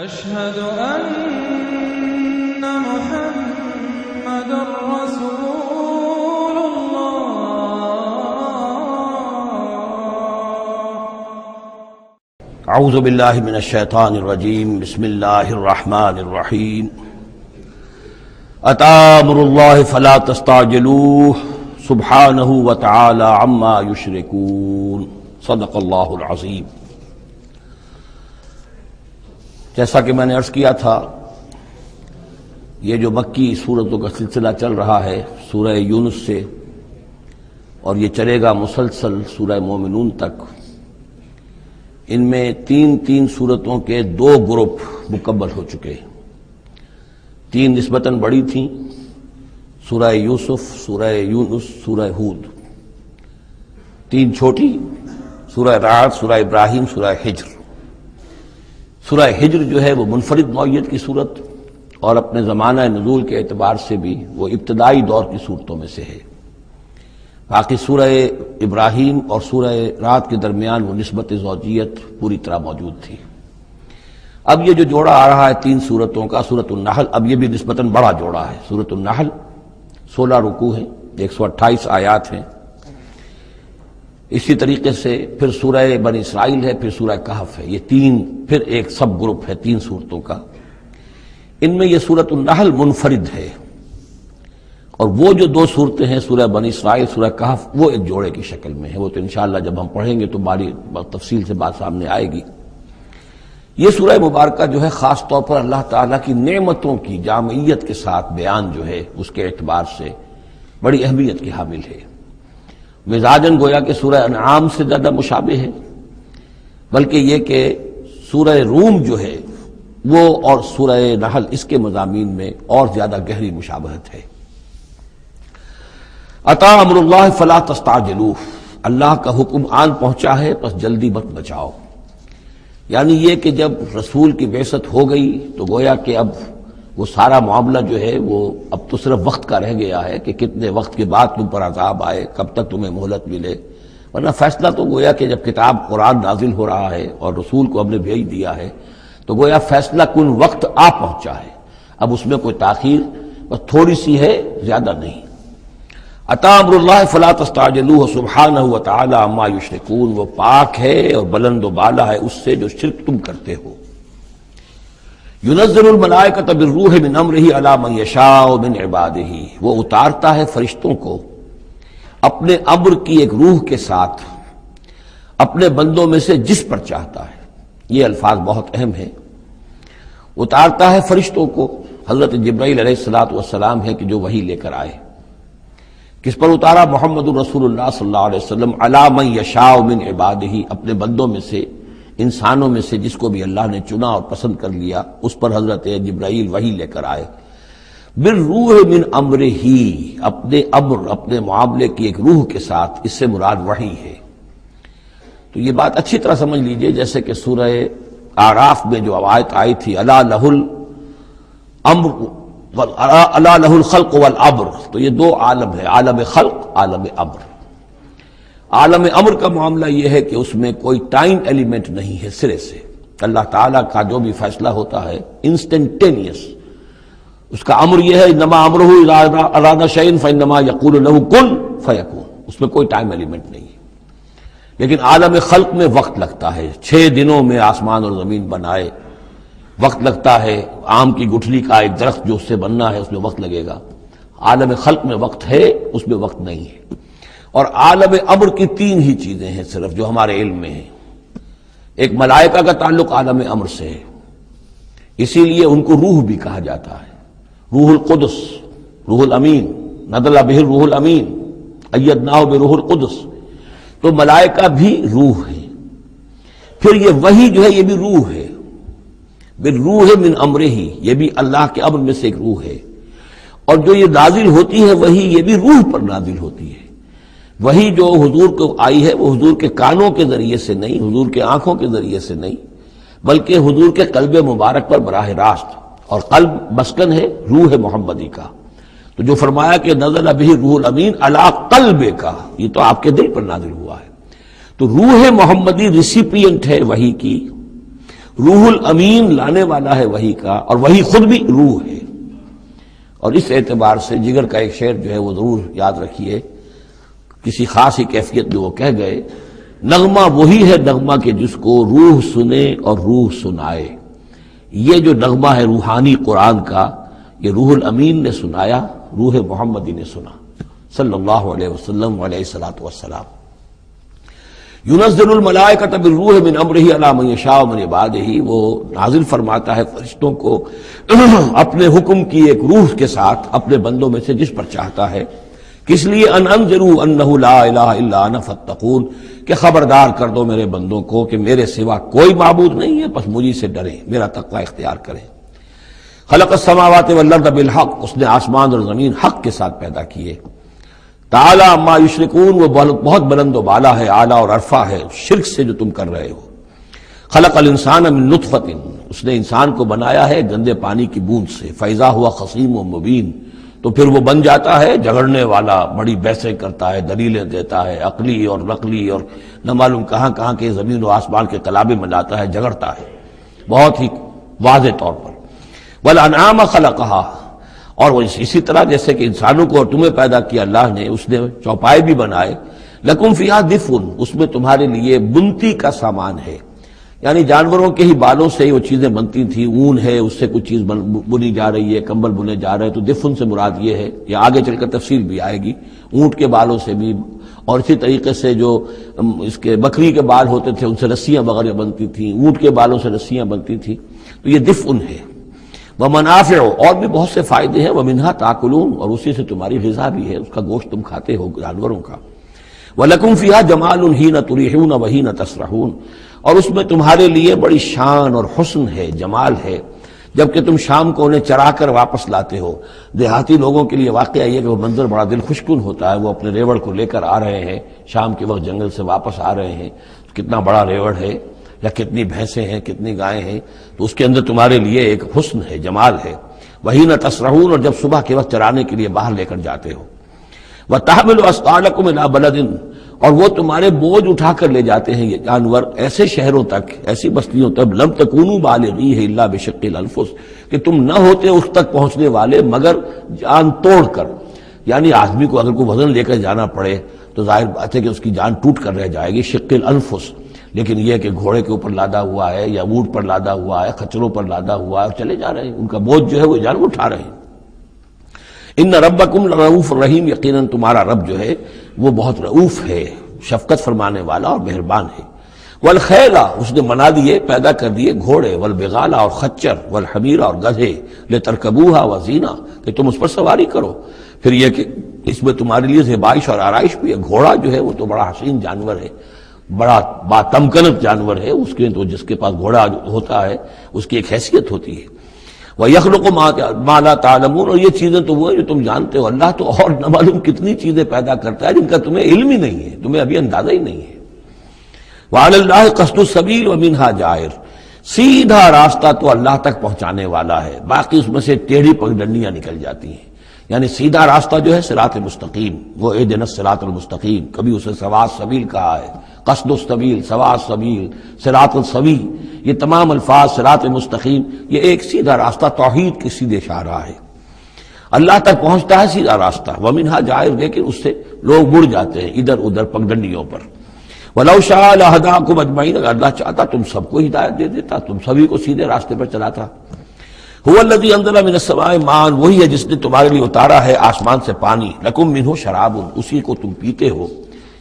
أشهد أن محمد رسول الله. اعوذ باللہ من الشیطان الرجیم. بسم اللہ الرحمن الرحیم. اتی امر اللہ فلا تستعجلوہ سبحانہ وتعالی عما یشرکون. صدق اللہ العظیم. جیسا کہ میں نے عرض کیا تھا، یہ جو مکی سورتوں کا سلسلہ چل رہا ہے سورہ یونس سے، اور یہ چلے گا مسلسل سورہ مومنون تک، ان میں تین سورتوں کے 2 گروپ مکمل ہو چکے ہیں. 3 نسبتاً بڑی تھیں، سورہ یوسف، سورہ یونس، سورہ ہود. 3 چھوٹی، سورہ رعد، سورہ ابراہیم، سورہ حجر. سورہ حجر جو ہے وہ منفرد نوعیت کی صورت، اور اپنے زمانہ نزول کے اعتبار سے بھی وہ ابتدائی دور کی صورتوں میں سے ہے. باقی سورہ ابراہیم اور سورہ رعد کے درمیان وہ نسبت زوجیت پوری طرح موجود تھی. اب یہ جو جوڑا آ رہا ہے 3 سورتوں کا، سورۃ النحل، اب یہ بھی نسبتاً بڑا جوڑا ہے. سورۃ النحل 16 رکوع ہیں، 128 آیات ہیں. اسی طریقے سے پھر سورہ بنی اسرائیل ہے، پھر سورہ کہف ہے. یہ 3 پھر ایک سب گروپ ہے 3 سورتوں کا. ان میں یہ سورۃ النحل منفرد ہے، اور وہ جو 2 صورتیں ہیں سورہ بنی اسرائیل، سورہ کہف، وہ ایک جوڑے کی شکل میں ہے. وہ تو انشاءاللہ جب ہم پڑھیں گے تو باری تفصیل سے بات سامنے آئے گی. یہ سورہ مبارکہ جو ہے خاص طور پر اللہ تعالیٰ کی نعمتوں کی جامعیت کے ساتھ بیان جو ہے اس کے اعتبار سے بڑی اہمیت کی حامل ہے. مزاجاً گویا کہ سورہ انعام سے زیادہ مشابہ ہے، بلکہ یہ کہ سورہ روم جو ہے وہ اور سورہ نحل اس کے مضامین میں اور زیادہ گہری مشابہت ہے. اتی امر اللہ فلا تستعجلوہ، اللہ کا حکم آن پہنچا ہے پس جلدی مت بچاؤ. یعنی یہ کہ جب رسول کی بعثت ہو گئی تو گویا کہ اب وہ سارا معاملہ جو ہے وہ اب تو صرف وقت کا رہ گیا ہے کہ کتنے وقت کے بعد تم پر عذاب آئے، کب تک تمہیں مہلت ملے. ورنہ فیصلہ تو گویا کہ جب کتاب قرآن نازل ہو رہا ہے اور رسول کو ہم نے بھیج دیا ہے تو گویا فیصلہ کن وقت آ پہنچا ہے. اب اس میں کوئی تاخیر بس تھوڑی سی ہے، زیادہ نہیں. اتی امر اللہ فلا تستعجلوہ سبحانہ وتعالی عما یشرکون، وہ پاک ہے اور بلند و بالا ہے اس سے جو شرک تم کرتے ہو. ينزل الملائکۃ بالروح من امرہ علی من یشاء من عبادہ، وہ اتارتا ہے فرشتوں کو اپنے امر کی ایک روح کے ساتھ اپنے بندوں میں سے جس پر چاہتا ہے. یہ الفاظ بہت اہم ہیں. اتارتا ہے فرشتوں کو، حضرت جبرائیل علیہ السلام ہے کہ جو وحی لے کر آئے. کس پر اتارا؟ محمد الرسول اللہ صلی اللہ علیہ وسلم علی من یشاء من عبادہ، اپنے بندوں میں سے، انسانوں میں سے جس کو بھی اللہ نے چنا اور پسند کر لیا اس پر حضرت جبرائیل وحی لے کر آئے. بالروح من امرہ، اپنے امر، اپنے معاملے کی ایک روح کے ساتھ. اس سے مراد وحی ہے. تو یہ بات اچھی طرح سمجھ لیجئے، جیسے کہ سورہ اعراف میں جو آیت آئی تھی الا لہ الامر الا لہ الخلق والامر، تو یہ 2 عالم ہے، عالم خلق، عالم امر. عالم امر کا معاملہ یہ ہے کہ اس میں کوئی ٹائم ایلیمنٹ نہیں ہے سرے سے. اللہ تعالیٰ کا جو بھی فیصلہ ہوتا ہے انسٹنٹینیس، اس کا امر یہ ہے انما امرہ اذا اراد شیئا فانما یقول له کن فیکون. اس میں کوئی ٹائم ایلیمنٹ نہیں ہے. لیکن عالم خلق میں وقت لگتا ہے. 6 دنوں میں آسمان اور زمین بنائے، وقت لگتا ہے. آم کی گٹھلی کا ایک درخت جو اس سے بننا ہے اس میں وقت لگے گا. عالم خلق میں وقت ہے، اس میں وقت نہیں ہے. اور عالم امر کی 3 ہی چیزیں ہیں صرف جو ہمارے علم میں ہیں. ایک ملائکہ کا تعلق عالم امر سے ہے، اسی لیے ان کو روح بھی کہا جاتا ہے. روح القدس، روح الامین، نزل بہ الروح الامین، ایدناہ بروح القدس. تو ملائکہ بھی روح ہے. پھر یہ وحی جو ہے یہ بھی روح ہے. بالروح من امرہ، یہ بھی اللہ کے امر میں سے ایک روح ہے. اور جو یہ نازل ہوتی ہے وحی، یہ بھی روح پر نازل ہوتی ہے. وہی جو حضور کو آئی ہے وہ حضور کے کانوں کے ذریعے سے نہیں، حضور کے آنکھوں کے ذریعے سے نہیں، بلکہ حضور کے قلب مبارک پر براہ راست. اور قلب مسکن ہے روح محمدی کا. تو جو فرمایا کہ نزل بہ روح الامین علی قلبک، یہ تو آپ کے دل پر نازل ہوا ہے. تو روح محمدی ریسیپینٹ ہے وحی کی. روح الامین لانے والا ہے وحی کا، اور وہی خود بھی روح ہے۔ اور اس اعتبار سے جگر کا ایک شعر جو ہے وہ ضرور یاد رکھیے، کسی خاص ہی کیفیت میں وہ کہہ گئے، نغمہ وہی ہے نغمہ کہ جس کو روح سنے اور روح سنائے۔ یہ جو نغمہ ہے روحانی قرآن کا، یہ روح الامین نے سنایا، روح محمدی نے سنا صلی اللہ علیہ وسلم علیہ الصلوۃ والسلام۔ ينزل الملائکۃ بالروح من امرہ علی من یشاء من عبادہ، وہ نازل فرماتا ہے فرشتوں کو اپنے حکم کی ایک روح کے ساتھ اپنے بندوں میں سے جس پر چاہتا ہے۔ کس لیے؟ ان انذروا انہ لا الہ الا انا فاتقون، کہ خبردار کر دو میرے بندوں کو کہ میرے سوا کوئی معبود نہیں ہے، بس مجھے سے ڈریں، میرا تقوی اختیار کریں۔ خلق السماوات والارض بالحق، اس نے آسمان اور زمین حق کے ساتھ پیدا کیے۔ تعالی عما یشرکون، وہ بہت بلند و بالا ہے، اعلیٰ اور عرفہ ہے شرک سے جو تم کر رہے ہو۔ خلق الانسان من نطفۃ، اس نے انسان کو بنایا ہے گندے پانی کی بوند سے، فاذا ہوا خصیم و مبین، تو پھر وہ بن جاتا ہے جھگڑنے والا، بڑی بحثیں کرتا ہے، دلیلیں دیتا ہے، عقلی اور نقلی اور نہ معلوم کہاں کہاں کے زمین و آسمان کے کلابے مناتا ہے، جھگڑتا ہے بہت ہی واضح طور پر۔ والانعام خلقہا، اور وہ اسی طرح جیسے کہ انسانوں کو اور تمہیں پیدا کیا اللہ نے، اس نے چوپائے بھی بنائے، لکم فیہا دفء، اس میں تمہارے لیے بنتی کا سامان ہے، یعنی جانوروں کے ہی بالوں سے ہی وہ چیزیں بنتی تھیں، اون ہے اس سے کچھ چیز بنی جا رہی ہے، کمبل بنے جا رہے ہیں، تو دفن سے مراد یہ ہے، یہ آگے چل کر تفصیل بھی آئے گی، اونٹ کے بالوں سے بھی، اور اسی طریقے سے جو اس کے بکری کے بال ہوتے تھے ان سے رسیاں وغیرہ بنتی تھیں، اونٹ کے بالوں سے رسیاں بنتی تھیں، تو یہ دفن ہے۔ ومنافع، اور بھی بہت سے فائدے ہیں، ومنہا تاکلون، اور اسی سے تمہاری غذا بھی ہے، اس کا گوشت تم کھاتے ہو جانوروں کا۔ وَلَكُمْ فِيهَا جَمَالٌ حِينَ تُرِيحُونَ وَحِينَ تَسْرَحُونَ، اور اس میں تمہارے لیے بڑی شان اور حسن ہے، جمال ہے، جبکہ تم شام کو انہیں چرا کر واپس لاتے ہو۔ دیہاتی لوگوں کے لیے واقعہ یہ کہ وہ منظر بڑا دل خوشکن ہوتا ہے، وہ اپنے ریوڑ کو لے کر آ رہے ہیں، شام کے وقت جنگل سے واپس آ رہے ہیں، کتنا بڑا ریوڑ ہے یا کتنی بھینسیں ہیں، کتنی گائیں ہیں، تو اس کے اندر تمہارے لیے ایک حسن ہے، جمال ہے۔ وَحِينَ تَسْرَحُونَ، اور جب صبح کے وقت چرانے کے لیے باہر لے کر جاتے ہو۔ وَتَحْمِلُ أَثْقَالَكُمْ إِلَىٰ بَلَدٍ، اور وہ تمہارے بوجھ اٹھا کر لے جاتے ہیں یہ جانور ایسے شہروں تک، ایسی بستیوں تک، لَمْ تَكُونُوا بَالِغِيهِ إِلَّا بِشِقِّ الْأَنفُسِ، کہ تم نہ ہوتے اس تک پہنچنے والے مگر جان توڑ کر، یعنی آدمی کو اگر کوئی وزن لے کر جانا پڑے تو ظاہر بات ہے کہ اس کی جان ٹوٹ کر رہ جائے گی، شق الانفس، لیکن یہ کہ گھوڑے کے اوپر لادا ہوا ہے یا اونٹ پر لادا ہوا ہے، خچروں پر لادا ہوا ہے، اور چلے جا رہے ہیں، ان کا بوجھ جو ہے وہ جانور اٹھا رہے ہیں۔ ان ربکم لرؤوف رحیم، یقیناً تمہارا رب جو ہے وہ بہت رؤوف ہے، شفقت فرمانے والا اور مہربان ہے۔ والخیلا، اس نے بنا دیے، پیدا کر دیے گھوڑے، والبغال، اور خچر، والحمیر، اور گدھے، لترکبوها وزینہ، کہ تم اس پر سواری کرو۔ پھر یہ کہ اس میں تمہارے لیے زیبائش اور آرائش بھی ہے۔ گھوڑا جو ہے وہ تو بڑا حسین جانور ہے، بڑا باتمکنت جانور ہے، اس کے تو جس کے پاس گھوڑا ہوتا ہے اس کی ایک حیثیت ہوتی ہے۔ وَيَخْلُقُ مَا لَا تَعْلَمُونَ، اور یہ چیزیں تو وہ ہیں جو تم جانتے ہو، اللہ تو اور نہ معلوم کتنی چیزیں پیدا کرتا ہے جن کا تمہیں علم ہی نہیں ہے، تمہیں ابھی اندازہ ہی نہیں ہے۔ وَعَلَى اللَّهِ قَصْدُ السَّبِيلِ وَمِنْهَا جَائِرٌ، سیدھا راستہ تو اللہ تک پہنچانے والا ہے، باقی اس میں سے ٹیڑھی پگڈنڈیاں نکل جاتی ہیں، یعنی سیدھا راستہ جو ہے صراط مستقیم، وہ اہدنا الصراط المستقیم، کبھی اسے سواء السبیل کہا ہے، قصد السبیل، سواء السبیل، صراط السوی، یہ تمام الفاظ صراط مستقیم، یہ ایک سیدھا راستہ توحید کی سیدھے اشارہ ہے، اللہ تک پہنچتا ہے سیدھا راستہ۔ ومنہا جائر، لیکن اس سے لوگ مڑ جاتے ہیں ادھر ادھر پگڈنڈیوں پر۔ وَلَوْ شَاءَ لَهَدَاكُمْ أَجْمَعِينَ، اگر اللہ چاہتا تم سب کو ہدایت دے دیتا، تم سبھی کو سیدھے راستے پر چلاتا۔ هُوَ الَّذِي أَنزَلَ مِنَ السَّمَاءِ مَاءً، وہی ہے جس نے تمہارے لیے اتارا ہے آسمان سے پانی، لَكُم مِّنْهُ شَرَابٌ، اسی کو تم پیتے ہو،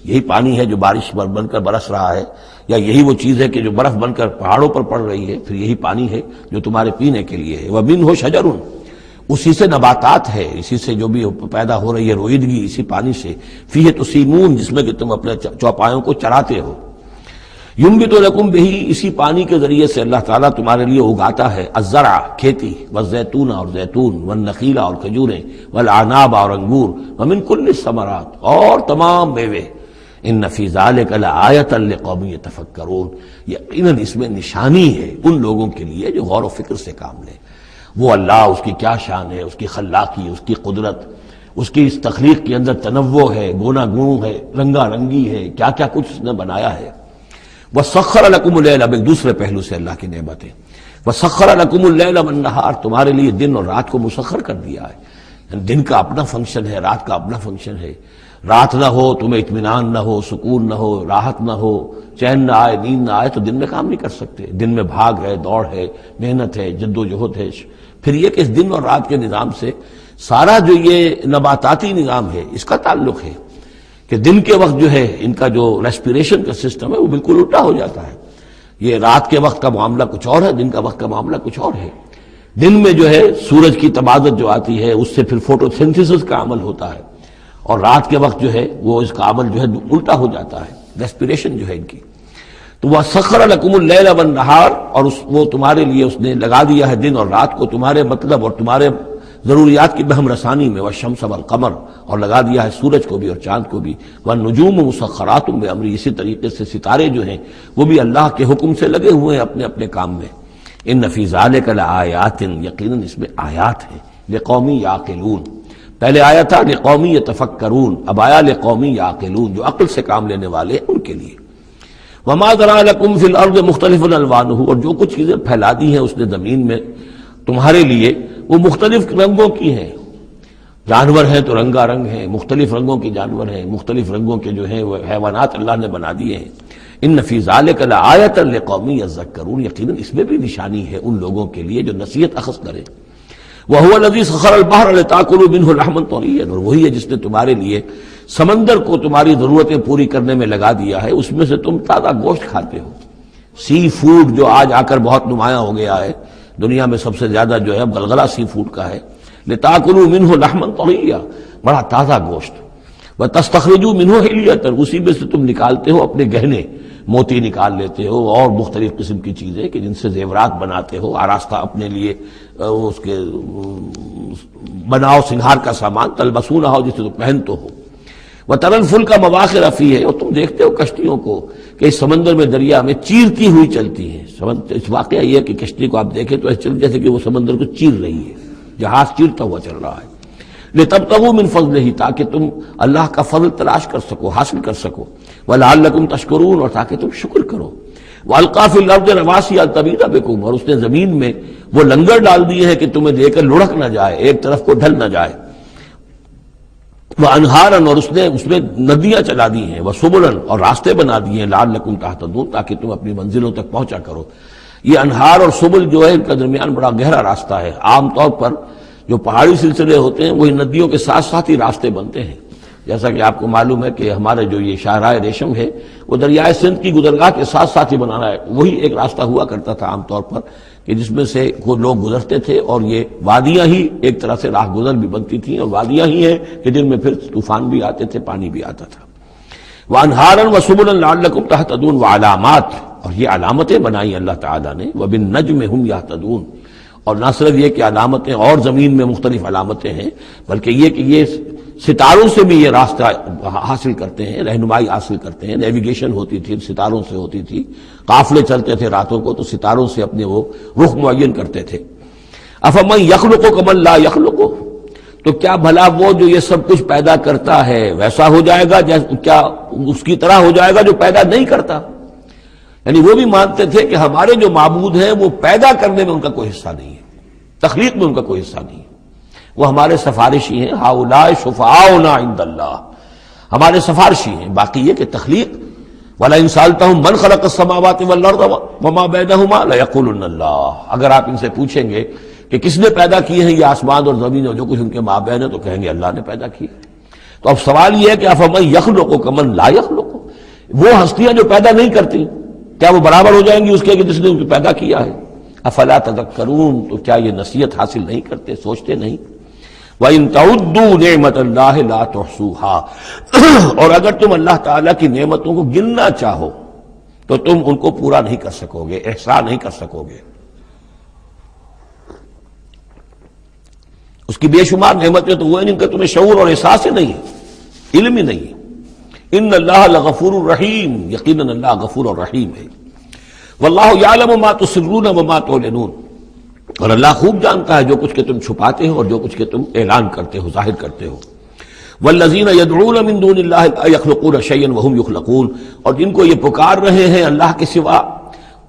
یہی پانی ہے جو بارش بن کر برس رہا ہے، یا یہی وہ چیز ہے کہ جو برف بن کر پہاڑوں پر پڑ رہی ہے، پھر یہی پانی ہے جو تمہارے پینے کے لیے ہے۔ وَمِنْهُ شَجَرٌ، اسی سے نباتات ہے، اسی سے جو بھی پیدا ہو رہی ہے روئیدگی اسی پانی سے۔ فِيهِ تُسِيمُونَ، جس میں کہ تم اپنے چوپایوں کو چراتے ہو۔ يُنبِتُ لَكُم بِهِ، اسی پانی کے ذریعے سے اللہ تعالیٰ تمہارے لیے اگاتا ہے الزرع، کھیتی، والزیتون، اور زیتون، والنخیل، اور کھجوریں، والعناب، اور انگور، ومن كل الثمرات، اور تمام میوے۔ ان فی ذلک لآیۃ لقوم یتفکرون، یقیناً اس میں نشانی ہے ان لوگوں کے لیے جو غور و فکر سے کام لیں۔ وہ اللہ، اس کی کیا شان ہے، اس کی خلاقی، اس کی قدرت، اس کی اس تخلیق کے اندر تنوع ہے، گونا گوں ہے، رنگا رنگی ہے، کیا کیا کچھ اس نے بنایا ہے۔ وَسَخَّرَ لَكُمُ اللَّيْلَ، اب ایک دوسرے پہلو سے اللہ کی نعمتیں، وَسَخَّرَ لَكُمُ اللَّيْلَ وَالنَّهَارَ، تمہارے لیے دن اور رات کو مسخر کر دیا ہے. دن کا اپنا فنکشن ہے، رات کا اپنا فنکشن ہے. رات نہ ہو تمہیں اطمینان نہ ہو، سکون نہ ہو، راحت نہ ہو، چین نہ آئے، نیند نہ آئے، تو دن میں کام نہیں کر سکتے. دن میں بھاگ ہے، دوڑ ہے، محنت ہے، جد و جہد ہے. پھر یہ کہ اس دن اور رات کے نظام سے سارا جو یہ نباتاتی نظام ہے اس کا تعلق ہے کہ دن کے وقت جو ہے ان کا جو ریسپیریشن کا سسٹم ہے وہ بالکل الٹا ہو جاتا ہے. یہ رات کے وقت کا معاملہ کچھ اور ہے، دن کا وقت کا معاملہ کچھ اور ہے. دن میں جو ہے سورج کی تبادت جو آتی ہے اس سے پھر فوٹو سینتھسس کا عمل ہوتا ہے، اور رات کے وقت جو ہے وہ اس کا عمل جو ہے الٹا ہو جاتا ہے، ریسپیریشن جو ہے ان کی. تو وَسَخَّرَ لَكُمُ اللَّيْلَ وَالنَّهَارَ، اور وہ تمہارے لیے اس نے لگا دیا ہے دن اور رات کو تمہارے مطلب اور تمہارے ضروریات کی بہم رسانی میں. وَالشَّمْسَ وَالْقَمَرَ، اور لگا دیا ہے سورج کو بھی اور چاند کو بھی. وَالنُّجُومُ مُسَخَّرَاتٌ بِأَمْرِهِ، اسی طریقے سے ستارے جو ہیں وہ بھی اللہ کے حکم سے لگے ہوئے ہیں اپنے اپنے کام میں. ان فی ذالک لآیات، یقیناً اس میں آیات ہیں. لقوم یعقلون، پہلے آیا تھا لقوم یتفکرون، اب آیا لقوم یعقلون، جو عقل سے کام لینے والے ہیں ان کے لیے. وما ذرا لکم فی الارض مختلف الوانہ، اور جو کچھ چیزیں پھیلا دی ہیں اس نے زمین میں تمہارے لیے وہ مختلف رنگوں کی ہیں. جانور ہیں تو رنگا رنگ ہیں، مختلف رنگوں کے جانور ہیں، مختلف رنگوں کے جو ہیں وہ حیوانات اللہ نے بنا دیے ہیں. ان فی ذالک لآیۃ لقوم یذکرون، یقیناً اس میں بھی نشانی ہے ان لوگوں کے لیے جو نصیحت اخذ کریں. وَهُوَ الَّذِي سَخَّرَ الْبَحْرَ لِتَأْكُلُوا مِنْهُ لَحْمًا طَرِيًّا، اور وہی ہے جس نے تمہارے لیے سمندر کو تمہاری ضرورتیں پوری کرنے میں لگا دیا ہے، اس میں سے تم تازہ گوشت کھاتے ہو. سی فوڈ جو آج آ کر بہت نمایاں ہو گیا ہے دنیا میں، سب سے زیادہ جو ہے غلغلہ سی فوڈ کا ہے. لِتَأْكُلُوا مِنْهُ لَحْمًا طَرِيًّا، بڑا تازہ گوشت. وَتَسْتَخْرِجُوا مِنْهُ حِلْيَةً، اسی میں سے تم نکالتے ہو اپنے گہنے، موتی نکال لیتے ہو اور مختلف قسم کی چیزیں کہ جن سے زیورات بناتے ہو، آراستہ اپنے لیے اس کے بناؤ سنگھار کا سامان. تلبسونہ ہو، جسے تو پہنتے ہو. وَتَرَى الْفُلْكَ مَوَاخِرَ فِيهِ، اور تم دیکھتے ہو کشتیوں کو کہ اس سمندر میں دریا میں چیرتی ہوئی چلتی ہیں. اس واقعہ یہ ہے کہ کشتی کو آپ دیکھیں تو ایسے چل جیسے کہ وہ سمندر کو چیر رہی ہے، جہاز چیرتا ہوا چل رہا ہے. لِتَبْتَغُوا مِنْ فَضْلِهِ، تاکہ تم اللہ کا فضل تلاش کر سکو، حاصل کر سکو. وَلَعَلَّكُمْ تَشْكُرُونَ، اور تاکہ تم شکر کرو. وَأَلْقَىٰ فِي الْأَرْضِ رَوَاسِيَ أَن تَمِيدَ بِكُمْ، اور اس نے زمین میں وہ لنگر ڈال دیے ہیں کہ تمہیں دے کر لڑک نہ جائے، ایک طرف کو ڈھل نہ جائے. وَأَنْهَارًا، اور اس میں ندیاں چلا دی ہیں. وَسُبُلًا، اور راستے بنا دیے ہیں. لَعَلَّكُمْ تَهْتَدُونَ، تاکہ تم اپنی منزلوں تک پہنچا کرو. یہ انہار اور سبل جو ہے ان کا درمیان بڑا گہرا راستہ ہے. عام طور پر جو پہاڑی سلسلے ہوتے ہیں وہی ندیوں کے ساتھ ساتھ ہی راستے بنتے ہیں. جیسا کہ آپ کو معلوم ہے کہ ہمارے جو یہ شاہراہ ریشم ہے وہ دریائے سندھ کی گزرگاہ کے ساتھ ساتھ ہی بنانا ہے. وہی ایک راستہ ہوا کرتا تھا عام طور پر کہ جس میں سے کوئی لوگ گزرتے تھے، اور یہ وادیاں ہی ایک طرح سے راہ گزر بھی بنتی تھیں، اور وادیاں ہی ہیں کہ جن میں پھر طوفان بھی آتے تھے، پانی بھی آتا تھا. وَأَنْهَارًا وَسُبُلًا لَعَلَّكُمْ تَهْتَدُونَ، وَعَلَامَاتٍ، اور یہ علامتیں بنائی اللہ تعالیٰ نے. وَبِالنَّجْمِ هُمْ يَهْتَدُونَ، اور نہ صرف یہ کہ علامتیں اور زمین میں مختلف علامتیں ہیں، بلکہ یہ کہ یہ ستاروں سے بھی یہ راستہ حاصل کرتے ہیں، رہنمائی حاصل کرتے ہیں. نیویگیشن ہوتی تھی ستاروں سے ہوتی تھی، قافلے چلتے تھے راتوں کو تو ستاروں سے اپنے وہ رخ معین کرتے تھے. افمن یخلق کمن لا یخلق، تو کیا بھلا وہ جو یہ سب کچھ پیدا کرتا ہے ویسا ہو جائے گا، کیا اس کی طرح ہو جائے گا جو پیدا نہیں کرتا؟ یعنی وہ بھی مانتے تھے کہ ہمارے جو معبود ہیں وہ پیدا کرنے میں ان کا کوئی حصہ نہیں ہے، تخلیق میں ان کا کوئی حصہ نہیں ہے. وہ ہمارے سفارشی ہیں. ہؤلاء شفعاؤنا عند اللہ، ہمارے سفارشی ہیں. باقی یہ کہ تخلیق، وَلَئِن سَأَلْتَهُم مَّنْ خَلَقَ السَّمَاوَاتِ وَالْأَرْضَ وَمَا بَيْنَهُمَا لَيَقُولُنَّ اللَّهُ، اگر آپ ان سے پوچھیں گے کہ کس نے پیدا کیے ہیں یہ آسمان اور زمین اور جو کچھ ان کے مابین ہے، تو کہیں گے اللہ نے پیدا کیے. تو اب سوال یہ ہے کہ افمن یخلق کمن لا یخلق، وہ ہستیاں جو پیدا نہیں کرتی کیا وہ برابر ہو جائیں گی اس کے کہ جس نے ان کو پیدا کیا ہے؟ افلا تذکرون، تو کیا یہ نصیحت حاصل نہیں کرتے، سوچتے نہیں؟ وَإِن تَعُدُّوا نِعْمَةَ اللَّهِ لَا تُحْصُوهَا، اور اگر تم اللہ تعالیٰ کی نعمتوں کو گننا چاہو تو تم ان کو پورا نہیں کر سکو گے، احصاء نہیں کر سکو گے. اس کی بے شمار نعمتیں تو وہ ہیں جن کا تمہیں شعور اور احساس ہی نہیں ہے، علم ہی نہیں ہے. ان اللہ لغفور الرحیم، یقیناً اللہ غفور اور رحیم ہے. واللہ یعلم ما تسرون وما تعلنون، اور اللہ خوب جانتا ہے جو کچھ کہ تم چھپاتے ہو اور جو کچھ کہ تم اعلان کرتے ہو، ظاہر کرتے ہو. والذین یدعون من دون اللہ لا یخلقون شیئا وهم یخلقون، اور جن کو یہ پکار رہے ہیں اللہ کے سوا،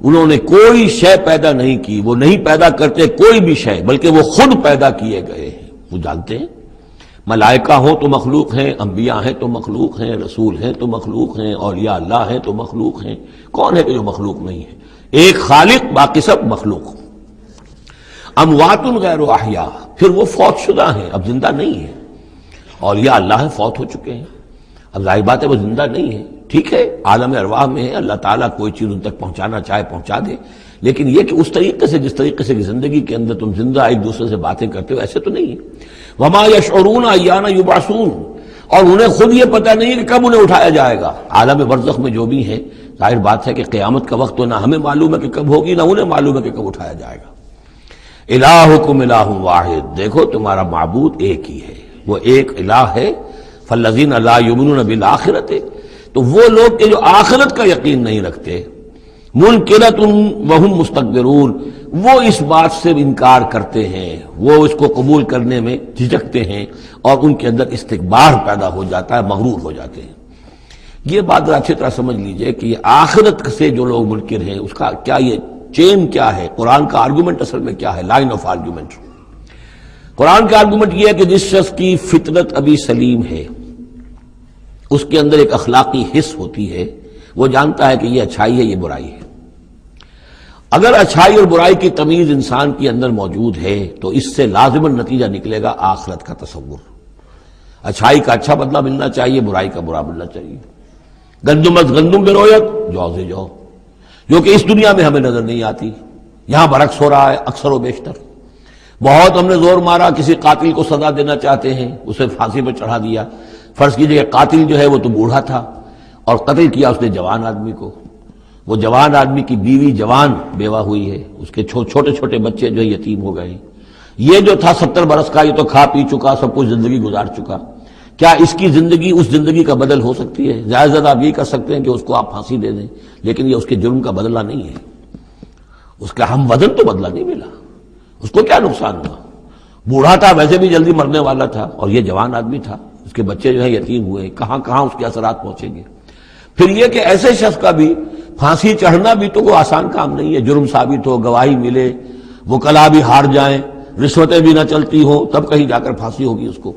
انہوں نے کوئی شے پیدا نہیں کی، وہ نہیں پیدا کرتے کوئی بھی شے، بلکہ وہ خود پیدا کیے گئے ہیں۔ وہ جانتے ہیں ملائکہ ہوں تو مخلوق ہیں، انبیاء ہیں تو مخلوق ہیں، رسول ہیں تو مخلوق ہیں، اولیاء اللہ ہیں تو مخلوق ہیں، کون ہے کہ جو مخلوق نہیں ہے؟ ایک خالق، باقی سب مخلوق۔ اموات غیر احیاء، پھر وہ فوت شدہ ہیں، اب زندہ نہیں ہیں۔ اولیاء اللہ فوت ہو چکے ہیں، اب ظاہر بات ہے وہ زندہ نہیں ہے، ٹھیک ہے عالم ارواح میں ہے، اللہ تعالیٰ کوئی چیز ان تک پہنچانا چاہے پہنچا دے، لیکن یہ کہ اس طریقے سے جس طریقے سے زندگی کے اندر تم زندہ ایک دوسرے سے باتیں کرتے ہو، ایسے تو نہیں ہے۔ وما یشعرون ایان یبعثون، اور انہیں خود یہ پتہ نہیں ہے کہ کب انہیں اٹھایا جائے گا۔ عالم برزخ میں جو بھی ہیں، ظاہر بات ہے کہ قیامت کا وقت تو نہ ہمیں معلوم ہے کہ کب ہوگی، نہ انہیں معلوم ہے کہ کب اٹھایا جائے گا۔ الہکم الہ واحد، دیکھو تمہارا معبود ایک ہی ہے، وہ ایک الہ ہے۔ فالذین لا یؤمنون بالآخرۃ، تو وہ لوگ کہ جو آخرت کا یقین نہیں رکھتے، منکرۃ وہم مستکبرون، وہ اس بات سے انکار کرتے ہیں، وہ اس کو قبول کرنے میں جھجکتے ہیں، اور ان کے اندر استکبار پیدا ہو جاتا ہے، مغرور ہو جاتے ہیں۔ یہ بات اچھی طرح سمجھ لیجئے کہ یہ آخرت سے جو لوگ منکر ہیں، اس کا کیا یہ چین کیا ہے، قرآن کا آرگومنٹ اصل میں کیا ہے، لائن آف آرگومنٹ۔ قرآن کا آرگومنٹ یہ ہے کہ جس شخص کی فطرت ابھی سلیم ہے، اس کے اندر ایک اخلاقی حس ہوتی ہے، وہ جانتا ہے کہ یہ اچھائی ہے، یہ برائی ہے۔ اگر اچھائی اور برائی کی تمیز انسان کے اندر موجود ہے تو اس سے لازماً نتیجہ نکلے گا آخرت کا تصور۔ اچھائی کا اچھا بدلہ ملنا چاہیے، برائی کا برا ملنا چاہیے۔ گندم از گندم بے رویت، جو سے جو، جو کہ اس دنیا میں ہمیں نظر نہیں آتی، یہاں برعکس ہو رہا ہے اکثر و بیشتر۔ بہت ہم نے زور مارا، کسی قاتل کو سزا دینا چاہتے ہیں، اسے پھانسی پر چڑھا دیا۔ فرض کیجئے کہ قاتل جو ہے وہ تو بوڑھا تھا اور قتل کیا اس نے جوان آدمی کو، وہ جوان آدمی کی بیوی جوان بیوہ ہوئی ہے، اس کے چھوٹے چھوٹے بچے جو یتیم ہو گئے۔ یہ جو تھا 70 برس کا، یہ تو کھا پی چکا، سب کچھ زندگی گزار چکا، کیا اس کی زندگی اس زندگی کا بدل ہو سکتی ہے؟ زیادہ زیادہ آپ یہ کر سکتے ہیں کہ اس کو آپ پھانسی دے دیں، لیکن یہ اس کے جرم کا بدلہ نہیں ہے، اس کا ہم وزن تو بدلہ نہیں ملا، اس کو کیا نقصان ہوا؟ بوڑھا تھا، ویسے بھی جلدی مرنے والا تھا، اور یہ جوان آدمی تھا، اس کے بچے جو ہیں یتیم ہوئے، کہاں کہاں اس کے اثرات پہنچیں گے۔ پھر یہ کہ ایسے شخص کا بھی پھانسی چڑھنا بھی تو کوئی آسان کام نہیں ہے، جرم ثابت ہو، گواہی ملے، وکلا بھی ہار جائیں، رشوتیں بھی نہ چلتی ہوں، تب کہیں جا کر پھانسی ہوگی اس کو۔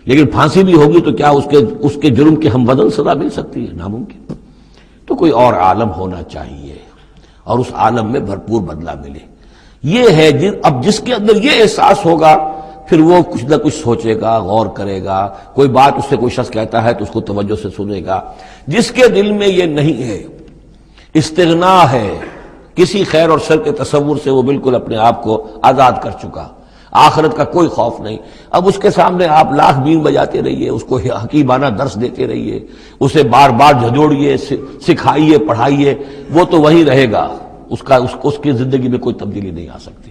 لیکن پھانسی بھی ہوگی تو کیا اس کے جرم کے ہم وزن سزا مل سکتی ہے؟ ناممکن۔ تو کوئی اور عالم ہونا چاہیے اور اس عالم میں بھرپور بدلہ ملے۔ یہ ہے اب جس کے اندر یہ احساس ہوگا، پھر وہ کچھ نہ کچھ سوچے گا، غور کرے گا، کوئی بات اس سے کوئی شخص کہتا ہے تو اس کو توجہ سے سنے گا۔ جس کے دل میں یہ نہیں ہے، استغنا ہے، کسی خیر اور شر کے تصور سے وہ بالکل اپنے آپ کو آزاد کر چکا، آخرت کا کوئی خوف نہیں، اب اس کے سامنے آپ لاکھ بین بجاتے رہیے، اس کو حکیمانہ درس دیتے رہیے، اسے بار بار جھجوڑیے، سکھائیے، پڑھائیے، وہ تو وہی رہے گا، اس کی زندگی میں کوئی تبدیلی نہیں آ سکتی۔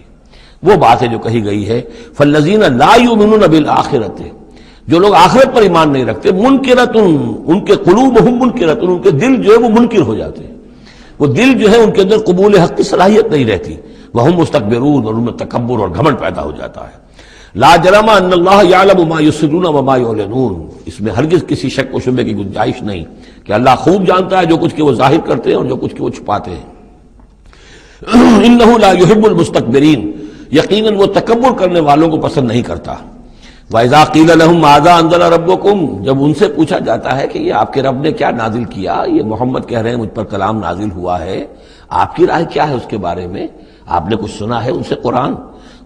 وہ بات ہے جو کہی گئی ہے فالذین لا یؤمنون بالآخرۃ، جو لوگ آخرت پر ایمان نہیں رکھتے، منکرۃ، ان کے قلوبہم منکرۃ، ان کے دل جو ہے وہ منکر ہو جاتے ہیں، وہ دل جو ہے ان کے اندر قبول حق کی صلاحیت نہیں رہتی، وہم مستکبرون، اور ان میں تکبر اور گھمنڈ پیدا ہو جاتا ہے۔ لا جرم ان اللہ یعلم ما یسرون وما یعلنون، اس میں ہرگز کسی شک و شبہ کی گنجائش نہیں کہ اللہ خوب جانتا ہے جو کچھ کہ وہ ظاہر کرتے ہیں اور جو کچھ کہ وہ چھپاتے ہیں۔ انہ لا یحب المستکبرین، یقیناً وہ تکبر کرنے والوں کو پسند نہیں کرتا۔ وَإِذَا قِيلَ لَهُمْ مَاذَا أَنزَلَ رَبُّكُمْ، جب ان سے پوچھا جاتا ہے کہ یہ آپ کے رب نے کیا نازل کیا، یہ محمد کہہ رہے ہیں مجھ پر کلام نازل ہوا ہے، آپ کی رائے کیا ہے اس کے بارے میں، آپ نے کچھ سنا ہے ان سے قرآن؟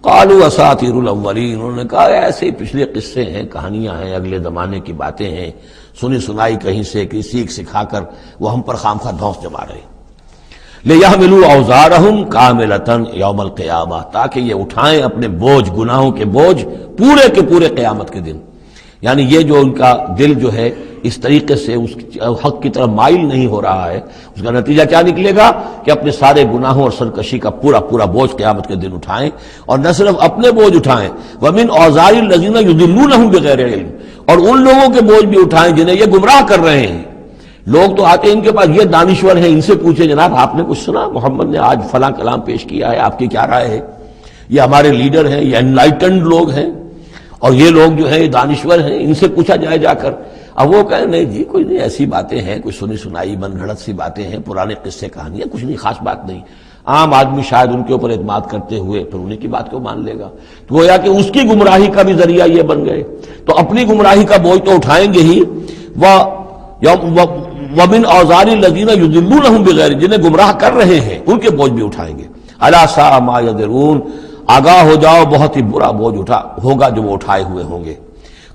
قالوا اساطیر الاولین، انہوں نے کہا ایسے پچھلے قصے ہیں، کہانیاں ہیں، اگلے زمانے کی باتیں ہیں، سنی سنائی کہیں سے کہ سیکھ سکھا کر وہ ہم پر خام خواہ دھونس جما رہے ہیں۔ لِيَحْمِلُوا أَوْزَارَهُمْ كَامِلَةً يَوْمَ الْقِيَامَةِ، تاکہ یہ اٹھائیں اپنے بوجھ، گناہوں کے بوجھ پورے کے پورے قیامت کے دن۔ یعنی یہ جو ان کا دل جو ہے اس طریقے سے اس حق کی طرف مائل نہیں ہو رہا ہے، اس کا نتیجہ کیا نکلے گا کہ اپنے سارے گناہوں اور سرکشی کا پورا پورا بوجھ قیامت کے دن اٹھائیں، اور نہ صرف اپنے بوجھ اٹھائیں، وَمِنْ أَوْزَارِ الَّذِينَ يُضِلُّونَهُمْ بِغَيْرِ عِلْمٍ، اور ان لوگوں کے بوجھ بھی اٹھائیں جنہیں یہ گمراہ کر رہے ہیں۔ لوگ تو آتے ہیں ان کے پاس، یہ دانشور ہیں، ان سے پوچھیں جناب آپ نے کچھ سنا، محمد نے آج فلاں کلام پیش کیا ہے، آپ کی کیا رائے ہے؟ یہ ہمارے لیڈر ہیں، یہ انلائٹنڈ لوگ ہیں، اور یہ لوگ جو ہیں دانشور ہیں، ان سے پوچھا جائے جا کر، اب وہ کہیں نہیں جی کوئی نہیں، ایسی باتیں ہیں، کوئی سنی سنائی من گھڑت سی باتیں ہیں، پرانے قصے کہانیاں، کچھ نہیں، خاص بات نہیں۔ عام آدمی شاید ان کے اوپر اعتماد کرتے ہوئے پھر انہیں کی بات کو مان لے گا، تو گویا کہ اس کی گمراہی کا بھی ذریعہ یہ بن گئے، تو اپنی گمراہی کا بوجھ تو اٹھائیں گے ہی۔ وَمِنْ أَوْزَارِ الَّذِينَ يُضِلُّونَهُم بِغَيْرِ، جنہیں گمراہ کر رہے ہیں ان کے بوجھ بھی اٹھائیں گے۔ أَلَا سَاءَ مَا يَذِرُونَ، آگاہ ہو جاؤ بہت ہی برا بوجھ ہوگا جو وہ اٹھائے ہوئے ہوں گے۔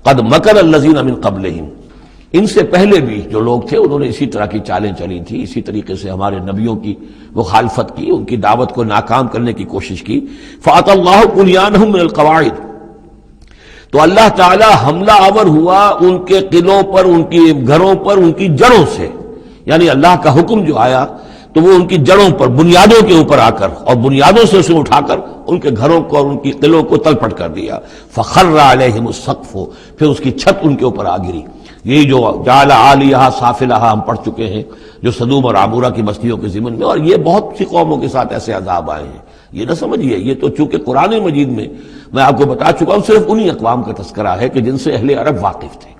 قَدْ مَكَرَ الَّذِينَ مِنْ قَبْلِهِمْ، ان سے پہلے بھی جو لوگ تھے انہوں نے اسی طرح کی چالیں چلی تھی، اسی طریقے سے ہمارے نبیوں کی مخالفت کی، ان کی دعوت کو ناکام کرنے کی کوشش کی۔ فَأَتَى اللَّهُ بُنْيَانَهُم مِنَ الْقَوَاعِدِ، تو اللہ تعالی حملہ آور ہوا ان کے قلعوں پر، ان کی گھروں پر، ان کی جڑوں سے، یعنی اللہ کا حکم جو آیا تو وہ ان کی جڑوں پر، بنیادوں کے اوپر آ کر، اور بنیادوں سے اسے اٹھا کر ان کے گھروں کو اور ان کی قلعوں کو تلپٹ کر دیا۔ فخر علیہم السقف، پھر اس کی چھت ان کے اوپر آ گری۔ یہی جو جعل عالیہا سافلہا ہم پڑھ چکے ہیں، جو سدوم اور عمورہ کی بستیوں کے ضمن میں، اور یہ بہت سی قوموں کے ساتھ ایسے عذاب آئے ہیں، یہ نہ سمجھیے، یہ تو چونکہ قرآن مجید میں میں آپ کو بتا چکا ہوں صرف انہی اقوام کا تذکرہ ہے کہ جن سے اہل عرب واقف تھے،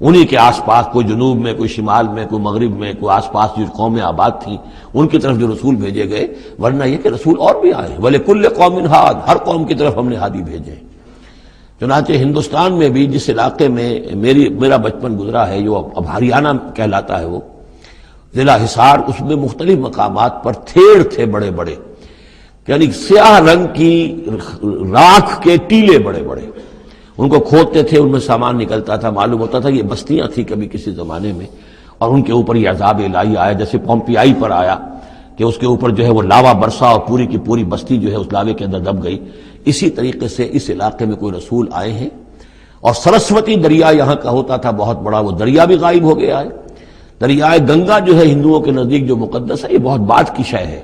انہی کے آس پاس، کوئی جنوب میں، کوئی شمال میں، کوئی مغرب میں، کوئی آس پاس جو قومیں آباد تھیں ان کی طرف جو رسول بھیجے گئے، ورنہ یہ کہ رسول اور بھی آئے، وَلِكُلِّ قَوْمٍ ہَادٍ، ہر قوم کی طرف ہم نے ہادی بھیجے۔ چنانچہ ہندوستان میں بھی جس علاقے میں میرا بچپن گزرا ہے، جو اب ہریانہ کہلاتا ہے، وہ ضلع حصار، اس میں مختلف مقامات پر تھیڑ تھے بڑے بڑے، یعنی سیاہ رنگ کی راکھ کے ٹیلے بڑے بڑے، ان کو کھودتے تھے، ان میں سامان نکلتا تھا، معلوم ہوتا تھا یہ بستیاں تھیں کبھی کسی زمانے میں، اور ان کے اوپر یہ عذاب الہی آیا، جیسے پومپیائی پر آیا کہ اس کے اوپر جو ہے وہ لاوا برسا اور پوری کی پوری بستی جو ہے اس لاوے کے اندر دب گئی۔ اسی طریقے سے اس علاقے میں کوئی رسول آئے ہیں، اور سرسوتی دریا یہاں کا ہوتا تھا بہت بڑا، وہ دریا بھی غائب ہو گیا ہے۔ دریائے گنگا جو ہے ہندوؤں کے نزدیک جو مقدس ہے، یہ بہت بعد کی شے ہے،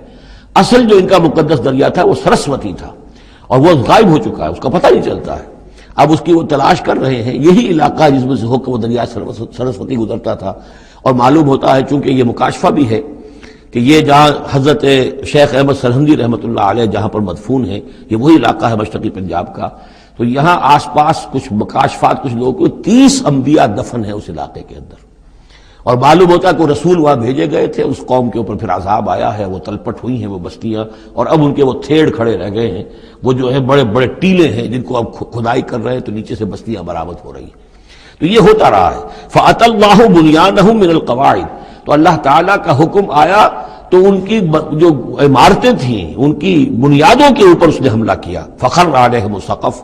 اصل جو ان کا مقدس دریا تھا وہ سرسوتی تھا، اور وہ غائب ہو چکا ہے، اس کا پتہ نہیں چلتا ہے۔ اب اس کی وہ تلاش کر رہے ہیں، یہی علاقہ جس میں سے ہو کر وہ دریا سرسوتی گزرتا تھا، اور معلوم ہوتا ہے چونکہ یہ مکاشفہ بھی ہے کہ یہ جہاں حضرت شیخ احمد سرہندی رحمۃ اللہ علیہ جہاں پر مدفون ہیں، یہ وہی علاقہ ہے مشرقی پنجاب کا، تو یہاں آس پاس کچھ مکاشفات، کچھ لوگوں کو 30 انبیاء دفن ہیں اس علاقے کے اندر، اور معلوم ہوتا ہے کہ رسول وہاں بھیجے گئے تھے، اس قوم کے اوپر پھر عذاب آیا ہے، وہ تلپٹ ہوئی ہیں وہ بستیاں، اور اب ان کے وہ تھیڑ کھڑے رہ گئے ہیں، وہ جو ہے بڑے بڑے ٹیلے ہیں جن کو اب کھدائی کر رہے ہیں تو نیچے سے بستیاں برآمد ہو رہی ہیں، تو یہ ہوتا رہا ہے۔ فَأَتَى اللَّهُ بُنْيَانَهُم مِنَ الْقَوَاعِدِ، تو اللہ تعالیٰ کا حکم آیا تو ان کی جو عمارتیں تھیں ان کی بنیادوں کے اوپر اس نے حملہ کیا۔ فَخَرَّ عَلَيْهِمُ السَّقْفُ،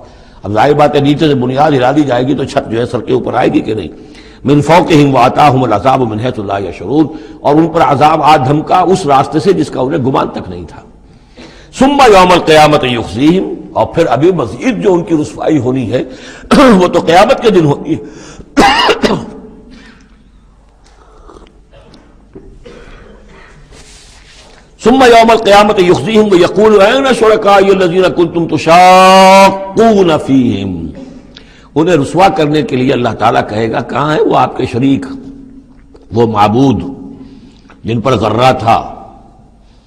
اب ظاہر بات ہے نیچے سے بنیاد ہلا دی جائے گی تو چھت جو ہے سر کے اوپر آئے گی کہ نہیں۔ من فوقہم وآتاہم العذاب من حیث لا یشعرون، اور ان پر عذاب آ دھمکا اس راستے سے جس کا انہیں گمان تک نہیں تھا۔ ثم یوم القیامت یخزیہم، اور پھر ابھی مزید جو ان کی رسوائی ہونی ہے وہ تو قیامت کے دن ہوگی۔ ثم یوم القیامت یخزیہم ویقول این شرکائی الذین کنتم تشاقون فیہم، انہیں رسوا کرنے کے لیے اللہ تعالیٰ کہے گا کہاں ہے وہ آپ کے شریک، وہ معبود جن پر غرہ تھا،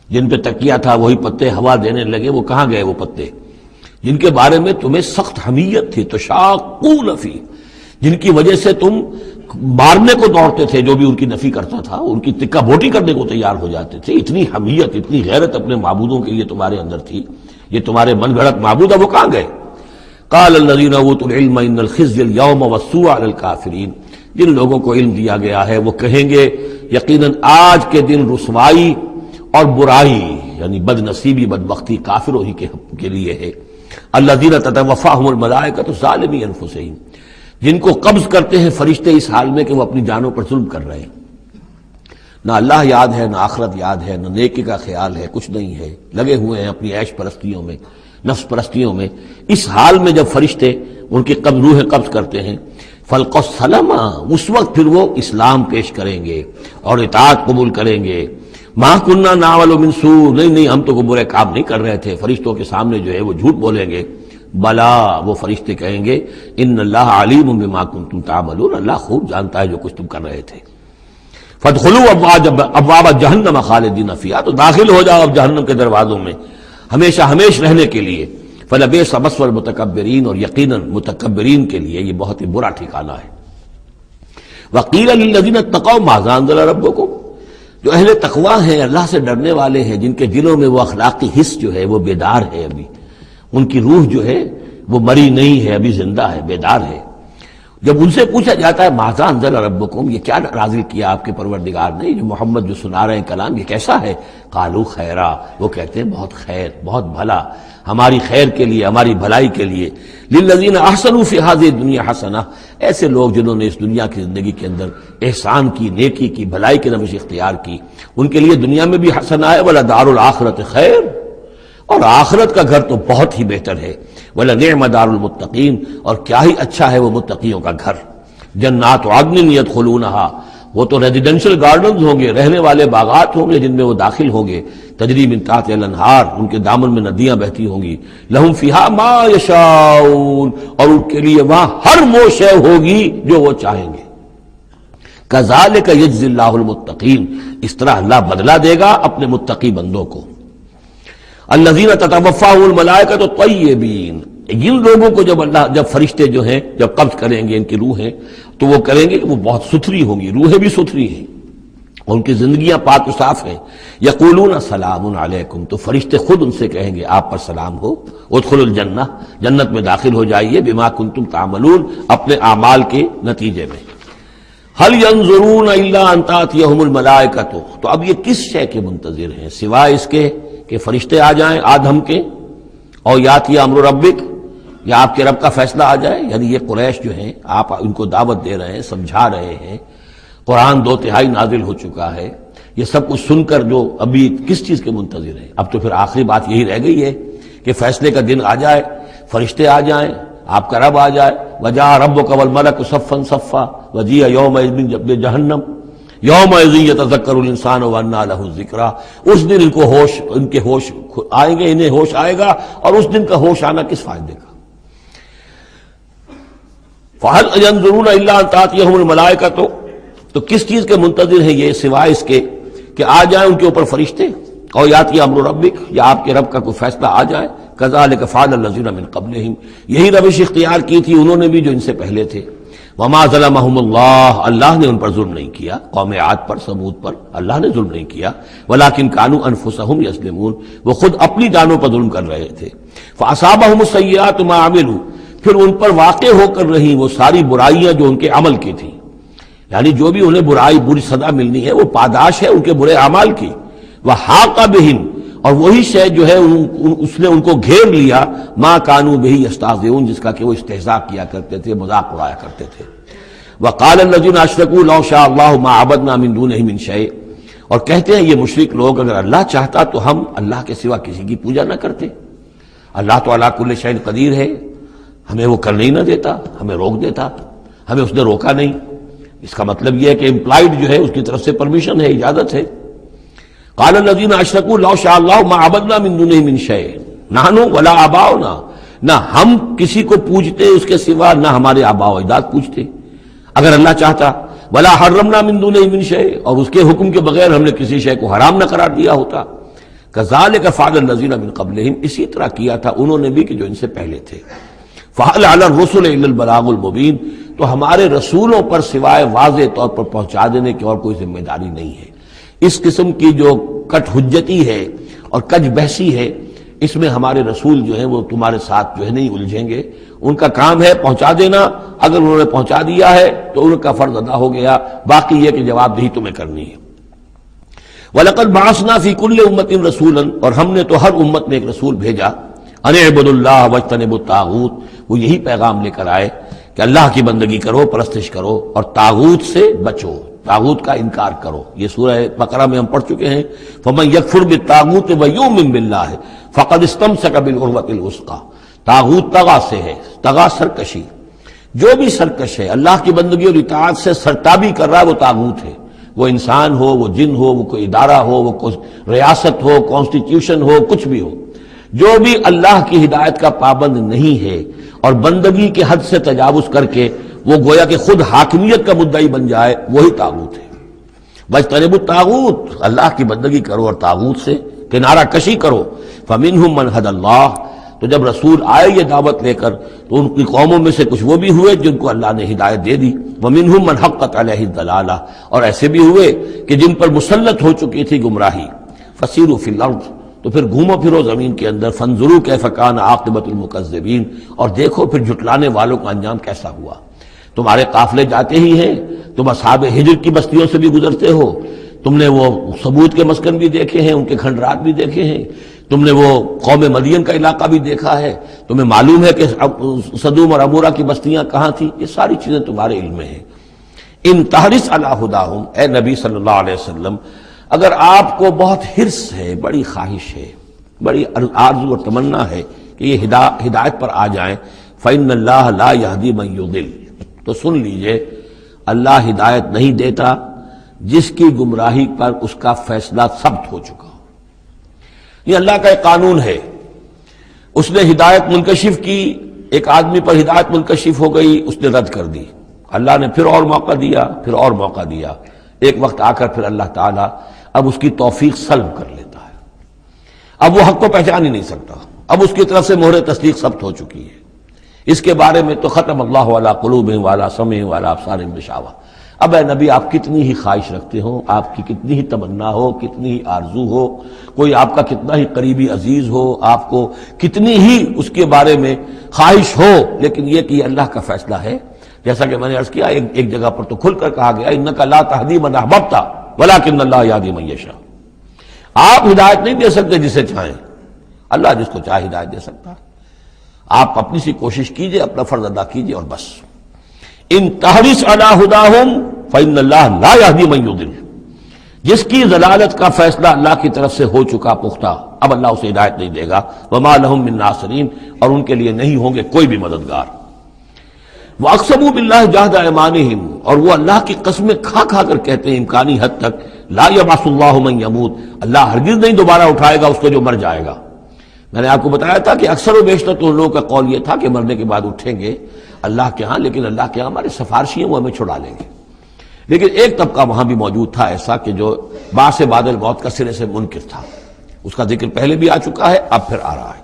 جن پہ تکیہ تھا، وہی پتے ہوا دینے لگے، وہ کہاں گئے وہ پتے جن کے بارے میں تمہیں سخت حمیت تھی، تشاقون فی، جن کی وجہ سے تم مارنے کو دوڑتے تھے، جو بھی ان کی نفی کرتا تھا ان کی تکہ بوٹی کرنے کو تیار ہو جاتے تھے، اتنی حمیت، اتنی غیرت اپنے معبودوں کے لیے تمہارے اندر تھی، یہ تمہارے من گھڑت معبود، اب وہ کہاں گئے؟ قال الذین اوتوا العلم ان الخزي اليوم والسوء على الكافرین، جن لوگوں کو علم دیا گیا ہے وہ کہیں گے یقیناً آج کے دن رسوائی اور برائی یعنی بد نصیبی بدبختی کافروں ہی کے لیے ہے۔ الذین تتوفاہم الملائکۃ ظالمی انفسہم، جن کو قبض کرتے ہیں فرشتے اس حال میں کہ وہ اپنی جانوں پر ظلم کر رہے ہیں، نہ اللہ یاد ہے، نہ آخرت یاد ہے، نہ نیکی کا خیال ہے، کچھ نہیں ہے، لگے ہوئے ہیں اپنی عیش پرستیوں میں، نفس پرستیوں میں۔ اس حال میں جب فرشتے ان کی روح قبض کرتے ہیں، فَالْقَوْ السَّلَامَ، اس وقت پھر وہ اسلام پیش کریں گے اور اطاعت قبول کریں گے۔ مَا كُنَّا نَعْمَلُ مِن سُوءٍ، نہیں ہم تو کوئی برے کام نہیں کر رہے تھے، فرشتوں کے سامنے جو ہے وہ جھوٹ بولیں گے۔ بلا، وہ فرشتے کہیں گے ان اللہ علیم بما کنتم تعملون، اللہ خوب جانتا ہے جو کچھ تم کر رہے تھے۔ فادخلوا ابواب جہنم خالدین فیہا، تو داخل ہو جاؤ اب جہنم کے دروازوں میں ہمیشہ ہمیش رہنے کے لیے۔ فلبئس مثوى المتکبرین، اور یقیناً متکبرین کے لیے یہ بہت ہی برا ٹھکانہ ہے۔ وقیل للذین اتقوا ماذا انزل ربکم، جو اہل تقوی ہیں، اللہ سے ڈرنے والے ہیں، جن کے دلوں میں وہ اخلاقی حس جو ہے وہ بیدار ہے، ابھی ان کی روح جو ہے وہ مری نہیں ہے، ابھی زندہ ہے، بیدار ہے۔ جب ان سے پوچھا جاتا ہے ماذا انزل ربکم، یہ کیا نازل کیا آپ کے پروردگار نے، جو محمد جو سنا رہے ہیں کلام، یہ کیسا ہے؟ قالوا خیرا، وہ کہتے ہیں بہت خیر، بہت بھلا، ہماری خیر کے لیے، ہماری بھلائی کے لیے۔ للذین احسنوا فی ہذہ الدنیا حسنہ، ایسے لوگ جنہوں نے اس دنیا کی زندگی کے اندر احسان کی، نیکی کی، بھلائی کی روش اختیار کی، ان کے لیے دنیا میں بھی حسنہ ہے، ولدار الآخرۃ خیر، اور آخرت کا گھر تو بہت ہی بہتر ہے، وَلَنِعْمَ دَارُ الْمُتَّقِينَ، اور کیا ہی اچھا ہے وہ متقیوں کا گھر۔ جنات عدن يدخلونها، وہ تو ریزیڈینشل گارڈنز ہوں گے، رہنے والے باغات ہوں گے جن میں وہ داخل ہوں گے، تجری من تحتها الانہار، ان کے دامن میں ندیاں بہتی ہوں گی، لہم فیہا ما یشاؤون، اور ان کے لیے وہاں ہر وہ شے ہوگی جو وہ چاہیں گے۔ کذالک یجزی اللہ المتقین، اس طرح اللہ بدلہ دے گا اپنے متقی بندوں کو۔ الذین تتوفاہم الملائکۃ الطیبین، جن لوگوں کو جب فرشتے جو ہیں جب قبض کریں گے ان کی روحیں، تو وہ کریں گے کہ وہ بہت ستھری ہوں گی، روحیں بھی ستھری ہیں، اور ان کی زندگیاں پاک و صاف ہیں۔ یقولون سلام علیکم، تو فرشتے خود ان سے کہیں گے آپ پر سلام ہو، ادخلوا الجنہ، جنت میں داخل ہو جائیے، بما کنتم تعملون، اپنے اعمال کے نتیجے میں۔ هل ينظرون الا ان تاتيهم الملائکۃ، تو اب یہ کس شے کے منتظر ہیں سوائے اس کے کہ فرشتے آ جائیں آدم کے، اور یاتی امر ربک، یا آپ کے رب کا فیصلہ آ جائے۔ یعنی یہ قریش جو ہیں، آپ ان کو دعوت دے رہے ہیں، سمجھا رہے ہیں، قرآن 2 تہائی نازل ہو چکا ہے، یہ سب کچھ سن کر جو ابھی کس چیز کے منتظر ہیں؟ اب تو پھر آخری بات یہی رہ گئی ہے کہ فیصلے کا دن آ جائے، فرشتے آ جائیں، آپ کا رب آ جائے، وجاء ربک والملک صفا صفا وجیء یومئذ بجہنم یومئذ یتذکر الانسان وانى له الذکریٰ، اس دن ان کے ہوش آئیں گے، انہیں ہوش آئے گا، اور اس دن کا ہوش آنا کس فائدے کا؟ فَهَلْ يَنظُرُونَ إِلَّا أَن تَأْتِيَهُمُ الْمَلَائِكَةُ، تو کس چیز کے منتظر ہیں یہ سوائے اس کے کہ آ جائیں ان کے اوپر فرشتے، اور یاتی امر ربک، یا آپ کے رب کا کوئی فیصلہ آ جائے۔ کذالک فعل الذین من قبلہم، یہی روش اختیار کی تھی انہوں نے بھی جو ان سے پہلے تھے۔ وما ظلمہم اللہ، اللہ نے ان پر ظلم نہیں کیا، قوم عاد پر، ثمود پر اللہ نے ظلم نہیں کیا، ولکن کانوا انفسہم یظلمون، وہ خود اپنی جانوں پر ظلم کر رہے تھے۔ فاصابہم السیئات ما عملوا، پھر ان پر واقع ہو کر رہی وہ ساری برائیاں جو ان کے عمل کی تھیں، یعنی جو بھی انہیں بری سزا ملنی ہے وہ پاداش ہے ان کے برے اعمال کی۔ وحاق بہم، اور وہی شے جو ہے اس نے ان کو گھیر لیا، ما کانوا بہ یستہزئون، جس کا کہ وہ استہزاء کیا کرتے تھے، مذاق اڑایا کرتے تھے۔ وقال الذین اشرکوا لو شاء اللہ ما عبدنا من دونہ من شیء، اور کہتے ہیں یہ مشرک لوگ اگر اللہ چاہتا تو ہم اللہ کے سوا کسی کی پوجا نہ کرتے۔ اللہ تو علی کل شیء قدیر ہے، ہمیں وہ کرنے ہی نہ دیتا، ہمیں روک دیتا، ہمیں اس نے روکا نہیں۔ اس کا مطلب یہ ہے کہ امپلائڈ جو ہے اس کی طرف سے پرمیشن ہے، اجازت ہے۔ قال الذین اشرکوا لو شاء اللہ ما عبدنا من دونہ من شیء نحن ولا آباؤنا، نہ ہم کسی کو پوجتے اس کے سوا، نہ ہمارے آباء و اجداد پوجتے اگر اللہ چاہتا۔ ولا حرمنا من دونہ من شیء، اور اس کے حکم کے بغیر ہم نے کسی شے کو حرام نہ قرار دیا ہوتا۔ کذالک فعل الذین من قبلہم، اسی طرح کیا تھا انہوں نے بھی کہ جو ان سے پہلے تھے۔ فَهَلْ عَلَى الرُّسُلِ إِلَّا الْبَلَاغُ الْمُبِينُ، تو ہمارے رسولوں پر سوائے واضح طور پر پہنچا دینے کی اور کوئی ذمہ داری نہیں ہے۔ اس قسم کی جو کٹ حجتی ہے اور کج بحثی ہے، اس میں ہمارے رسول جو ہیں وہ تمہارے ساتھ جو ہے نہیں الجھیں گے، ان کا کام ہے پہنچا دینا، اگر انہوں نے پہنچا دیا ہے تو ان کا فرض ادا ہو گیا، باقی یہ کہ جواب دہی تمہیں کرنی ہے۔ وَلَقَدْ بَعَثْنَا فِي كُلِّ أُمَّةٍ رَسُولًا، اور ہم نے تو ہر امت میں ایک رسول بھیجا، ان اعبدوا اللہ واجتنبوا الطاغوت، وہ یہی پیغام لے کر آئے کہ اللہ کی بندگی کرو، پرستش کرو، اور طاغوت سے بچو، طاغوت کا انکار کرو۔ یہ سورہ بقرہ میں ہم پڑھ چکے ہیں، فَمَن يَكْفُرْ بِالطَّاغُوتِ وَيُؤْمِن بِاللَّهِ فَقَدِ اسْتَمْسَكَ بِالْعُرْوَةِ الْوُثْقَىٰ، طاغوت طغا سے ہے، طغا سرکشی، جو بھی سرکش ہے اللہ کی بندگی اور اطاعت سے سرتابی کر رہا ہے وہ طاغوت ہے، وہ انسان ہو، وہ جن ہو، وہ کوئی ادارہ ہو، وہ کوئی ریاست ہو، کانسٹیٹیوشن ہو، کچھ بھی ہو، جو بھی اللہ کی ہدایت کا پابند نہیں ہے اور بندگی کے حد سے تجاوز کر کے وہ گویا کہ خود حاکمیت کا مدعی بن جائے، وہی طاغوت ہے۔ واجتنبوا الطاغوت، اللہ کی بندگی کرو اور طاغوت سے کنارہ کشی کرو۔ فمنہم من ھدی اللہ، تو جب رسول آئے یہ دعوت لے کر تو ان کی قوموں میں سے کچھ وہ بھی ہوئے جن کو اللہ نے ہدایت دے دی، وَمِنْهُمْ مَنْ حَقَّتْ عَلَيْهِ الضَّلَالَةُ، اور ایسے بھی ہوئے کہ جن پر مسلط ہو چکی تھی گمراہی۔ فَسِيرُوا فِي الْأَرْضِ، تو پھر گھومو پھرو زمین کے اندر، فَانظُرُوا كَيْفَ كَانَ عَاقِبَةُ الْمُكَذِّبِينَ، اور دیکھو پھر جھٹلانے والوں کا انجام کیسا ہوا۔ تمہارے قافلے جاتے ہی ہیں، تم اصحاب ہجر کی بستیوں سے بھی گزرتے ہو، تم نے وہ ثمود کے مسکن بھی دیکھے ہیں، ان کے کھنڈرات بھی دیکھے ہیں، تم نے وہ قوم مدین کا علاقہ بھی دیکھا ہے، تمہیں معلوم ہے کہ سدوم اور عمورہ کی بستیاں کہاں تھیں، یہ ساری چیزیں تمہارے علم میں ہیں۔ ان تحرص علی ہداہم، اے نبی صلی اللہ علیہ وسلم، اگر آپ کو بہت حرص ہے، بڑی خواہش ہے، بڑی آرزو اور تمنا ہے کہ یہ ہدایت پر آ جائیں، فإن اللہ لا یہدی من یضل، تو سن لیجئے اللہ ہدایت نہیں دیتا جس کی گمراہی پر اس کا فیصلہ ثبت ہو چکا ہو۔ یہ اللہ کا ایک قانون ہے، اس نے ہدایت منکشف کی، ایک آدمی پر ہدایت منکشف ہو گئی، اس نے رد کر دی، اللہ نے پھر اور موقع دیا، پھر اور موقع دیا، ایک وقت آ کر پھر اللہ تعالیٰ اب اس کی توفیق سلب کر لیتا ہے، اب وہ حق کو پہچان ہی نہیں سکتا، اب اس کی طرف سے مہر تصدیق ثبت ہو چکی ہے۔ اس کے بارے میں تو ختم اللہ علی قلوبہم وعلی سمعہم وعلی ابصارہم غشاوہ۔ اب اے نبی آپ کتنی ہی خواہش رکھتے ہو، آپ کی کتنی ہی تمنا ہو، کتنی ہی آرزو ہو، کوئی آپ کا کتنا ہی قریبی عزیز ہو، آپ کو کتنی ہی اس کے بارے میں خواہش ہو، لیکن یہ کہ یہ اللہ کا فیصلہ ہے، جیسا کہ میں نے عرض کیا ایک جگہ پر تو کھل کر کہا گیا انک لا تہدی من احببت ولکن اللہ یہدی من یشاء، آپ ہدایت نہیں دے سکتے جسے چاہیں، اللہ جس کو چاہے ہدایت دے سکتا ہے، آپ اپنی سی کوشش کیجئے، اپنا فرض ادا کیجئے اور بس۔ ان تحرص علی ہداہم فإن اللہ لا یہدی من یضل، جس کی ضلالت کا فیصلہ اللہ کی طرف سے ہو چکا پختہ، اب اللہ اسے ہدایت نہیں دے گا، وما لہم من ناصرین، اور ان کے لیے نہیں ہوں گے کوئی بھی مددگار۔ وَأَقْسَمُوا بِاللَّهِ جَهْدَ أَيْمَانِهِمْ، اور وہ اللہ کی قسمیں کھا کھا کر کہتے ہیں امکانی حد تک، لا يبعث اللہ من يموت، اللہ ہرگز نہیں دوبارہ اٹھائے گا اس کو جو مر جائے گا۔ میں نے آپ کو بتایا تھا کہ اکثر و بیشتر تو ان لوگوں کا قول یہ تھا کہ مرنے کے بعد اٹھیں گے اللہ کے ہاں، لیکن اللہ کے ہاں ہمارے سفارشی ہیں، وہ ہمیں چھڑا لیں گے۔ لیکن ایک طبقہ وہاں بھی موجود تھا ایسا کہ جو بعث بعد الموت کا سرے سے منکر تھا، اس کا ذکر پہلے بھی آ چکا ہے، اب پھر آ رہا ہے۔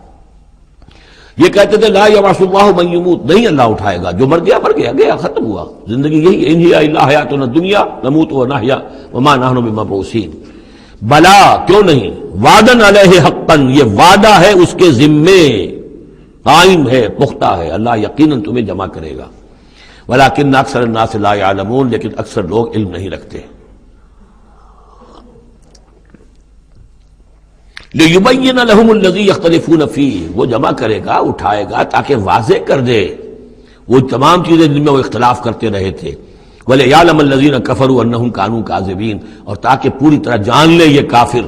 یہ کہتے تھے لا یبعث اللہ من یموت، نہیں اللہ اٹھائے گا، جو مر گیا مر گیا، گیا ختم ہوا، زندگی یہی ان ہی الا حیاتنا الدنیا نموت ونحیا وما نحن بمبعوثین۔ بلا، کیوں نہیں، وعدن علیہ حقا، یہ وعدہ ہے اس کے ذمے، قائم ہے، پختہ ہے، اللہ یقیناً تمہیں جمع کرے گا، ولکن اکثر الناس لا یعلمون، لیکن اکثر لوگ علم نہیں رکھتے۔ لِيُبَيِّنَ لَهُمُ الَّذِي يَخْتَلِفُونَ فِيهِ، وہ جمع کرے گا، اٹھائے گا تاکہ واضح کر دے وہ تمام چیزیں جن میں وہ اختلاف کرتے رہے تھے، وَلِيَعْلَمَ الَّذِينَ كَفَرُوا أَنَّهُمْ كَانُوا كَاذِبِينَ، اور تاکہ پوری طرح جان لے یہ کافر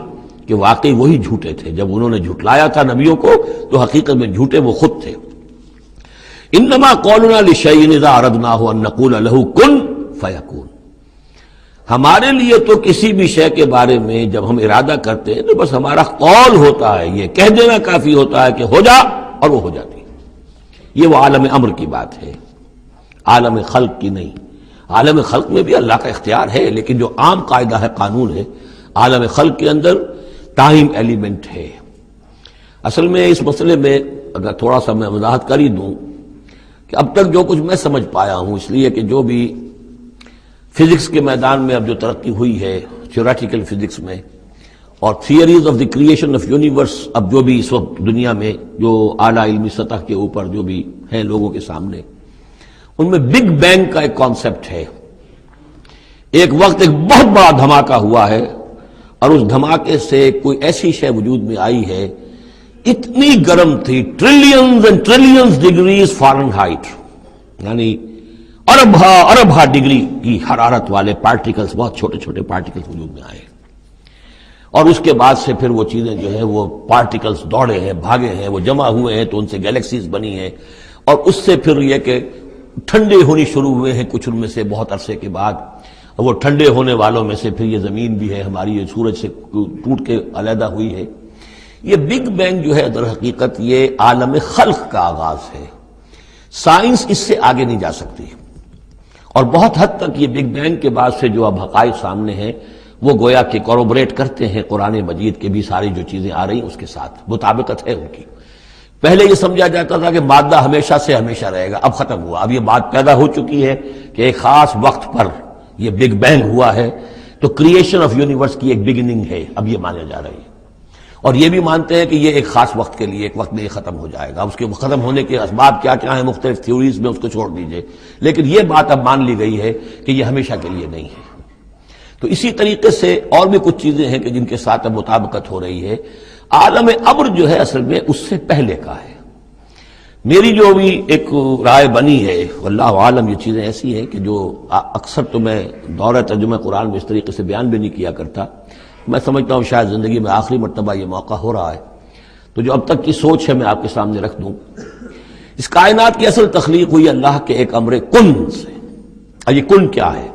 کہ واقعی وہی جھوٹے تھے، جب انہوں نے جھٹلایا تھا نبیوں کو تو حقیقت میں جھوٹے وہ خود تھے۔ انما قولنا لشیء اذا اردناه ان نقول له کن فیکون، ہمارے لیے تو کسی بھی شے کے بارے میں جب ہم ارادہ کرتے ہیں تو بس ہمارا قول ہوتا ہے، یہ کہہ دینا کافی ہوتا ہے کہ ہو جا، اور وہ ہو جاتی ہے۔ یہ وہ عالم امر کی بات ہے، عالم خلق کی نہیں۔ عالم خلق میں بھی اللہ کا اختیار ہے، لیکن جو عام قاعدہ ہے، قانون ہے، عالم خلق کے اندر ٹائم ایلیمنٹ ہے۔ اصل میں اس مسئلے میں اگر تھوڑا سا میں وضاحت کر ہی دوں کہ اب تک جو کچھ میں سمجھ پایا ہوں، اس لیے کہ جو بھی فزکس کے میدان میں اب جو ترقی ہوئی ہے، تھیوریٹیکل فزکس میں، اور theories of the creation of universe, اب جو بھی اس وقت دنیا میں جو اعلیٰ علمی سطح کے اوپر جو بھی ہیں لوگوں کے سامنے، ان میں بگ بینگ کا ایک کانسیپٹ ہے۔ ایک وقت ایک بہت بڑا دھماکہ ہوا ہے، اور اس دھماکے سے کوئی ایسی شے وجود میں آئی ہے، اتنی گرم تھی، trillions and trillions degrees foreign height, یعنی اربھا ڈگری کی حرارت والے پارٹیکلز، بہت چھوٹے چھوٹے پارٹیکلز وجود میں آئے، اور اس کے بعد سے پھر وہ چیزیں جو ہیں وہ پارٹیکلز دوڑے ہیں، بھاگے ہیں، وہ جمع ہوئے ہیں تو ان سے گیلیکسیز بنی ہیں، اور اس سے پھر یہ کہ ٹھنڈے ہونی شروع ہوئے ہیں کچھ ان میں سے بہت عرصے کے بعد، اور وہ ٹھنڈے ہونے والوں میں سے پھر یہ زمین بھی ہے ہماری، یہ سورج سے ٹوٹ کے علیحدہ ہوئی ہے۔ یہ بگ بینگ جو ہے در حقیقت یہ عالم خلق کا آغاز ہے، سائنس اس سے آگے نہیں جا سکتی، اور بہت حد تک یہ بگ بینگ کے بعد سے جو اب حقائق سامنے ہیں وہ گویا کہ کوروبریٹ کرتے ہیں قرآن مجید کے بھی ساری جو چیزیں آ رہی ہیں اس کے ساتھ مطابقت ہے ان کی۔ پہلے یہ سمجھا جاتا تھا کہ مادہ ہمیشہ سے ہمیشہ رہے گا، اب ختم ہوا، اب یہ بات پیدا ہو چکی ہے کہ ایک خاص وقت پر یہ بگ بینگ ہوا ہے، تو کریشن آف یونیورس کی ایک بگننگ ہے، اب یہ مانا جا رہی ہے۔ اور یہ بھی مانتے ہیں کہ یہ ایک خاص وقت کے لیے، ایک وقت میں یہ ختم ہو جائے گا، اس کے ختم ہونے کے اسباب کیا کیا ہیں مختلف تھیوریز میں، اس کو چھوڑ دیجئے، لیکن یہ بات اب مان لی گئی ہے کہ یہ ہمیشہ کے لیے نہیں ہے۔ تو اسی طریقے سے اور بھی کچھ چیزیں ہیں کہ جن کے ساتھ اب مطابقت ہو رہی ہے۔ عالم امر جو ہے اصل میں اس سے پہلے کا ہے۔ میری جو بھی ایک رائے بنی ہے، واللہ عالم، یہ چیزیں ایسی ہیں کہ جو اکثر تو میں دورہ ترجمہ قرآن میں اس طریقے سے بیان بھی نہیں کیا کرتا، میں سمجھتا ہوں شاید زندگی میں آخری مرتبہ یہ موقع ہو رہا ہے، تو جو اب تک کی سوچ ہے میں آپ کے سامنے رکھ دوں۔ اس کائنات کی اصل تخلیق ہوئی اللہ کے ایک امر کن سے۔ اور یہ کن کیا ہے؟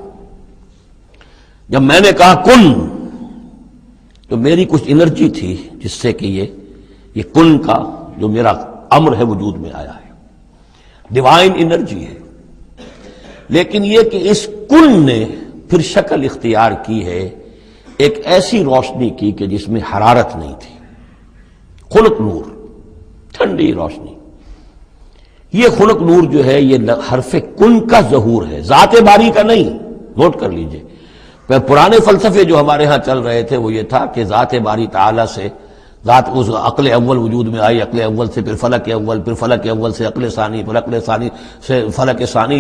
جب میں نے کہا کن تو میری کچھ انرجی تھی جس سے کہ یہ کن کا جو میرا امر ہے وجود میں آیا ہے، ڈیوائن انرجی ہے۔ لیکن یہ کہ اس کن نے پھر شکل اختیار کی ہے ایک ایسی روشنی کی کہ جس میں حرارت نہیں تھی، خلق نور، ٹھنڈی روشنی۔ یہ خلق نور جو ہے یہ حرف کن کا ظہور ہے، ذات باری کا نہیں، نوٹ کر لیجئے۔ پرانے فلسفے جو ہمارے ہاں چل رہے تھے وہ یہ تھا کہ ذات باری تعالی سے ذات اس عقل اول وجود میں آئی، عقل اول سے پھر فلک اول، پھر فلک اول سے عقل ثانی، پھر عقل ثانی سے فلک ثانی،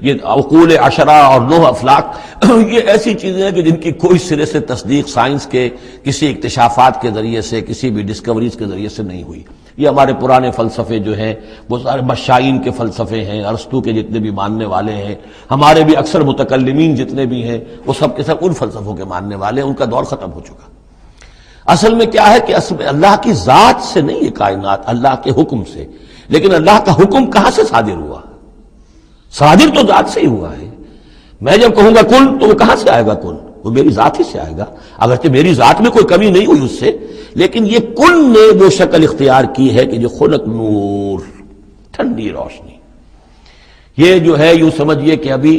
یہ عقول عشرہ اور 9 افلاک، یہ ایسی چیزیں ہیں کہ جن کی کوئی سرے سے تصدیق سائنس کے کسی اکتشافات کے ذریعے سے، کسی بھی ڈسکوریز کے ذریعے سے نہیں ہوئی۔ یہ ہمارے پرانے فلسفے جو ہیں وہ سارے مشائین کے فلسفے ہیں، ارسطو کے جتنے بھی ماننے والے ہیں، ہمارے بھی اکثر متکلمین جتنے بھی ہیں وہ سب کے سب ان فلسفوں کے ماننے والے ہیں، ان کا دور ختم ہو چکا۔ اصل میں کیا ہے کہ اصل میں اللہ کی ذات سے نہیں یہ کائنات، اللہ کے حکم سے۔ لیکن اللہ کا حکم کہاں سے صادر ہوا؟ صادر تو ذات سے ہی ہوا ہے۔ میں جب کہوں گا کن تو وہ کہاں سے آئے گا؟ کن وہ میری ذات ہی سے آئے گا، اگرچہ میری ذات میں کوئی کمی نہیں ہوئی اس سے، لیکن یہ کن نے وہ شکل اختیار کی ہے کہ جو خلق نور، ٹھنڈی روشنی۔ یہ جو ہے یوں سمجھیے کہ ابھی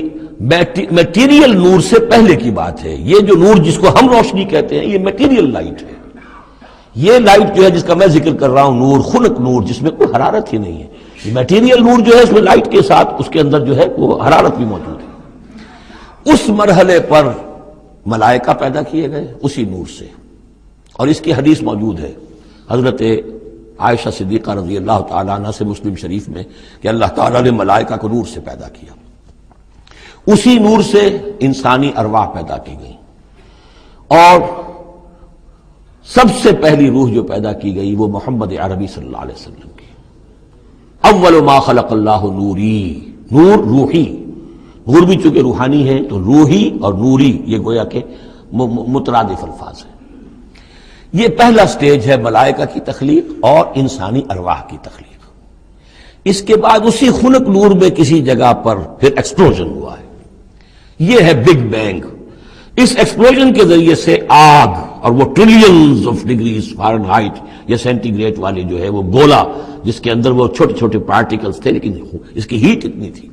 میٹیریل نور سے پہلے کی بات ہے۔ یہ جو نور جس کو ہم روشنی کہتے ہیں یہ میٹیریل لائٹ ہے۔ یہ لائٹ جو ہے جس کا میں ذکر کر رہا ہوں، نور، خلق نور، جس میں کوئی حرارت ہی نہیں ہے، یہ میٹیریل نور جو ہے اس میں لائٹ کے ساتھ اس کے اندر جو ہے وہ حرارت بھی موجود ہے۔ اس مرحلے پر ملائکہ پیدا کیے گئے اسی نور سے، اور اس کی حدیث موجود ہے حضرت عائشہ صدیقہ رضی اللہ تعالیٰ عنہ سے مسلم شریف میں کہ اللہ تعالیٰ نے ملائکہ کو نور سے پیدا کیا۔ اسی نور سے انسانی ارواح پیدا کی گئی، اور سب سے پہلی روح جو پیدا کی گئی وہ محمد عربی صلی اللہ علیہ وسلم کی۔ اول ما خلق اللہ نوری، نور روحی، نور بھی چونکہ روحانی ہے تو روحی اور نوری یہ گویا کہ مترادف الفاظ ہیں۔ یہ پہلا سٹیج ہے ملائکہ کی تخلیق اور انسانی ارواح کی تخلیق۔ اس کے بعد اسی خلق نور میں کسی جگہ پر پھر ایکسپلوژن ہوا ہے، یہ ہے بگ بینگ۔ اس ایکسپلوژن کے ذریعے سے آگ، اور وہ ٹریلینز آف ڈگریز فارنہائٹ یا سینٹی گریڈ والی جو ہے وہ گولا جس کے اندر وہ چھوٹے چھوٹے پارٹیکلز تھے، لیکن اس کی ہیٹ اتنی تھی،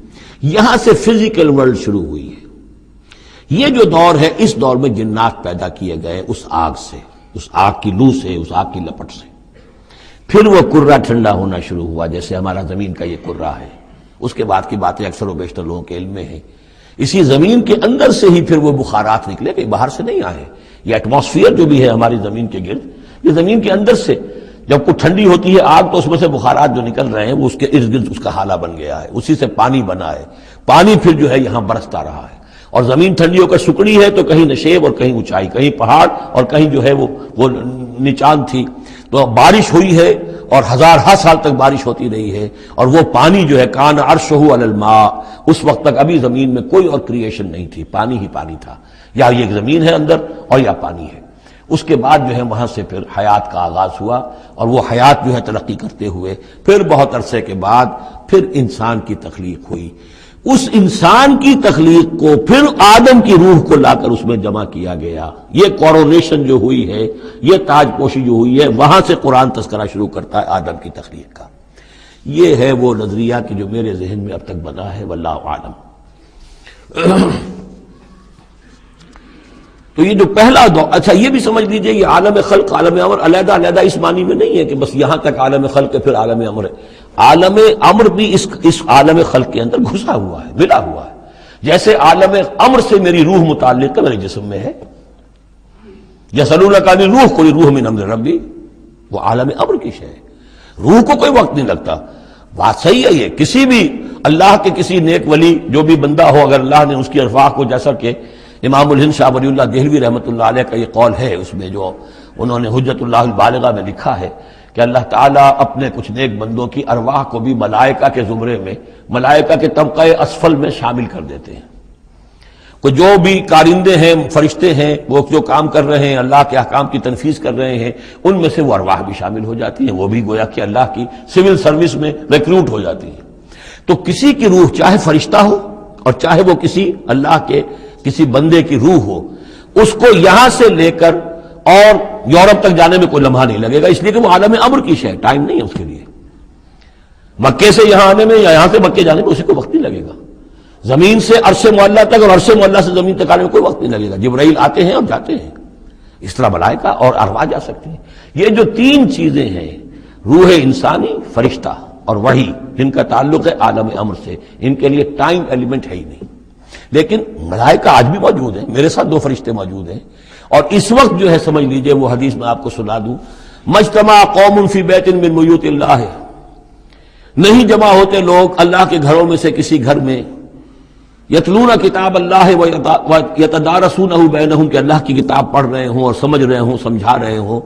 یہاں سے فزیکل ورلڈ شروع ہوئی ہے۔ یہ جو دور ہے اس دور میں جنات پیدا کیے گئے اس آگ سے، اس آگ کی لو سے، اس آگ کی لپٹ سے۔ پھر وہ کرہ ٹھنڈا ہونا شروع ہوا جیسے ہمارا زمین کا یہ کرہ ہے۔ اس کے بعد کی باتیں اکثر و بیشتر لوگوں کے علم میں ہیں۔ اسی زمین کے اندر سے ہی پھر وہ بخارات نکلے، کہیں باہر سے نہیں آئے۔ یہ ایٹماسفیئر جو بھی ہے ہماری زمین کے گرد، یہ زمین کے اندر سے جب کوئی ٹھنڈی ہوتی ہے آگ تو اس میں سے بخارات جو نکل رہے ہیں وہ اس کے ارد گرد اس کا حالہ بن گیا ہے، اسی سے پانی بنا ہے، پانی پھر جو ہے یہاں برستا رہا ہے، اور زمین ٹھنڈی ہو کر سکڑی ہے تو کہیں نشیب اور کہیں اونچائی، کہیں پہاڑ اور کہیں جو ہے وہ نچان تھی، تو بارش ہوئی ہے اور ہزارہ سال تک بارش ہوتی رہی ہے، اور وہ پانی جو ہے کان عرشہ علی الماء، اس وقت تک ابھی زمین میں کوئی اور کریشن نہیں تھی، پانی ہی پانی تھا، یا یہ زمین ہے اندر اور یا پانی ہے۔ اس کے بعد جو ہے وہاں سے پھر حیات کا آغاز ہوا، اور وہ حیات جو ہے ترقی کرتے ہوئے پھر بہت عرصے کے بعد پھر انسان کی تخلیق ہوئی۔ اس انسان کی تخلیق کو پھر آدم کی روح کو لا کر اس میں جمع کیا گیا۔ یہ کورونیشن جو ہوئی ہے، یہ تاج پوشی جو ہوئی ہے، وہاں سے قرآن تذکرہ شروع کرتا ہے آدم کی تخلیق کا۔ یہ ہے وہ نظریہ کہ جو میرے ذہن میں اب تک بنا ہے، واللہ اعلم۔ تو یہ جو پہلا دور، اچھا یہ بھی سمجھ لیجئے یہ عالم خلق عالم امر علیحدہ علیحدہ اس معنی میں نہیں ہے کہ بس یہاں تک عالم خلق ہے پھر عالم امر ہے. عالم امر بھی اس عالم خلق کے اندر گھسا ہوا ہے، ملا ہوا ہے. جیسے عالم امر سے میری روح متعلق ہے، میرے جسم میں ہے. یسألونک عن الروح قل الروح من امر ربی، وہ عالم امر کی شے ہے، روح کو کوئی وقت نہیں لگتا. بات صحیح ہے. یہ کسی بھی اللہ کے کسی نیک ولی جو بھی بندہ ہو، اگر اللہ نے اس کی ارواح کو، جیسا کہ امام الہند شاہ ولی اللہ دہلوی رحمۃ اللہ علیہ کا یہ قول ہے، اس میں جو انہوں نے حجت اللہ البالغہ میں لکھا ہے کہ اللہ تعالیٰ اپنے کچھ نیک بندوں کی ارواح کو بھی ملائکہ کے زمرے میں، ملائکہ کے طبقہ اسفل میں شامل کر دیتے ہیں. کہ جو بھی کارندے ہیں، فرشتے ہیں، وہ جو کام کر رہے ہیں، اللہ کے احکام کی تنفیذ کر رہے ہیں، ان میں سے وہ ارواح بھی شامل ہو جاتی ہیں. وہ بھی گویا کہ اللہ کی سول سروس میں ریکروٹ ہو جاتی ہیں. تو کسی کی روح چاہے فرشتہ ہو اور چاہے وہ کسی اللہ کے کسی بندے کی روح ہو، اس کو یہاں سے لے کر اور یورپ تک جانے میں کوئی لمحہ نہیں لگے گا، اس لیے کہ وہ عالم امر کی شے، ٹائم نہیں ہے اس کے لیے. مکے سے یہاں آنے میں یا یہاں سے مکے جانے میں اسے کوئی وقت نہیں لگے گا. زمین سے عرش معلیٰ تک اور عرش معلیٰ سے زمین تک آنے میں کوئی وقت نہیں لگے گا. جبرائیل آتے ہیں اور جاتے ہیں، اس طرح ملائکہ اور ارواح جا سکتے ہیں. یہ جو تین چیزیں ہیں، روح انسانی، فرشتہ اور وحی، جن کا تعلق ہے عالم امر سے، ان کے لیے ٹائم ایلیمنٹ ہے ہی نہیں. لیکن ملائکہ آج بھی موجود ہیں. میرے ساتھ 2 فرشتے موجود ہیں، اور اس وقت جو ہے سمجھ لیجئے وہ حدیث میں آپ کو سنا دوں، مجتمع قوم فی بیت من بیوت اللہ، نہیں جمع ہوتے لوگ اللہ کے گھروں میں سے کسی گھر میں، یتلون کتاب اللہ ویتدارسونہ بینہم، کہ اللہ کی کتاب پڑھ رہے ہوں اور سمجھ رہے ہوں، سمجھا رہے ہوں،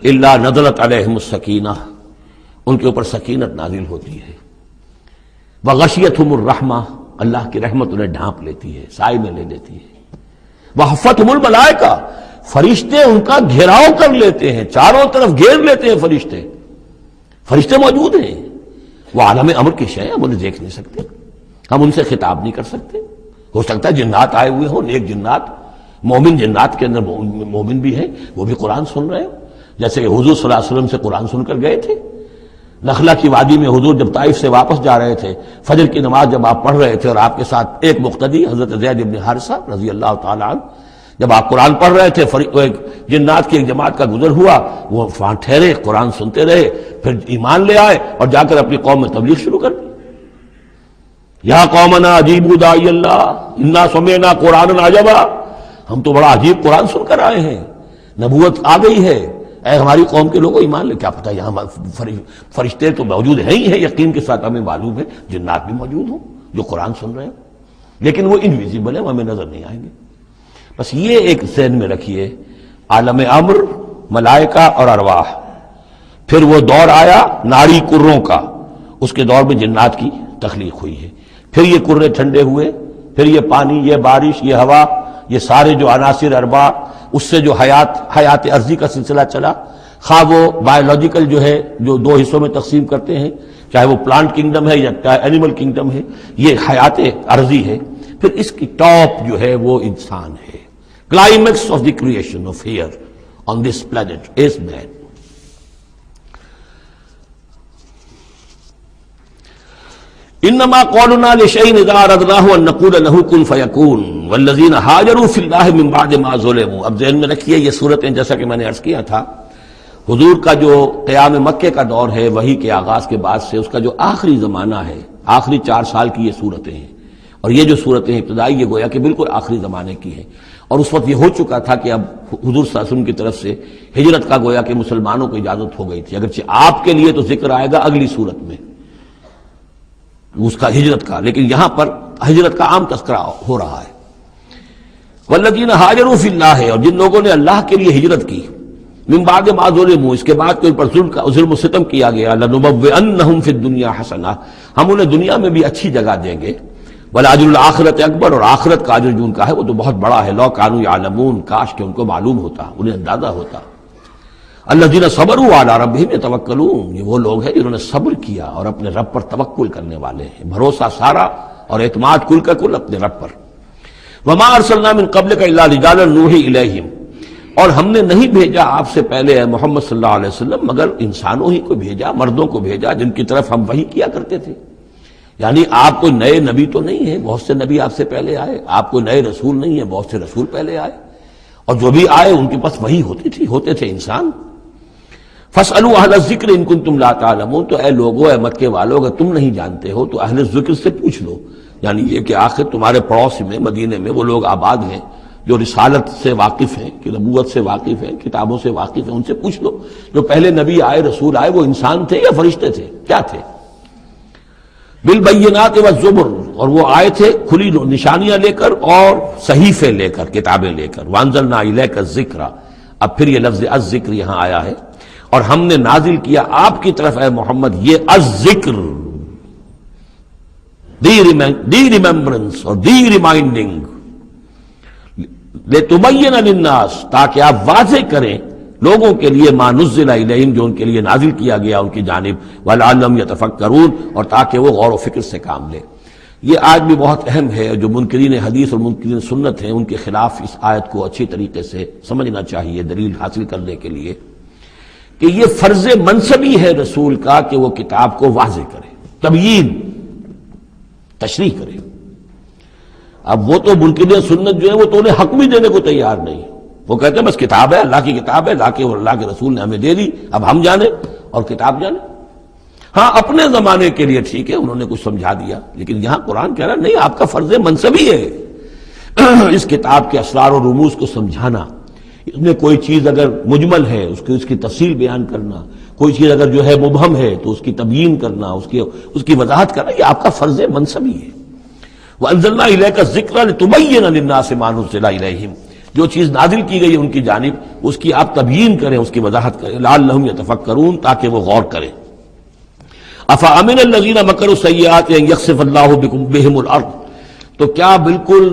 الا نزلت علیہم السکینہ، ان کے اوپر سکینت نازل ہوتی ہے. وغشیتہم الرحمہ، اللہ کی رحمت انہیں ڈھانپ لیتی ہے، سائے میں لے لیتی ہے. وحفتہم الملائکہ، فرشتے ان کا گھیراؤ کر لیتے ہیں، چاروں طرف گھیر لیتے ہیں فرشتے. فرشتے موجود ہیں، وہ عالم امر کی شے ہے، ہم انہیں دیکھ نہیں سکتے، ہم ان سے خطاب نہیں کر سکتے. ہو سکتا ہے جنات آئے ہوئے ہوں، نیک جنات، مومن جنات کے اندر مومن بھی ہیں، وہ بھی قرآن سن رہے ہوں، جیسے کہ حضور صلی اللہ علیہ وسلم سے قرآن سن کر گئے تھے. نخلا کی وادی میں حضور جب طائف سے واپس جا رہے تھے، فجر کی نماز جب آپ پڑھ رہے تھے اور آپ کے ساتھ ایک مقتدی حضرت زید بن حارثہ رضی اللہ تعالیٰ عنہ، جب آپ قرآن پڑھ رہے تھے، جنات کی ایک جماعت کا گزر ہوا، وہ وہاں ٹھہرے، قرآن سنتے رہے، پھر ایمان لے آئے اور جا کر اپنی قوم میں تبلیغ شروع کر دی. یا قومنا اجیبوا داعی اللہ انا سمعنا قرآنا عجبا، ہم تو بڑا عجیب قرآن سن کر آئے ہیں، نبوت آ گئی ہے، اے ہماری قوم کے لوگوں ایمان لے. کیا پتہ یہاں فرشتے تو موجود ہیں ہی ہیں، یقین کے ساتھ ہمیں معلوم ہے جنات بھی موجود ہوں جو قرآن سن رہے ہیں، لیکن وہ انویزیبل ہیں، ہمیں نظر نہیں آئیں گے. بس یہ ایک ذہن میں رکھیے، عالم امر، ملائکہ اور ارواح. پھر وہ دور آیا ناری کروں کا، اس کے دور میں جنات کی تخلیق ہوئی ہے. پھر یہ کرے ٹھنڈے ہوئے، پھر یہ پانی، یہ بارش، یہ ہوا، یہ سارے جو عناصر اربع، اس سے جو حیات ارضی کا سلسلہ چلا، خواہ وہ بایولوجیکل جو ہے، جو 2 حصوں میں تقسیم کرتے ہیں، چاہے وہ پلانٹ کنگڈم ہے یا اینیمل کنگڈم ہے، یہ حیات ارضی ہے. پھر اس کی ٹاپ جو ہے وہ انسان ہے. Climax of the creation of here on this planet is man. انما قولنا لشيء اذا اردناه ان نقول له كن فيكون والذين هاجروا في الله من بعد ما ظلموا. اب ذہن میں رکھیے یہ صورتیں، جیسا کہ میں نے عرض کیا تھا، حضور کا جو قیام مکے کا دور ہے، وحی کے آغاز کے بعد سے اس کا جو آخری زمانہ ہے، آخری 4 سال کی یہ صورتیں ہیں. اور یہ جو صورتیں ابتدائی، یہ گویا کہ بالکل آخری زمانے کی ہیں. اور اس وقت یہ ہو چکا تھا کہ اب حضور صلی اللہ علیہ وسلم کی طرف سے ہجرت کا گویا کہ مسلمانوں کو اجازت ہو گئی تھی. اگرچہ آپ کے لیے تو ذکر آئے گا اگلی صورت میں اس کا ہجرت کا، لیکن یہاں پر ہجرت کا عام تذکرہ ہو رہا ہے. والذین ہاجروا فی اللہ، اور جن لوگوں نے اللہ کے لیے ہجرت کی، من بعد ما ظلموا، اس کے بعد کہ ان پر ظلم و ستم کیا گیا، لنبوئنہم فی الدنیا حسنہ، ہم انہیں دنیا میں بھی اچھی جگہ دیں گے. ولاجر الآخرۃ اکبر، اور آخرت کا اجر جو ان کا ہے وہ تو بہت بڑا ہے. لو کانوا یعلمون، کاش کہ ان کو معلوم ہوتا، انہیں اندازہ ہوتا. الذین صبروا علی ربہم یتوکلون، یہ وہ لوگ ہیں جنہوں نے صبر کیا اور اپنے رب پر توکل کرنے والے ہیں، بھروسہ سارا اور اعتماد کل کا کل اپنے رب پر. وما ارسلنا من قبلک الا رجالا نوحی الیہم، اور ہم نے نہیں بھیجا آپ سے پہلے اے محمد صلی اللہ علیہ وسلم مگر انسانوں ہی کو بھیجا، مردوں کو بھیجا جن کی طرف ہم وحی کیا کرتے تھے. یعنی آپ کوئی نئے نبی تو نہیں ہیں، بہت سے نبی آپ سے پہلے آئے، آپ کوئی نئے رسول نہیں ہیں، بہت سے رسول پہلے آئے. اور جو بھی آئے ان کے پاس وہی ہوتے تھے انسان. فاسألوا اہل الذکر ان کنتم لا تعلمون، تو اے لوگو، اے مکے والو، اگر تم نہیں جانتے ہو تو اہل ذکر سے پوچھ لو. یعنی یہ کہ آخر تمہارے پڑوس میں مدینے میں وہ لوگ آباد ہیں جو رسالت سے واقف ہیں، کہ نبوت سے واقف ہیں، کتابوں سے واقف ہیں، ان سے پوچھ لو. جو پہلے نبی آئے، رسول آئے، وہ انسان تھے یا فرشتے تھے؟ کیا تھے؟ بالبینات والزبر، اور وہ آئے تھے کھلی نشانیاں لے کر اور صحیفے لے کر، کتابیں لے کر. وانزلنا الیک الذکر، اب پھر یہ لفظ الذکر یہاں آیا ہے، اور ہم نے نازل کیا آپ کی طرف اے محمد یہ الذکر، دی ریممبرنس اور دی ریمائنڈنگ، لِتُبَيِّنَ لِلنَّاسِ، تاکہ آپ واضح کریں لوگوں کے لیے ما نزل الیہم، جو ان کے لیے نازل کیا گیا ان کی جانب، وَلَعَلَّهُمْ يَتَفَكَّرُونَ، اور تاکہ وہ غور و فکر سے کام لیں. یہ آج بھی بہت اہم ہے. جو منکرین حدیث اور منکرین سنت ہیں ان کے خلاف اس آیت کو اچھی طریقے سے سمجھنا چاہیے دلیل حاصل کرنے کے لیے، کہ یہ فرض منصبی ہے رسول کا کہ وہ کتاب کو واضح کرے، تبیین، تشریح کرے. اب وہ تو منکرین سنت جو ہے وہ تو انہیں حق بھی دینے کو تیار نہیں. وہ کہتے ہیں بس کتاب ہے، اللہ کی کتاب ہے، اللہ کے رسول نے ہمیں دے دی، اب ہم جانیں اور کتاب جانیں. ہاں اپنے زمانے کے لیے ٹھیک ہے، انہوں نے کچھ سمجھا دیا، لیکن یہاں قرآن کہہ رہا نہیں، آپ کا فرض منصبی ہے اس کتاب کے اسرار و رموز کو سمجھانا. اس میں کوئی چیز اگر مجمل ہے اس کی تفصیل بیان کرنا، کوئی چیز اگر جو ہے مبہم ہے تو اس کی تبیین کرنا، اس کی وضاحت کرنا، یہ آپ کا فرض منصبی ہے. وَأَنزَلْنَا إِلَيْكَ الذِّكْرَ لِتُبَيِّنَ لِلنَّاسِ مَا نُزِّلَ إِلَيْهِمْ، جو چیز نازل کی گئی ان کی جانب اس کی آپ تبیین کریں، اس کی وضاحت کریں. لَعَلَّهُمْ يَتَفَكَّرُونَ، تاکہ وہ غور کریں. أَفَأَمِنَ الَّذِينَ مَكَرُوا السَّيِّئَاتِ أَن يَخْسِفَ اللَّهُ بِهِمُ الْأَرْضَ، تو کیا بالکل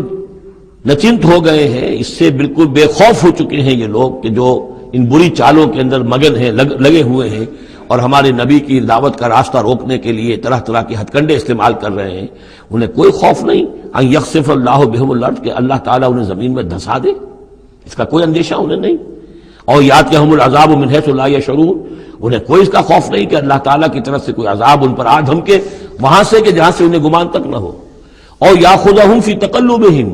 نچنت ہو گئے ہیں، اس سے بالکل بے خوف ہو چکے ہیں یہ لوگ کہ جو ان بری چالوں کے اندر مگن ہیں، لگے ہوئے ہیں، اور ہمارے نبی کی دعوت کا راستہ روکنے کے لیے طرح طرح کے ہتھ کنڈے استعمال کر رہے ہیں. انہیں کوئی خوف نہیں ان یخسف اللہ بہم الارض، کہ اللہ تعالیٰ انہیں زمین میں دھسا دے، اس کا کوئی اندیشہ انہیں نہیں. اور یاتیہم العذاب من حیث لا یشعرون، انہیں کوئی اس کا خوف نہیں کہ اللہ تعالیٰ کی طرف سے کوئی عذاب ان پر آ دھمکے وہاں سے کہ جہاں سے انہیں گمان تک نہ ہو. اور یاخذہم فی تقلبہم،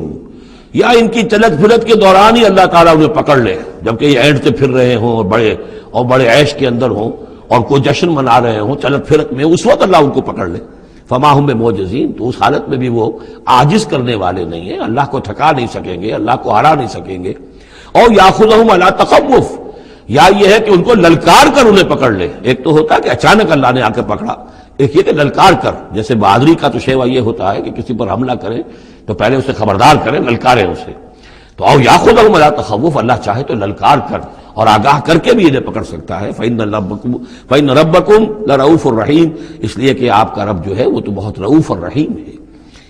یا ان کی چلت پھرت کے دوران ہی اللہ تعالیٰ انہیں پکڑ لے، جبکہ یہ اینٹتے پھر رہے ہوں اور بڑے عیش کے اندر ہوں اور کوئی جشن منا رہے ہوں چلت پھرت میں، اس وقت اللہ ان کو پکڑ لے. فما ہم بمعجزین، تو اس حالت میں بھی وہ عاجز کرنے والے نہیں ہیں، اللہ کو تھکا نہیں سکیں گے، اللہ کو ہرا نہیں سکیں گے. اور یاخذہم علی تخوف، یا یہ ہے کہ ان کو للکار کر انہیں پکڑ لے. ایک تو ہوتا ہے کہ اچانک اللہ نے آ کے پکڑا، ایک یہ کہ للکار کر. جیسے بہادری کا تو شیوا یہ ہوتا ہے کہ کسی پر حملہ کریں تو پہلے اسے خبردار کریں، للکاریں اسے. تو او یاخذہم علی تخوف، اللہ چاہے تو للکار کر اور آگاہ کر کے بھی انہیں پکڑ سکتا ہے. فإن ربکم لرؤوف الرحیم، اس لیے کہ آپ کا رب جو ہے وہ تو بہت رؤوف اور رحیم ہے.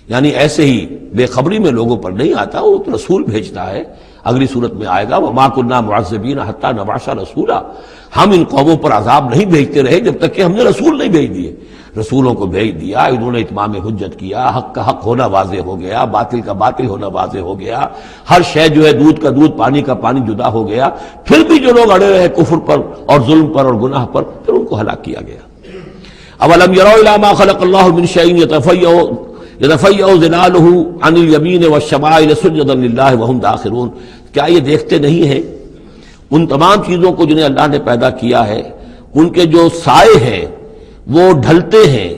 یعنی ایسے ہی بے خبری میں لوگوں پر نہیں آتا، وہ تو رسول بھیجتا ہے. اگلی صورت میں آئے گا وما كنا معذبین حتی نبعث رسولا، ہم ان قوموں پر عذاب نہیں بھیجتے رہے جب تک کہ ہم نے رسول نہیں بھیج دیے. رسولوں کو بھیج دیا، انہوں نے اتمام حجت کیا، حق کا حق ہونا واضح ہو گیا، باطل کا باطل ہونا واضح ہو گیا، ہر شے جو ہے دودھ کا دودھ پانی کا پانی جدا ہو گیا. پھر بھی جو لوگ اڑے رہے کفر پر اور ظلم پر اور گناہ پر، پھر ان کو ہلاک کیا گیا. اولم يروا الى ما خلق الله من شيء يتفيأ ظلاله عن اليمين والشمائل سجدا لله وهم داخرون، کیا یہ دیکھتے نہیں ہیں ان تمام چیزوں کو جنہیں اللہ نے پیدا کیا ہے، ان کے جو سائے ہیں وہ ڈھلتے ہیں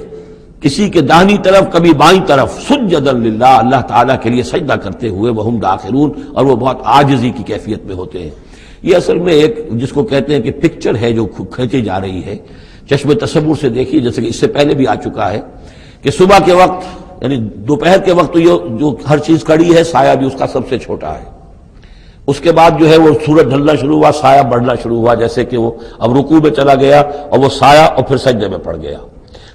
کسی کے داہنی طرف کبھی بائیں طرف، سجدا للہ، اللہ تعالیٰ کے لیے سجدہ کرتے ہوئے، وہم داخرون، اور وہ بہت عاجزی کی کیفیت میں ہوتے ہیں. یہ اصل میں ایک جس کو کہتے ہیں کہ پکچر ہے جو کھینچی جا رہی ہے. چشم تصور سے دیکھیے، جیسے کہ اس سے پہلے بھی آ چکا ہے کہ صبح کے وقت یعنی دوپہر کے وقت تو یہ جو ہر چیز کڑی ہے، سایہ بھی اس کا سب سے چھوٹا ہے. اس کے بعد جو ہے وہ سورج ڈھلنا شروع ہوا، سایہ بڑھنا شروع ہوا، جیسے کہ وہ اب رکوع میں چلا گیا اور وہ سایہ اور پھر سجدے میں پڑ گیا.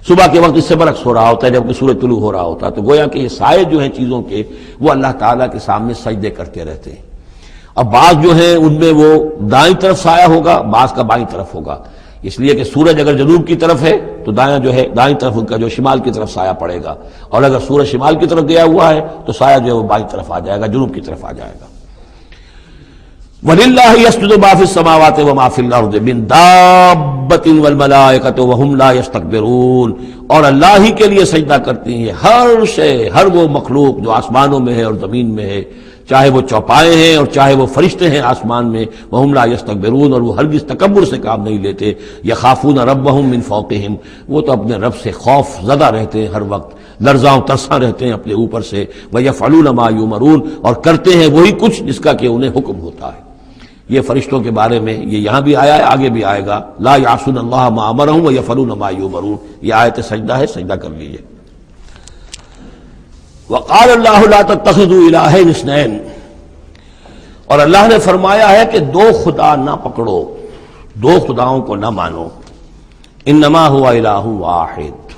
صبح کے وقت اس سے برعکس ہو رہا ہوتا ہے جبکہ سورج طلوع ہو رہا ہوتا ہے. تو گویا کہ یہ سائے جو ہیں چیزوں کے، وہ اللہ تعالیٰ کے سامنے سجدے کرتے رہتے ہیں. اب بعض جو ہیں ان میں وہ دائیں طرف سایہ ہوگا، بعض کا بائیں طرف ہوگا، اس لیے کہ سورج اگر جنوب کی طرف ہے تو دایاں جو ہے دائیں طرف ان کا جو شمال کی طرف سایہ پڑے گا، اور اگر سورج شمال کی طرف گیا ہوا ہے تو سایہ جو ہے وہ بائیں طرف آ جائے گا، جنوب کی طرف آ جائے گا. وَلِلَّهِ يَسْجُدُ مَا فِي السَّمَاوَاتِ وَمَا فِي الْأَرْضِ مِن دَابَّةٍ وَالْمَلَائِكَةُ وَهُمْ لَا يَسْتَكْبِرُونَ، اور اللہ ہی کے لیے سجدہ کرتی ہیں ہر شے، ہر وہ مخلوق جو آسمانوں میں ہے اور زمین میں ہے، چاہے وہ چوپائے ہیں اور چاہے وہ فرشتے ہیں آسمان میں، وہم لا یستکبرون، اور وہ ہرگز تکبر سے کام نہیں لیتے، یخافون ربہم من فوقہم، وہ تو اپنے رب سے خوف زدہ رہتے ہیں، ہر وقت لرزاں ترساں رہتے ہیں اپنے اوپر سے، ویفعلون ما یؤمرون، اور کرتے ہیں وہی کچھ جس کا کہ انہیں حکم ہوتا ہے۔ یہ فرشتوں کے بارے میں یہ یہاں بھی آیا ہے، آگے بھی آئے گا، لا یعصون اللہ ما امرہم ویفعلون ما یؤمرون، یہ آیت سجدہ ہے، سجدہ کر لیجیے۔ وقال اللہ لا تتخذوا الہین اثنین، اور اللہ نے فرمایا ہے کہ دو خدا نہ پکڑو، دو خداؤں کو نہ مانو، انما هو الہ واحد،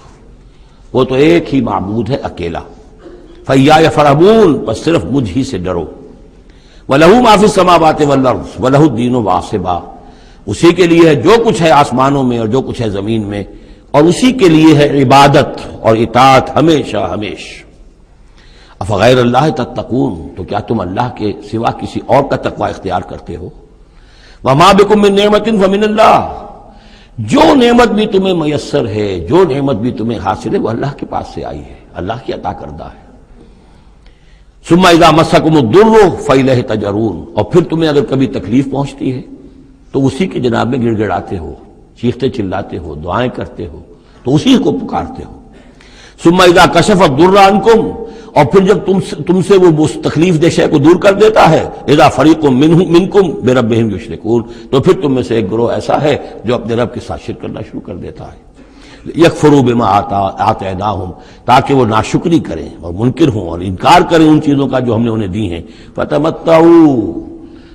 وہ تو ایک ہی معبود ہے اکیلا، فإیایا فارہبون، بس صرف مجھ ہی سے ڈرو، وَلَهُ مَا فِي السَّمَاوَاتِ وَالْأَرْضِ وَلَهُ الدِّينُ وَاصِبًا، اسی کے لیے ہے جو کچھ ہے آسمانوں میں اور جو کچھ ہے زمین میں، اور اسی کے لیے ہے عبادت اور اطاعت ہمیشہ ہمیشہ۔ افغیر اللہ تتقون، تو کیا تم اللہ کے سوا کسی اور کا تقوی اختیار کرتے ہو؟ وَمَا بِكُم مِّن نِّعْمَةٍ فَمِنَ اللَّهِ، جو نعمت بھی تمہیں میسر ہے، جو نعمت بھی تمہیں حاصل ہے، وہ اللہ کے پاس سے آئی ہے، اللہ کی عطا کردہ ہے۔ ثم اذا مسکم الضر فإلیہ تجرون، اور پھر تمہیں اگر کبھی تکلیف پہنچتی ہے تو اسی کے جناب میں گڑ گڑاتے ہو، چیختے چلاتے ہو، دعائیں کرتے ہو، تو اسی کو پکارتے ہو۔ ثم اذا کشف الضر عنکم، اور پھر جب تم سے وہ تکلیف دہ شے کو دور کر دیتا ہے، اذا فریق منکم بربہم یشرکون، تو پھر تم میں سے ایک گروہ ایسا ہے جو اپنے رب کے ساتھ شرک کرنا شروع کر دیتا ہے۔ یکفروا بما آتیناہم، تاکہ وہ ناشکری کریں اور منکر ہوں اور انکار کریں ان چیزوں کا جو ہم نے انہیں دی ہیں۔ فتمتعوا،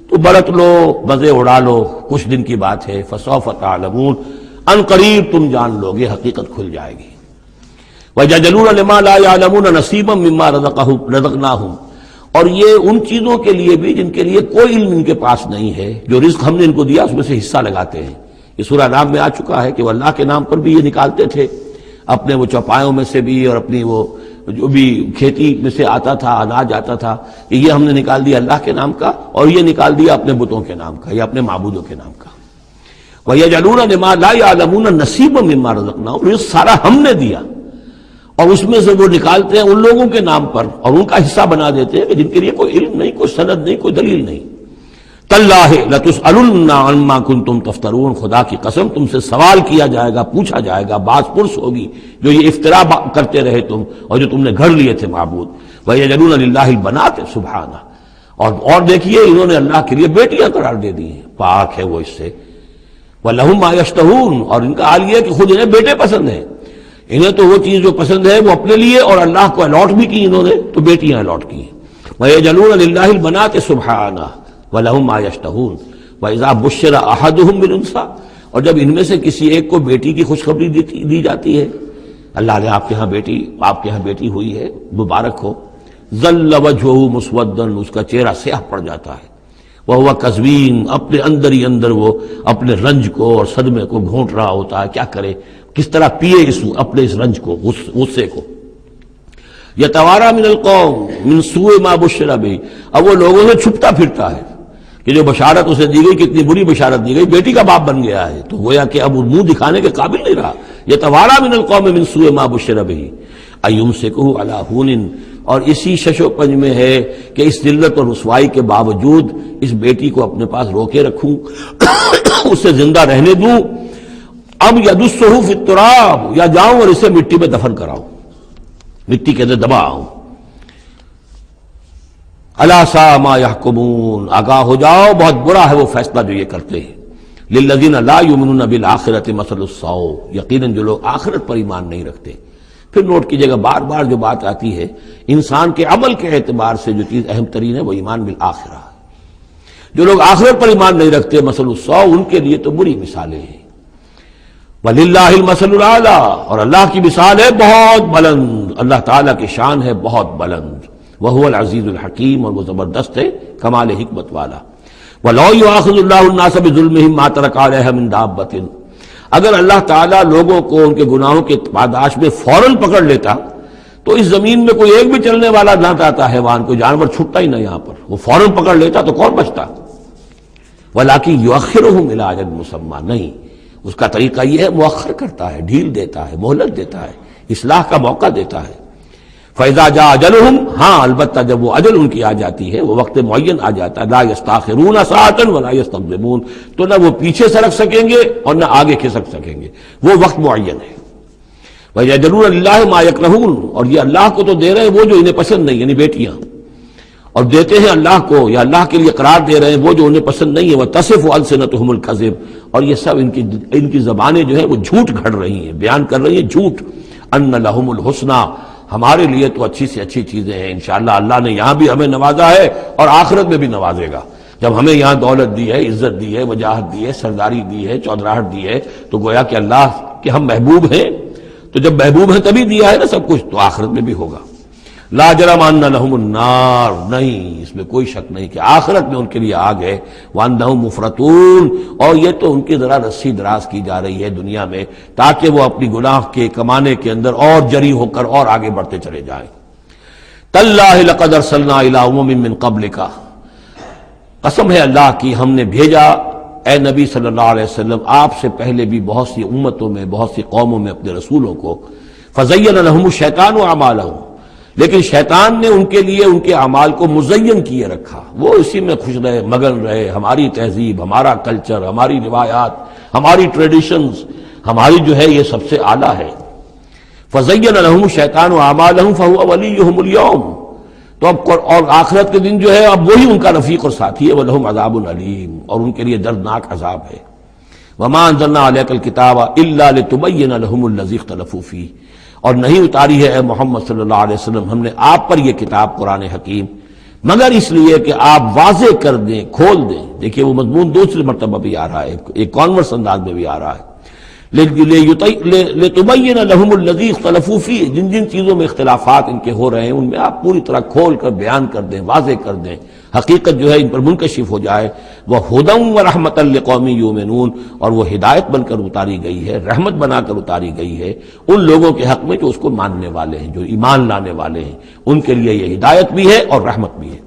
تو برت لو، مزے اڑا لو، کچھ دن کی بات ہے، فسوف تعلمون، ان قریب تم جان لو گے، حقیقت کھل جائے گی۔ وَيَجْعَلُونَ لِمَا لَا يَعْلَمُونَ نَصِيبًا مِّمَّا رَزَقْنَاهُمْ، اور یہ ان چیزوں کے لیے بھی جن کے لیے کوئی علم ان کے پاس نہیں ہے، جو رزق ہم نے ان کو دیا اس میں سے حصہ لگاتے ہیں۔ یہ سورہ نام میں آ چکا ہے کہ وہ اللہ کے نام پر بھی یہ نکالتے تھے، اپنے وہ چوپایوں میں سے بھی اور اپنی وہ جو بھی کھیتی میں سے آتا تھا، اناج آتا تھا، کہ یہ ہم نے نکال دیا اللہ کے نام کا، اور یہ نکال دیا اپنے بتوں کے نام کا یا اپنے معبودوں کے نام کا۔ وَيَجْعَلُونَ لِمَا لَا يَعْلَمُونَ نَصِيبًا مِّمَّا رَزَقْنَاهُمْ، یہ سارا ہم نے دیا، اور اس میں سے وہ نکالتے ہیں ان لوگوں کے نام پر اور ان کا حصہ بنا دیتے ہیں کہ جن کے لیے کوئی علم نہیں، کوئی سند نہیں، کوئی دلیل نہیں۔ تاللہ لتسألن عما کنتم تفترون، خدا کی قسم تم سے سوال کیا جائے گا، پوچھا جائے گا، باز پرس ہوگی جو یہ افترا کرتے رہے تم اور جو تم نے گھڑ لیے تھے معبود۔ وَيَجْعَلُونَ لِلَّهِ الْبَنَاتِ سُبْحَانَهُ، اور دیکھیے انہوں نے اللہ کے لیے بیٹیاں قرار دے دی ہیں، پاک ہے وہ اس سے۔ وَلَهُم مَّا يَشْتَهُونَ، اور ان کا حال یہ ہے کہ خود انہیں بیٹے پسند ہیں، انہیں تو وہ چیز جو پسند ہے وہ اپنے لیے اور اللہ کو الاٹ بھی کی انہوں نے، تو بیٹیاں الاٹ کی۔ وَيَجْعَلُونَ لِلَّهِ الْبَنَاتِ سُبْحَانَهُ وَلَهُم مَّا يَشْتَهُونَ وَإِذَا بُشِّرَ أَحَدُهُم بِالْأُنثىٰ، اور جب ان میں سے کسی ایک کو بیٹی کی خوشخبری دی جاتی ہے، اللہ نے آپ کے ہاں بیٹی ہوئی ہے، مبارک ہو، ظل وجهه مسودا، اس کا چہرہ سیاہ پڑ جاتا ہے، وهو کظیم، اپنے اندر ہی اندر وہ اپنے رنج کو اور صدمے کو گھونٹ رہا ہوتا ہے، کیا کرے، کس طرح پیے اپنے اس رنج کو، غصے کو۔ یتوارا من القوم من سوء ما بشر به، اب وہ لوگوں سے چھپتا پھرتا ہے کہ جو بشارت اسے دی گئی کتنی بری بشارت دی گئی، بیٹی کا باپ بن گیا ہے، تو گویا کہ اب وہ منہ دکھانے کے قابل نہیں رہا۔ یتوارا من القوم من سوء ما بشر به ایمسکہ علی ہون، اور اسی شش و پنج میں ہے کہ اس ذلت اور رسوائی کے باوجود اس بیٹی کو اپنے پاس روکے رکھوں، اسے زندہ رہنے دوں، اب یدسہ فی التراب، یا جاؤں اور اسے مٹی میں دفن کراؤں، مٹی کے اندر دباؤں۔ الا ساء ما یحکمون، آگاہ ہو جاؤ بہت برا ہے وہ فیصلہ جو یہ کرتے ہیں۔ للذین لا یؤمنون بالآخرۃ مثل السوء، یقیناً جو لوگ آخرت پر ایمان نہیں رکھتے۔ پھر نوٹ کیجئے گا بار بار جو بات آتی ہے، انسان کے عمل کے اعتبار سے جو چیز اہم ترین ہے وہ ایمان بالآخرہ ہے۔ جو لوگ آخرت پر ایمان نہیں رکھتے، مثل السوء، ان کے لیے تو بری مثالیں ہیں۔ وَلِلَّهِ الْمَثَلُ الْأَعْلَىٰ، اور اللہ کی مثال ہے بہت بلند، اللہ تعالیٰ کی شان ہے بہت بلند، وَهُوَ الْعَزِيزُ الْحَكِيمُ، اور وہ زبردست ہے، کمال حکمت والا۔ وَلَوْ يُؤَاخِذُ اللَّهُ النَّاسَ بِظُلْمِهِمْ مَا تَرَكَ عَلَيْهَا مِن دَابَّةٍ، اگر اللہ تعالیٰ لوگوں کو ان کے گناہوں کے پاداش میں فوراً پکڑ لیتا تو اس زمین میں کوئی ایک بھی چلنے والا نہ رہتا، حیوان کوئی جانور چھٹتا ہی نہ، یہاں پر وہ فوراً پکڑ لیتا تو کون بچتا۔ وَلَٰكِن يُؤَخِّرُهُمْ إِلَىٰ أَجَلٍ مُّسَمًّى، نہیں، اس کا طریقہ یہ ہے مؤخر کرتا ہے، ڈھیل دیتا ہے، مہلت دیتا ہے، اصلاح کا موقع دیتا ہے۔ فَإِذَا جَاءَ أَجَلُهُمْ، ہاں البتہ جب وہ اجل ان کی آ جاتی ہے، وہ وقت معین آ جاتا ہے، لَا يَسْتَأْخِرُونَ سَاعَةً وَلَا يَسْتَقْدِمُونَ، تو نہ وہ پیچھے سرک سکیں گے اور نہ آگے کھسک سکیں گے، وہ وقت معین ہے۔ وَيَجْعَلُونَ لِلَّهِ مَا يَكْرَهُونَ، اور یہ اللہ کو تو دے رہے ہیں وہ جو انہیں پسند نہیں، یعنی بیٹیاں، اور دیتے ہیں اللہ کو یا اللہ کے لیے قرار دے رہے ہیں وہ جو انہیں پسند نہیں ہے، وَتَصِفُ أَلْسِنَتُهُمُ الْكَذِبَ، اور یہ سب ان کی زبانیں جو ہیں وہ جھوٹ گھڑ رہی ہیں، بیان کر رہی ہیں جھوٹ۔ أَنَّ لَهُمُ الْحُسْنَى، ہمارے لیے تو اچھی سے اچھی چیزیں ہیں، انشاءاللہ اللہ نے یہاں بھی ہمیں نوازا ہے اور آخرت میں بھی نوازے گا۔ جب ہمیں یہاں دولت دی ہے، عزت دی ہے، وجاہت دی ہے، سرداری دی ہے، چودراہٹ دی ہے، تو گویا کہ اللہ کے ہم محبوب ہیں، تو جب محبوب ہیں تبھی دیا ہے نا سب کچھ، تو آخرت میں بھی ہوگا۔ لا جرم ان لهم النار، نہیں اس میں کوئی شک نہیں کہ آخرت میں ان کے لیے آگ ہے، وانہم مفرطون، اور یہ تو ان کی ذرا رسی دراز کی جا رہی ہے دنیا میں تاکہ وہ اپنی گناہ کے کمانے کے اندر اور جری ہو کر اور آگے بڑھتے چلے جائیں۔ تاللہ لقد ارسلنا الی امم من قبلک، قسم ہے اللہ کی ہم نے بھیجا اے نبی صلی اللہ علیہ وسلم آپ سے پہلے بھی بہت سی امتوں میں، بہت سی قوموں میں اپنے رسولوں کو، فزین لهم الشیطان اعمالهم، لیکن شیطان نے ان کے لیے ان کے اعمال کو مزین کیے رکھا، وہ اسی میں خوش رہے، مگن رہے، ہماری تہذیب، ہمارا کلچر، ہماری روایات، ہماری ٹریڈیشنز، ہماری جو ہے یہ سب سے اعلیٰ ہے۔ فزین لهم الشیطان اعمالهم فهو ولیہم اليوم، تو اب اور آخرت کے دن جو ہے اب وہی ان کا رفیق اور ساتھی ہے، وَلَهُمْ عَذَابٌ علیم، اور ان کے لیے دردناک عذاب ہے۔ وَمَا أَنزَلْنَا عَلَيْكَ الْكِتَابَ إِلَّا لِتُبَيِّنَ لَهُمُ الَّذِي اخْتَلَفُوا فِيهِ، اور نہیں اتاری ہے اے محمد صلی اللہ علیہ وسلم ہم نے آپ پر یہ کتاب قرآن حکیم مگر اس لیے کہ آپ واضح کر دیں، کھول دیں۔ دیکھیے وہ مضمون دوسری مرتبہ بھی آ رہا ہے، ایک کانورس انداز میں بھی آ رہا ہے، لِتُبَيِّنَ لَهُمُ الَّذِي اخْتَلَفُوا فِيهِ، جن جن چیزوں میں اختلافات ان کے ہو رہے ہیں ان میں آپ پوری طرح کھول کر بیان کر دیں، واضح کر دیں، حقیقت جو ہے ان پر منکشف ہو جائے۔ وَهُدًى وَرَحْمَةً لِقَوْمٍ يُؤْمِنُونَ، اور وہ ہدایت بن کر اتاری گئی ہے، رحمت بنا کر اتاری گئی ہے ان لوگوں کے حق میں جو اس کو ماننے والے ہیں، جو ایمان لانے والے ہیں، ان کے لیے یہ ہدایت بھی ہے اور رحمت بھی ہے۔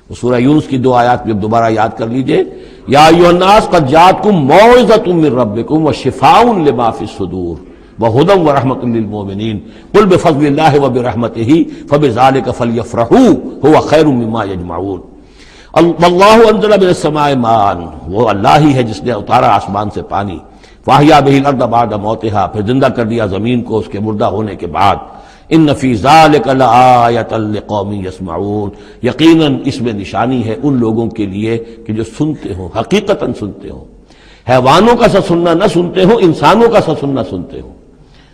وہ سورہ یونس کی 2 آیات بھی دوبارہ یاد کر لیجئے، یا ایھا الناس قد جاءتکم موعظۃ من ربکم وشفاء لما فی الصدور وہدی ورحمۃ للمؤمنین قل بفضل اللہ وبرحمتہ فبذلک فلیفرحوا ھو خیر مما یجمعون۔ واللہ انزل من السماء ماء، وہ اللہ ہی ہے جس نے اتارا آسمان سے پانی، فاحیا بہ الارض بعد موتہا، پھر زندہ کر دیا زمین کو اس کے مردہ ہونے کے بعد۔ ان فی ذلک لآیۃ لقوم یسمعون، یقیناً اس میں نشانی ہے ان لوگوں کے لیے کہ جو سنتے ہوں، حقیقتاً سنتے ہوں، حیوانوں کا سا سننا نہ سنتے ہوں، انسانوں کا سا سننا سنتے ہوں۔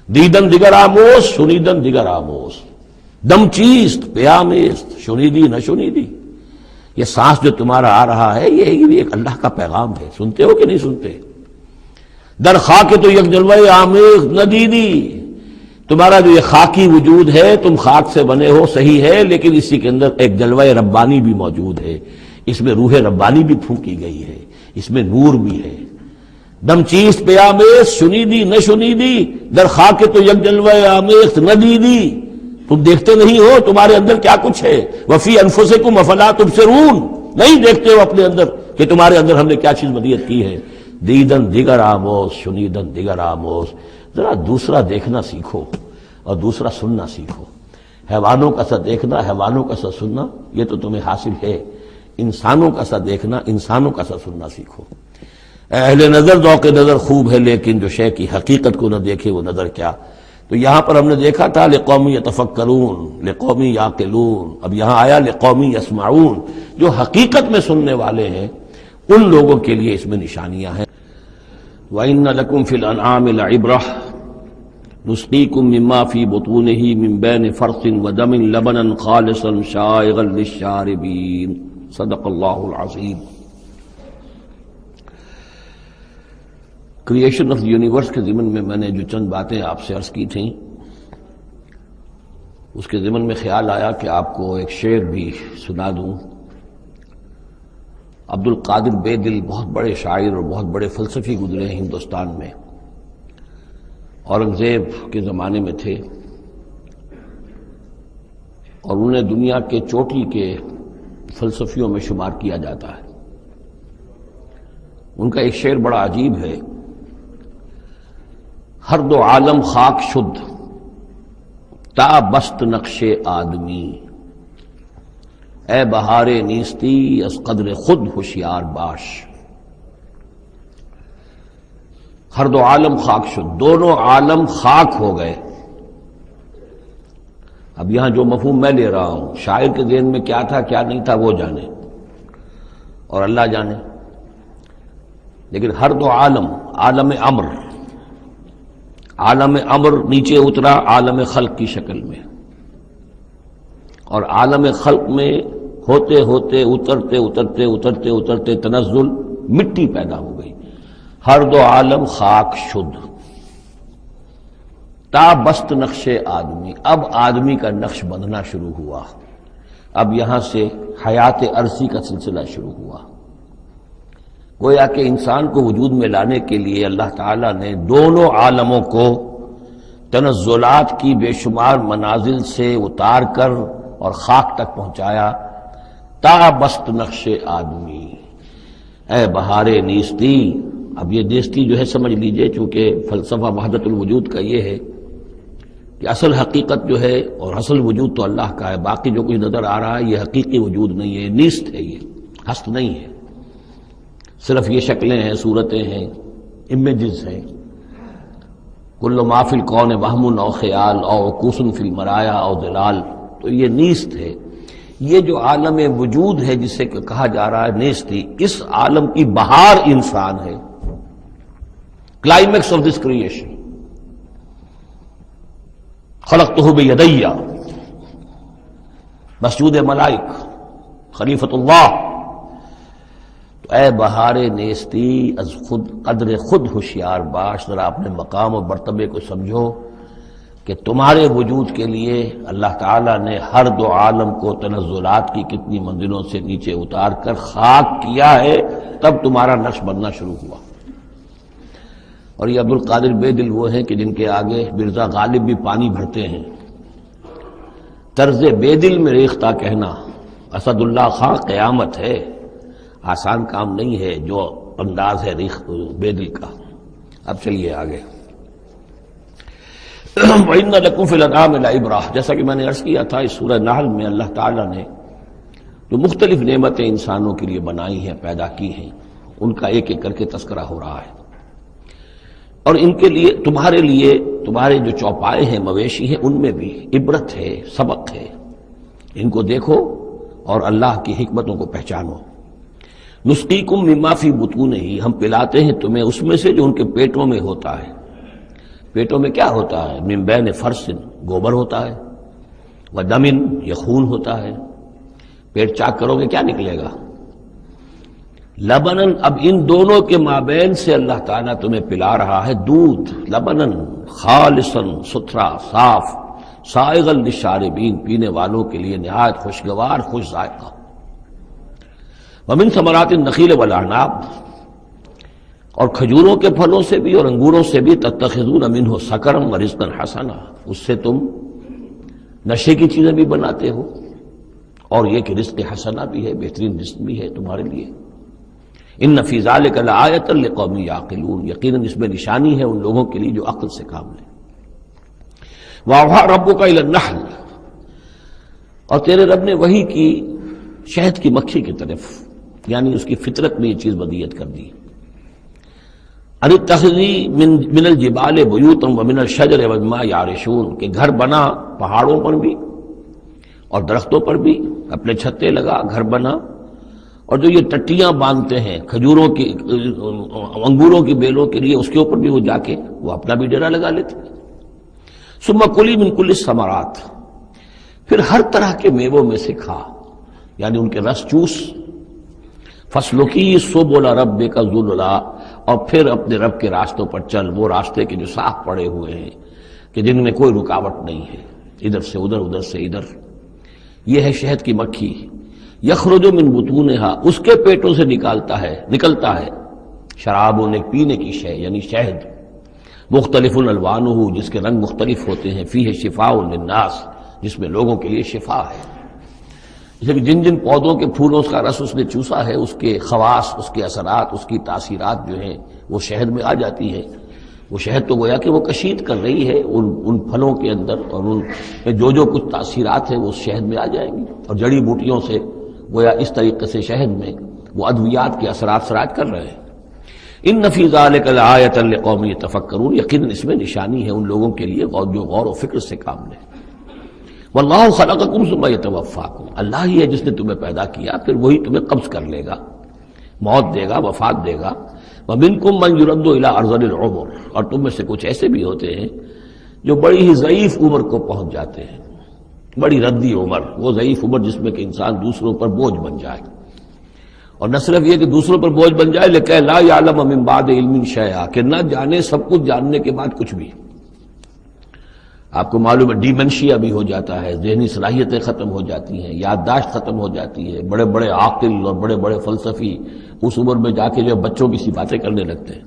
دیدن دیگر آموز، شنیدن دیگر آموز، دم چیست پیامیست، شنیدی نہ شنیدی، یہ سانس جو تمہارا آ رہا ہے یہ بھی ایک اللہ کا پیغام ہے، سنتے ہو کہ نہیں سنتے؟ در خاک تو یک جلوہ آمیز نہ دیدی، تمہارا جو یہ خاکی وجود ہے تم خاک سے بنے ہو صحیح ہے، لیکن اسی کے اندر ایک جلوہ ربانی بھی موجود ہے، اس میں روح ربانی بھی پھونکی گئی ہے، اس میں نور بھی ہے۔ دم چیست پہ آمیز، شنیدی نہ شنیدی، در خاک تو یک جلوہ آمیز نہ دیدی، تم دیکھتے نہیں ہو تمہارے اندر کیا کچھ ہے۔ وفی انفسکم افلا تبصرون، نہیں دیکھتے ہو اپنے اندر کہ تمہارے اندر ہم نے کیا چیز مدیت کی ہے۔ دیدن دیگر آموز، شنیدن دیگر آموز، ذرا دوسرا دیکھنا سیکھو اور دوسرا سننا سیکھو۔ حیوانوں کا سا دیکھنا، حیوانوں کا سا سننا یہ تو تمہیں حاصل ہے، انسانوں کا سا دیکھنا، انسانوں کا سا سننا سیکھو۔ اہل نظر ذوق نظر خوب ہے، لیکن جو شے کی حقیقت کو نہ دیکھے وہ نظر کیا۔ تو یہاں پر ہم نے دیکھا تھا لقوم یتفکرون، لقوم یعقلون، اب یہاں آیا لقوم یسمعون، جو حقیقت میں سننے والے ہیں ان لوگوں کے لیے اس میں نشانیاں ہیں۔ وَإِنَّ لَكُمْ فِي الْأَنْعَامِ لَعِبْرَةً نُسْقِيكُم مِّمَّا فِي بُطُونِهِ مِن بَيْنِ فَرْثٍ وَدَمٍ لَبَنًا خَالِصًا شَائِغًا لِلشَّارِبِينَ صدق اللہ العظیم۔ کریشن آف یونیورس کے ضمن میں نے جو چند باتیں آپ سے عرض کی تھیں، اس کے ضمن میں خیال آیا کہ آپ کو ایک شعر بھی سنا دوں۔ عبد القادر بے دل بہت بڑے شاعر اور بہت بڑے فلسفی گزرے ہیں ہندوستان میں، اورنگزیب کے زمانے میں تھے اور انہیں دنیا کے چوٹی کے فلسفیوں میں شمار کیا جاتا ہے۔ ان کا ایک شعر بڑا عجیب ہے، ہر دو عالم خاک شد تا بست نقش آدمی، اے بہار نیستی از قدر خود ہوشیار باش۔ ہر دو عالم خاک شد، دونوں عالم خاک ہو گئے۔ اب یہاں جو مفہوم میں لے رہا ہوں، شاعر کے ذہن میں کیا تھا کیا نہیں تھا وہ جانے اور اللہ جانے، لیکن ہر دو عالم، عالم امر، عالم امر نیچے اترا عالم خلق کی شکل میں، اور عالم خلق میں ہوتے ہوتے اترتے اترتے اترتے اترتے تنزل مٹی پیدا ہو گئی، ہر دو عالم خاک شد۔ تا بست نقش آدمی، اب آدمی کا نقش بندھنا شروع ہوا، اب یہاں سے حیات عرضی کا سلسلہ شروع ہوا۔ گویا کہ انسان کو وجود میں لانے کے لیے اللہ تعالیٰ نے دونوں عالموں کو تنزلات کی بے شمار منازل سے اتار کر اور خاک تک پہنچایا۔ تا بست نقش آدمی، اے بہار نیستی۔ اب یہ نیستی جو ہے سمجھ لیجئے، چونکہ فلسفہ وحدت الوجود کا یہ ہے کہ اصل حقیقت جو ہے اور اصل وجود تو اللہ کا ہے، باقی جو کچھ نظر آ رہا ہے یہ حقیقی وجود نہیں ہے، نیست ہے، یہ ہست نہیں ہے، صرف یہ شکلیں ہیں، صورتیں ہیں، امیجز ہیں۔ کل ما فی الکون وہم او خیال او عکوس فی المرایا او ظلال، تو یہ نیست ہے۔ یہ جو عالم وجود ہے جسے کہا جا رہا ہے نیستی، اس عالم کی بہار انسان ہے، کلائمیکس آف دس کریشن۔ خلقتہ بیدی، مسجود ملائک، خلیفۃ اللہ۔ تو اے بہار نیستی از خود قدر خود ہوشیار باش، ذرا اپنے مقام اور مرتبے کو سمجھو کہ تمہارے وجود کے لیے اللہ تعالیٰ نے ہر دو عالم کو تنزلات کی کتنی منزلوں سے نیچے اتار کر خاک کیا ہے، تب تمہارا نقش بننا شروع ہوا۔ اور یہ عبدالقادر بے دل وہ ہیں کہ جن کے آگے مرزا غالب بھی پانی بھرتے ہیں۔ طرز بے دل میں ریختہ کہنا اسد اللہ خان قیامت ہے، آسان کام نہیں ہے جو انداز ہے بے دل کا۔ اب چلیے آگے۔ وَإِنَّ لَكُمْ فِي الْأَنْعَامِ لَعِبْرَةً، جیسا کہ میں نے عرض کیا تھا، اس سورہ نحل میں اللہ تعالیٰ نے جو مختلف نعمتیں انسانوں کے لیے بنائی ہیں، پیدا کی ہیں، ان کا ایک ایک کر کے تذکرہ ہو رہا ہے، اور ان کے لیے تمہارے جو چوپائے ہیں، مویشی ہیں، ان میں بھی عبرت ہے، سبق ہے۔ ان کو دیکھو اور اللہ کی حکمتوں کو پہچانو۔ نسقیکم مما فی بطونہ، ہم پلاتے ہیں تمہیں اس میں سے جو ان کے پیٹوں میں ہوتا ہے۔ پیٹوں میں کیا ہوتا ہے؟ من بین فرث، گوبر ہوتا ہے، ودم، یہ خون ہوتا ہے۔ پیٹ چاک کرو گے کیا نکلے گا؟ لبنن، اب ان دونوں کے مابین سے اللہ تعالیٰ تمہیں پلا رہا ہے دودھ، لبنن خالصاً، ستھرا، صاف، سائغا للشاربین، پینے والوں کے لیے نہایت خوشگوار، خوش ذائقہ۔ ومن ثمرات النخیل والاعناب، اور کھجوروں کے پھلوں سے بھی اور انگوروں سے بھی، تتخذون منہ سکرا ورزقا حسنا، اس سے تم نشے کی چیزیں بھی بناتے ہو، اور یہ کہ رزق حسنا بھی ہے، بہترین رزق بھی ہے تمہارے لیے۔ ان فی ذلک لآیۃ لقوم یعقلون، یقیناً اس میں نشانی ہے ان لوگوں کے لیے جو عقل سے کام لیں۔ وَأَوْحَىٰ رَبُّكَ إِلَى النَّحْلِ، اور تیرے رب نے وحی کی شہد کی مکھی کی طرف، یعنی اس کی فطرت میں یہ چیز بدیت کر دی۔ ان اتخذی من الجبال بیوتا ومن الشجر ومما یعرشون، کہ گھر بنا پہاڑوں پر بھی اور درختوں پر بھی، اپنے چھتے لگا، گھر بنا، اور جو یہ ٹٹیاں باندھتے ہیں کھجوروں کی، انگوروں کی بیلوں کے لیے، اس کے اوپر بھی وہ جا کے وہ اپنا بھی ڈیرا لگا لیتے۔ ثم کلی من کل الثمرات، پھر ہر طرح کے میووں میں سے کھا، یعنی ان کے رس چوس۔ فسلکی سبل ربک ذللا، اور پھر اپنے رب کے راستوں پر چل، وہ راستے کے جو صاف پڑے ہوئے ہیں، کہ جن میں کوئی رکاوٹ نہیں ہے، ادھر سے ادھر، ادھر سے ادھر۔ یہ ہے شہد کی مکھی۔ یخرج من بطونہا، اس کے پیٹوں سے نکلتا ہے شراب، پینے کی شے، یعنی شہد۔ مختلف الوانہ، جس کے رنگ مختلف ہوتے ہیں۔ فیہ شفاء للناس، جس میں لوگوں کے لیے شفا ہے۔ جیسے کہ جن جن پودوں کے پھولوں کا رس اس نے چوسا ہے، اس کے خواص، اس کے اثرات، اس کی تاثیرات جو ہیں وہ شہد میں آ جاتی ہیں۔ وہ شہد تو گویا کہ وہ کشید کر رہی ہے ان پھلوں کے اندر، اور ان میں جو کچھ تاثیرات ہیں وہ اس شہد میں آ جائیں گی، اور جڑی بوٹیوں سے گویا اس طریقے سے شہد میں وہ ادویات کے اثرات سراج کر رہے ہیں۔ ان فی ذلک لآیۃ لقوم یتفکرون، یقیناً اس میں نشانی ہے ان لوگوں کے لیے جو غور و فکر سے کام لیں۔ واللہ خلقکم ثم یتوفاکم، اللہ ہی ہے جس نے تمہیں پیدا کیا، پھر وہی تمہیں قبض کر لے گا، موت دے گا، وفات دے گا۔ ومنکم من یرد الی ارذل العمر، اور تم میں سے کچھ ایسے بھی ہوتے ہیں جو بڑی ہی ضعیف عمر کو پہنچ جاتے ہیں، بڑی ردی عمر، وہ ضعیف عمر جس میں کہ انسان دوسروں پر بوجھ بن جائے، اور نہ صرف یہ کہ دوسروں پر بوجھ بن جائے، لیکن لا یعلم من بعد علم شیئا، کہ نہ جانے سب کچھ جاننے کے بعد کچھ بھی۔ آپ کو معلوم ہے ڈیمنشیا بھی ہو جاتا ہے، ذہنی صلاحیتیں ختم ہو جاتی ہیں، یادداشت ختم ہو جاتی ہے، بڑے بڑے عاقل اور بڑے بڑے فلسفی اس عمر میں جا کے جو بچوں کی سی باتیں کرنے لگتے ہیں۔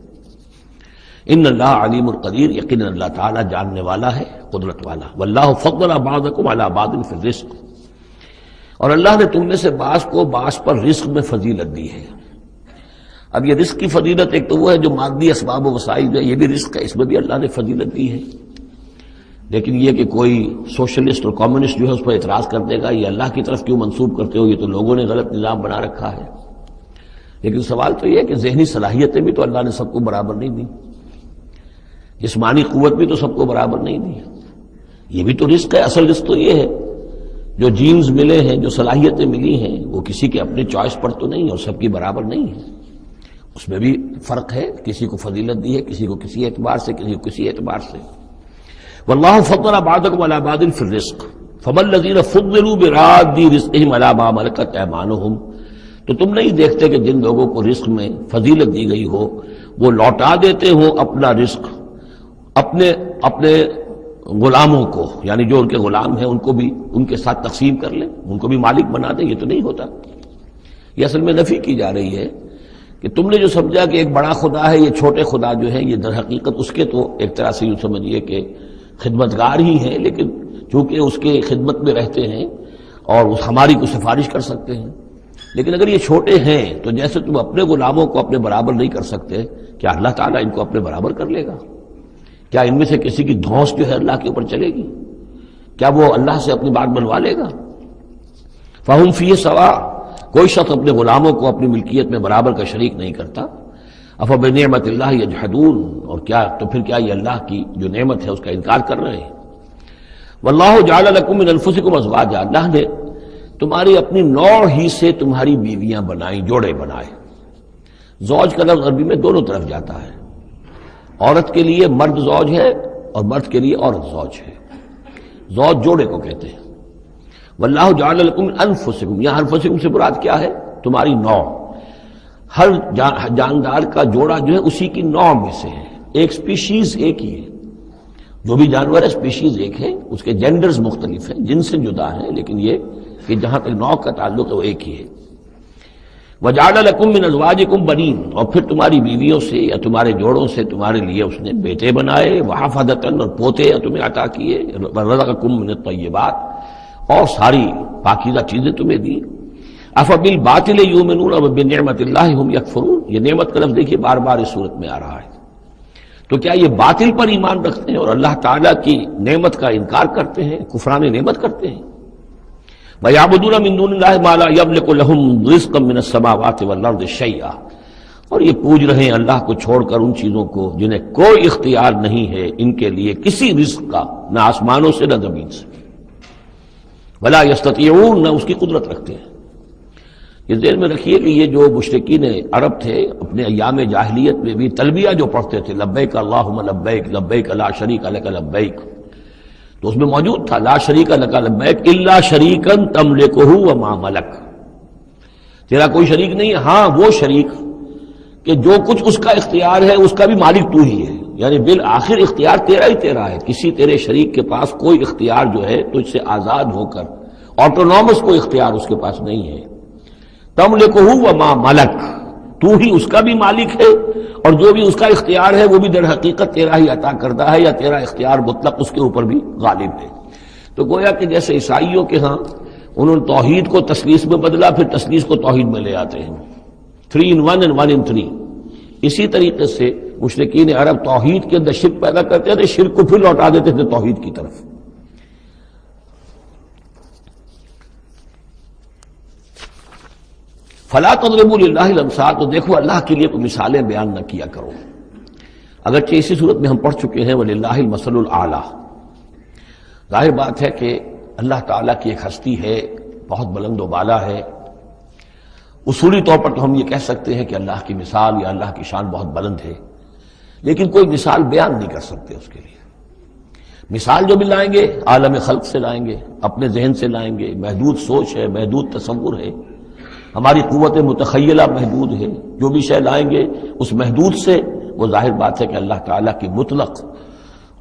ان اللہ علیم القدیر، یقیناً اللہ تعالیٰ جاننے والا ہے، قدرت والا۔ واللہ فضل بعضکم علی بعض فی الرزق، اور اللہ نے تم میں سے بعض کو بعض پر رزق میں فضیلت دی ہے۔ اب یہ رزق کی فضیلت ایک تو وہ ہے جو مادی اسباب و وسائل ہے، یہ بھی رزق ہے، اس میں بھی اللہ نے فضیلت دی ہے، لیکن یہ کہ کوئی سوشلسٹ اور کمیونسٹ جو ہے اس پر اعتراض کر دے گا یہ اللہ کی طرف کیوں منسوب کرتے ہو، یہ تو لوگوں نے غلط نظام بنا رکھا ہے۔ لیکن سوال تو یہ ہے کہ ذہنی صلاحیتیں بھی تو اللہ نے سب کو برابر نہیں دی، جسمانی قوت بھی تو سب کو برابر نہیں دی، یہ بھی تو رزق ہے۔ اصل رزق تو یہ ہے جو جینز ملے ہیں، جو صلاحیتیں ملی ہیں، وہ کسی کے اپنے چوائس پر تو نہیں اور سب کی برابر نہیں ہے، اس میں بھی فرق ہے، کسی کو فضیلت دی ہے، کسی کو کسی اعتبار سے، کسی کو کسی اعتبار سے۔ واللہ فضل بعضکم علی بعض فی الرزق فما الذین فضلوا براد رزقہم علی ما ملکت ایمانہم، تو تم نہیں دیکھتے کہ جن لوگوں کو رزق میں فضیلت دی گئی ہو وہ لوٹا دیتے ہوں اپنا رزق اپنے غلاموں کو، یعنی جو ان کے غلام ہیں ان کو بھی ان کے ساتھ تقسیم کر لیں، ان کو بھی مالک بنا دیں، یہ تو نہیں ہوتا۔ یہ اصل میں نفی کی جا رہی ہے کہ تم نے جو سمجھا کہ ایک بڑا خدا ہے، یہ چھوٹے خدا جو ہے یہ در حقیقت اس کے تو ایک طرح سے یوں سمجھیے کہ خدمتگار ہی ہیں، لیکن چونکہ اس کے خدمت میں رہتے ہیں اور ہماری کو سفارش کر سکتے ہیں، لیکن اگر یہ چھوٹے ہیں تو جیسے تم اپنے غلاموں کو اپنے برابر نہیں کر سکتے، کیا اللہ تعالیٰ ان کو اپنے برابر کر لے گا؟ کیا ان میں سے کسی کی دھونس جو ہے اللہ کے اوپر چلے گی؟ کیا وہ اللہ سے اپنی بات بنوا لے گا؟ فہم فیہ سوا، کوئی شخص اپنے غلاموں کو اپنی ملکیت میں برابر کا شریک نہیں کرتا۔ افبنعمت اللہ یجحدون، اور کیا تو پھر کیا یہ اللہ کی جو نعمت ہے اس کا انکار کر رہے ہیں۔ واللہ جعل لکم من انفسکم ازواجا، اللہ نے تمہاری اپنی نوع ہی سے تمہاری بیویاں بنائیں، جوڑے بنائے۔ زوج کا لفظ عربی میں دونوں طرف جاتا ہے، عورت کے لیے مرد زوج ہے اور مرد کے لیے عورت زوج ہے، زوج جوڑے کو کہتے ہیں۔ واللہ جعل لکم من انفسکم، یہاں انفسکم سے مراد کیا ہے؟ تمہاری نوع، ہر جاندار کا جوڑا جو ہے اسی کی نوع میں سے ہے، ایک سپیشیز ایک ہی ہے، جو بھی جانور ہے سپیشیز ایک ہے، اس کے جینڈرز مختلف ہیں، جن سے جدا ہیں، لیکن یہ کہ جہاں تک نوع کا تعلق ہے وہ ایک ہی ہے۔ وَجَعَلَ لَكُم مِّنْ أَزْوَاجِكُمْ بَنِينَ، اور پھر تمہاری بیویوں سے یا تمہارے جوڑوں سے تمہارے لیے اس نے بیٹے بنائے، وَحَفَدَةً، اور پوتے تمہیں عطا کیے، وَرَزَقَكُم مِّنَ الطَّيِّبَاتِ، اور ساری پاکیزہ چیزیں تمہیں دی۔ أَفَبِالْبَاطِلِ يُؤْمِنُونَ وَبِنِعْمَةِ اللَّهِ هُمْ يَكْفُرُونَ، یہ نعمت کا لفظ دیکھیے بار بار اس صورت میں آ رہا ہے۔ تو کیا یہ باطل پر ایمان رکھتے ہیں اور اللہ تعالیٰ کی نعمت کا انکار کرتے ہیں، کفران نعمت کرتے ہیں؟ وَيَعْبُدُونَ مِن دُونِ اللَّهِ مَا لَا يَمْلِكُ لَهُمْ رِزْقًا مِّنَ السَّمَاوَاتِ وَالْأَرْضِ شَيْئًا، اور یہ پوج رہے ہیں اللہ کو چھوڑ کر ان چیزوں کو جنہیں کوئی اختیار نہیں ہے ان کے لیے کسی رزق کا، نہ آسمانوں سے نہ زمین سے، وَلَا يَسْتَطِيعُونَ، نہ اس کی قدرت رکھتے ہیں۔ یہ ذہن میں رکھیے کہ یہ جو مشرکین عرب تھے اپنے ایام جاہلیت میں بھی تلبیہ جو پڑھتے تھے، لبیک اللہم لبیک لبیک لا شریک لک لبیک، تو اس میں موجود تھا لا شریک لک لبیک الا شریکا تملکہ وما ملک، تیرا کوئی شریک نہیں ہے، ہاں وہ شریک کہ جو کچھ اس کا اختیار ہے اس کا بھی مالک تو ہی ہے، یعنی بالآخر اختیار تیرا ہی تیرا ہے، کسی تیرے شریک کے پاس کوئی اختیار جو ہے تجھ سے آزاد ہو کر آٹونومس کوئی اختیار اس کے پاس نہیں ہے۔ تملکہ وما ملک، تو ہی اس کا بھی مالک ہے اور جو بھی اس کا اختیار ہے وہ بھی در حقیقت تیرا ہی عطا کردہ ہے، یا تیرا اختیار مطلق اس کے اوپر بھی غالب ہے۔ تو گویا کہ جیسے عیسائیوں کے ہاں انہوں نے توحید کو تثلیث میں بدلا، پھر تثلیث کو توحید میں لے آتے ہیں، 3 in 1 and 1 in 3، اسی طریقے سے مشرکین عرب توحید کے اندر شرک پیدا کرتے تھے، شرک کو پھر لوٹا دیتے تھے توحید کی طرف۔ فلا تضربوا للہ الامثال، تو دیکھو اللہ کے لیے کوئی مثالیں بیان نہ کیا کرو، اگرچہ اسی صورت میں ہم پڑھ چکے ہیں وللہ المثل الاعلی۔ ظاہر بات ہے کہ اللہ تعالیٰ کی ایک ہستی ہے، بہت بلند و بالا ہے، اصولی طور پر تو ہم یہ کہہ سکتے ہیں کہ اللہ کی مثال یا اللہ کی شان بہت بلند ہے، لیکن کوئی مثال بیان نہیں کر سکتے اس کے لیے۔ مثال جو بھی لائیں گے عالم خلق سے لائیں گے، اپنے ذہن سے لائیں گے، محدود سوچ ہے، محدود تصور ہے، ہماری قوت متخیلہ محدود ہے، جو بھی شے لائیں گے اس محدود سے، وہ ظاہر بات ہے کہ اللہ تعالیٰ کی مطلق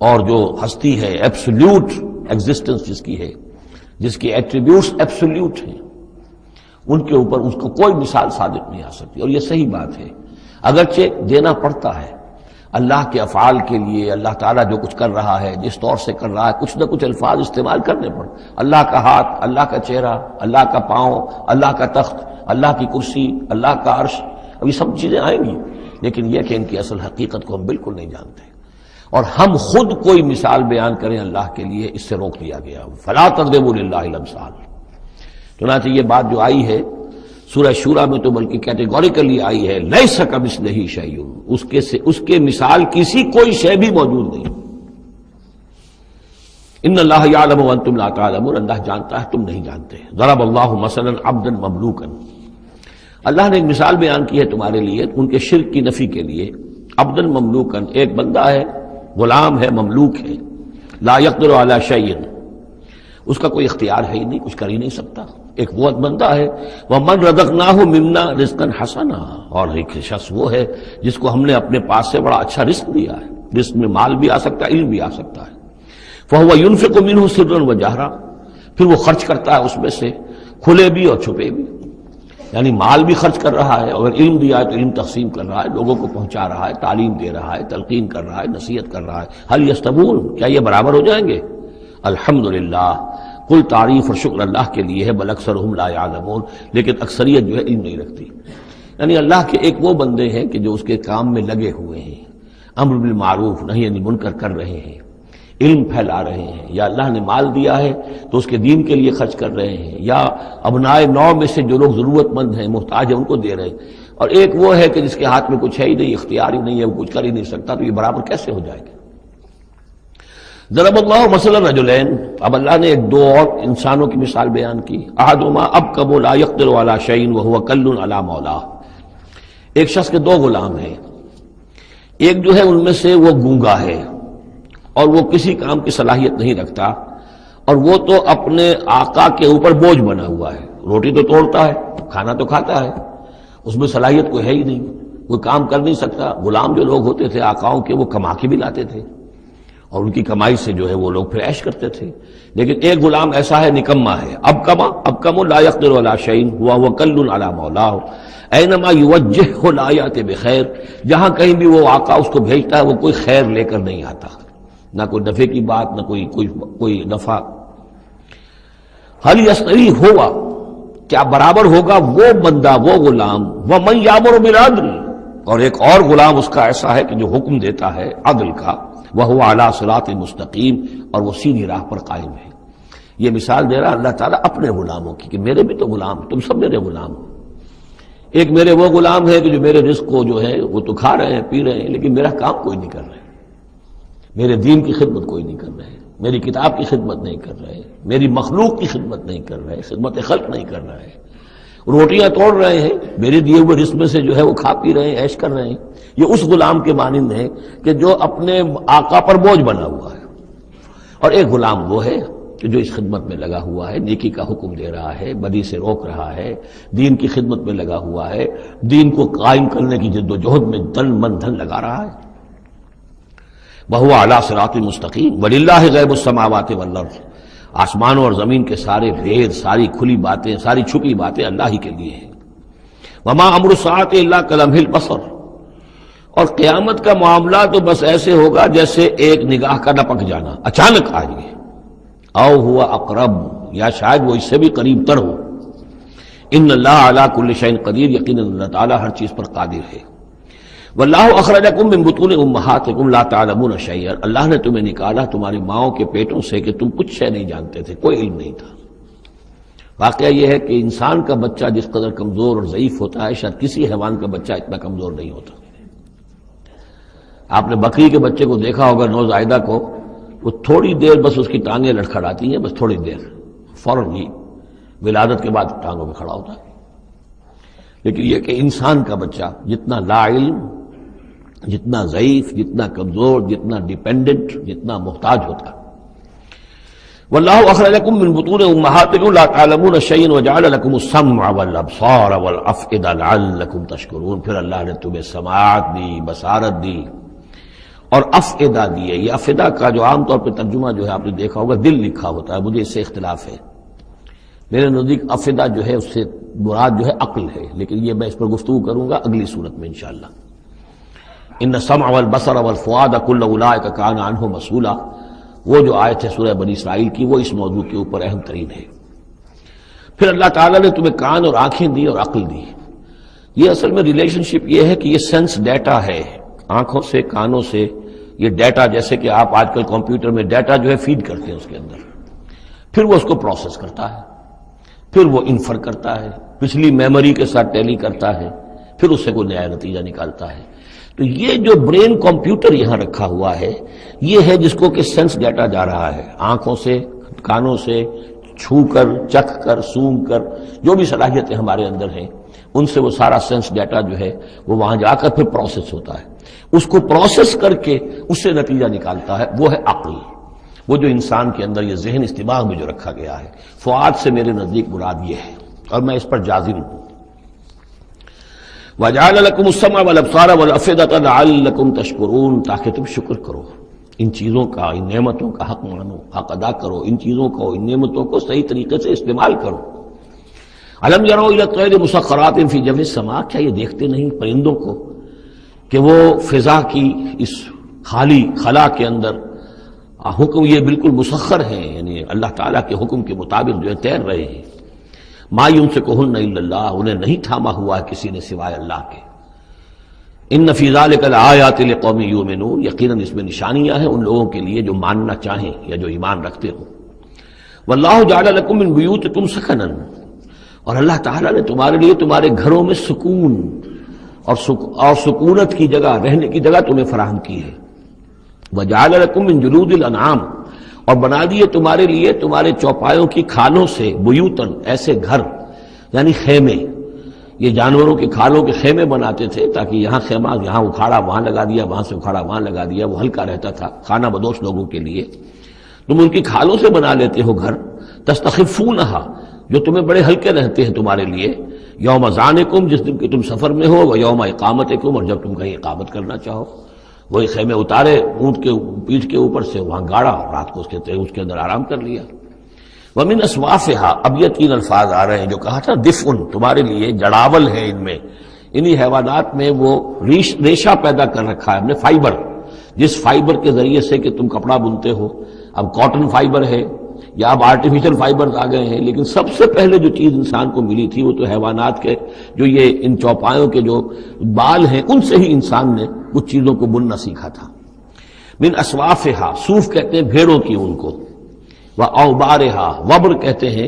اور جو ہستی ہے، ایبسولوٹ ایگزسٹنس جس کی ہے، جس کی ایٹریبیوٹس ایبسولوٹ ہیں، ان کے اوپر اس کو کوئی مثال صادق نہیں آ سکتی۔ اور یہ صحیح بات ہے، اگرچہ دینا پڑتا ہے اللہ کے افعال کے لیے، اللہ تعالیٰ جو کچھ کر رہا ہے، جس طور سے کر رہا ہے، کچھ نہ کچھ الفاظ استعمال کرنے پڑ، اللہ کا ہاتھ، اللہ کا چہرہ، اللہ کا پاؤں، اللہ کا تخت، اللہ کی کرسی، اللہ کا عرش، اب یہ سب چیزیں آئیں گی، لیکن یہ کہ ان کی اصل حقیقت کو ہم بالکل نہیں جانتے، اور ہم خود کوئی مثال بیان کریں اللہ کے لیے اس سے روک دیا گیا۔ فلا تضربوا للہ الامثال، چنانچہ یہ بات جو آئی ہے سورہ شورى میں تو بلکہ کیٹیگوریکلی آئی ہے، لیس کمثلہ شیء، اس کے مثال کسی کوئی شے بھی موجود نہیں۔ ان اللہ یعلم وانتم لا تعلمون، اللہ جانتا ہے تم نہیں جانتے۔ ضرب اللہ مثلا عبدا مملوکا، اللہ نے ایک مثال بیان کی ہے تمہارے لیے ان کے شرک کی نفی کے لیے۔ عبدا مملوکا، ایک بندہ ہے، غلام ہے، مملوک ہے، لا یقدر علی شیء، اس کا کوئی اختیار ہے ہی نہیں، کچھ کر ہی نہیں سکتا، ایک وہ بندہ ہے۔ وَمَنْ رَزَقْنَاهُ مِنَّا رِزْقًا حَسَنًا، اور ایک شخص وہ ہے جس کو ہم نے اپنے پاس سے بڑا اچھا رزق دیا ہے، رزق میں مال بھی آ سکتا ہے، علم بھی آ سکتا ہے۔ فَهُوَ يُنْفِقُ مِنْهُ سِرًّا وَجَهْرًا، پھر وہ خرچ کرتا ہے اس میں سے کھلے بھی اور چھپے بھی، یعنی مال بھی خرچ کر رہا ہے، اور علم دیا ہے تو علم تقسیم کر رہا ہے، لوگوں کو پہنچا رہا ہے، تعلیم دے رہا ہے، تلقین کر رہا ہے، نصیحت کر رہا ہے۔ هل يستوون، کیا یہ برابر ہو جائیں گے؟ الحمدللہ، کل تعریف اور شکر اللہ کے لیے ہے، بل اکثرہم لا یعلمون، لیکن اکثریت جو ہے علم نہیں رکھتی۔ یعنی اللہ کے ایک وہ بندے ہیں کہ جو اس کے کام میں لگے ہوئے ہیں، امر بالمعروف نہی عن المنکر کر رہے ہیں، علم پھیلا رہے ہیں، یا اللہ نے مال دیا ہے تو اس کے دین کے لیے خرچ کر رہے ہیں، یا ابنائے نو میں سے جو لوگ ضرورت مند ہیں، محتاج ہیں، ان کو دے رہے ہیں، اور ایک وہ ہے کہ جس کے ہاتھ میں کچھ ہے ہی نہیں، اختیار ہی نہیں ہے، وہ کچھ کر ہی نہیں سکتا، تو یہ برابر کیسے ہو جائے گا؟ ضرب اللہ مثلا رجلین، اب اللہ نے ایک دو اور انسانوں کی مثال بیان کی۔ احدہما ابکم لا یقدر علی شیء وہو کل علی مولاه، ایک شخص کے دو غلام ہیں، ایک جو ہے ان میں سے وہ گونگا ہے اور وہ کسی کام کی صلاحیت نہیں رکھتا، اور وہ تو اپنے آقا کے اوپر بوجھ بنا ہوا ہے، روٹی تو توڑتا ہے، کھانا تو کھاتا ہے، اس میں صلاحیت کوئی ہے ہی نہیں، کوئی کام کر نہیں سکتا۔ غلام جو لوگ ہوتے تھے آقاؤں کے، وہ کما کے بھی لاتے تھے، اور ان کی کمائی سے جو ہے وہ لوگ پھر عیش کرتے تھے۔ لیکن ایک غلام ایسا ہے، نکما ہے، ابکم لا یقدر علی شیء وہو کل علی مولاه اینما یوجہہ لا یأتی بخیر، جہاں کہیں بھی وہ آقا اس کو بھیجتا ہے وہ کوئی خیر لے کر نہیں آتا، نہ کوئی نفع کی بات، نہ کوئی نفع۔ حل یستوی ہوا، کیا برابر ہوگا وہ بندہ، وہ غلام، ومن یامر بالعدل، اور ایک اور غلام اس کا ایسا ہے کہ جو حکم دیتا ہے عدل کا، وہو علی صراط مستقیم، اور وہ سیدھی راہ پر قائم ہے۔ یہ مثال دے رہا اللہ تعالیٰ اپنے غلاموں کی کہ میرے بھی تو غلام، تم سب میرے غلام ہو۔ ایک میرے وہ غلام ہے کہ جو میرے رزق کو جو ہے وہ تو کھا رہے ہیں، پی رہے ہیں، لیکن میرا کام کوئی نہیں کر رہے، میرے دین کی خدمت کوئی نہیں کر رہے، میری کتاب کی خدمت نہیں کر رہے، میری مخلوق کی خدمت نہیں کر رہے، خدمت خلق نہیں کر رہے، روٹیاں توڑ رہے ہیں، میرے دیے ہوئے رزق میں سے جو ہے وہ کھا پی رہے ہیں، عیش کر رہے ہیں۔ یہ اس غلام کے مانند ہے کہ جو اپنے آقا پر بوجھ بنا ہوا ہے، اور ایک غلام وہ ہے کہ جو اس خدمت میں لگا ہوا ہے، نیکی کا حکم دے رہا ہے، بدی سے روک رہا ہے، دین کی خدمت میں لگا ہوا ہے، دین کو قائم کرنے کی جد و جہد میں تن من دھن لگا رہا ہے۔ وہو علی صراط مستقیم، وللہ غیب السماوات والارض، آسمانوں اور زمین کے سارے بھید، ساری کھلی باتیں، ساری چھپی باتیں اللہ ہی کے لیے ہیں۔ وما امر الساعۃ الا کلمح البصر، اور قیامت کا معاملہ تو بس ایسے ہوگا جیسے ایک نگاہ کا لپک جانا، اچانک آ جائے، او ہوا اقرب، یا شاید وہ اس سے بھی قریب تر ہو۔ ان اللہ علی کل شیء قدیر، یقیناً اللہ تعالیٰ ہر چیز پر قادر ہے۔ واللہ اخرجکم من بطون امہاتکم لا تعلمون شیئا، اللہ نے تمہیں نکالا تمہاری ماؤں کے پیٹوں سے کہ تم کچھ شے نہیں جانتے تھے، کوئی علم نہیں تھا۔ واقعہ یہ ہے کہ انسان کا بچہ جس قدر کمزور اور ضعیف ہوتا ہے شاید کسی حیوان کا بچہ اتنا کمزور نہیں ہوتا۔ آپ نے بکری کے بچے کو دیکھا ہوگا، نوزائیدہ کو، وہ تھوڑی دیر بس اس کی ٹانگیں لڑکھڑاتی ہیں، بس تھوڑی دیر، فوراً ہی ولادت کے بعد ٹانگوں میں کھڑا ہوتا ہے۔ لیکن یہ کہ انسان کا بچہ جتنا لا علم، جتنا ضعیف، جتنا کمزور، جتنا ڈیپینڈنٹ، جتنا محتاج ہوتا ہے۔ واللہ اخرجکم من بطون امہاتکم لا تعلمون شیئا وجعل لکم السمع والابصار والافئدہ لعلکم تشکرون، پھر اللہ نے تمہیں سماعت دی، بصارت دی اور افئدہ دی ہے۔ یہ افئدہ کا جو عام طور پہ ترجمہ جو ہے آپ نے دیکھا ہوگا دل لکھا ہوتا ہے، مجھے اس سے اختلاف ہے۔ میرے نزدیک افئدہ جو ہے اس سے مراد جو ہے عقل ہے، لیکن یہ میں اس پر گفتگو کروں گا اگلی صورت میں انشاءاللہ۔ ان السمع والبصر والفؤاد کل اولئک کان عنہ مسئولا، وہ جو آیت ہے سورہ بنی اسرائیل کی، وہ اس موضوع کے اوپر اہم ترین ہے۔ پھر اللہ تعالیٰ نے تمہیں کان اور آنکھیں دی اور عقل دی۔ یہ اصل میں ریلیشن شپ یہ ہے کہ یہ سینس ڈیٹا ہے، آنکھوں سے، کانوں سے یہ ڈیٹا، جیسے کہ آپ آج کل کمپیوٹر میں ڈیٹا جو ہے فیڈ کرتے ہیں اس کے اندر، پھر وہ اس کو پروسیس کرتا ہے، پھر وہ انفر کرتا ہے، پچھلی میموری کے ساتھ ٹیلی کرتا ہے، پھر اس سے کوئی نیا نتیجہ نکالتا ہے۔ تو یہ جو برین کمپیوٹر یہاں رکھا ہوا ہے، یہ ہے جس کو کہ سینس ڈیٹا جا رہا ہے، آنکھوں سے، کانوں سے، چھو کر، چکھ کر، سونگ کر، جو بھی صلاحیتیں ہمارے اندر ہیں ان سے وہ سارا سینس ڈیٹا جو ہے وہ وہاں جا کر پھر پروسیس ہوتا ہے، اس کو پروسیس کر کے اس سے نتیجہ نکالتا ہے، وہ ہے عقل، وہ جو انسان کے اندر یہ ذہن اس دماغ میں جو رکھا گیا ہے۔ فؤاد سے میرے نزدیک مراد یہ ہے، اور میں اس پر جازم ہوں۔ وَجَعَلَ لَكُمُ السَّمْعَ وَالْأَبْصَارَ وَالْأَفْئِدَةَ لَعَلَّكُمْ تَشْكُرُونَ، تاکہ تم شکر کرو، ان چیزوں کا، ان نعمتوں کا حق مانو، حق ادا کرو، ان چیزوں کو، ان نعمتوں کو صحیح طریقے سے استعمال کرو۔ أَلَمْ يَرَوْا إِلَى الطَّيْرِ مُسَخَّرَاتٍ فِي جَوِّ السَّمَاءِ، کیا یہ دیکھتے نہیں پرندوں کو کہ وہ فضا کی اس خالی خلا کے اندر حکم یہ بالکل مسخر ہیں، یعنی اللہ تعالیٰ کے حکم کے مطابق جو ہے تیر رہے ہیں۔ ما یمسکہن الا اللہ، انہیں نہیں تھاما ہوا ہے کسی نے سوائے اللہ کے۔ ان فی ذلک لآیات لقوم یؤمنون، یقیناً اس میں نشانیاں ہیں ان لوگوں کے لیے جو ماننا چاہیں یا جو ایمان رکھتے ہوں۔ واللہ جعل لکم من بیوتکم سکنا، اور اللہ تعالیٰ نے تمہارے لیے تمہارے گھروں میں سکون اور سکونت کی جگہ، رہنے کی جگہ تمہیں فراہم کی ہے۔ وجعل لکم من جلود الانعام، اور بنا دیے تمہارے لیے تمہارے چوپایوں کی کھالوں سے بیوتن، ایسے گھر یعنی خیمے، یہ جانوروں کے کھالوں کے خیمے بناتے تھے تاکہ یہاں خیمہ، یہاں اکھاڑا وہاں لگا دیا، وہاں سے اکھاڑا وہاں لگا دیا، وہ ہلکا رہتا تھا خانہ بدوش لوگوں کے لیے۔ تم ان کی کھالوں سے بنا لیتے ہو گھر، تستخفونہا، جو تمہیں بڑے ہلکے رہتے ہیں تمہارے لیے، یوم ذانکم، جس دن کہ تم سفر میں ہو، و یوم اقامتکم، اور جب تم کہیں اقامت کرنا چاہو۔ وہی خیمے اتارے اونٹ کے پیٹھ کے اوپر سے، وہاں گاڑا، رات کو اس کے اندر آرام کر لیا۔ وَمِنْ أَصْوَافِهَا، اب یہ تین الفاظ آ رہے ہیں جو کہا تھا دفء، تمہارے لیے جڑاول ہے ان میں، انہی حیوانات میں وہ ریشہ پیدا کر رکھا ہے ہم نے، فائبر، جس فائبر کے ذریعے سے کہ تم کپڑا بنتے ہو۔ اب کاٹن فائبر ہے یا اب آرٹیفیشل فائبر آ گئے ہیں، لیکن سب سے پہلے جو چیز انسان کو ملی تھی وہ تو حیوانات کے جو یہ ان چوپایوں کے جو بال ہیں ان سے ہی انسان نے کچھ چیزوں کو بننا سیکھا تھا۔ من اصوافہا، صوف کہتے ہیں بھیڑوں کی اون کو، واوبارہا، وبر کہتے ہیں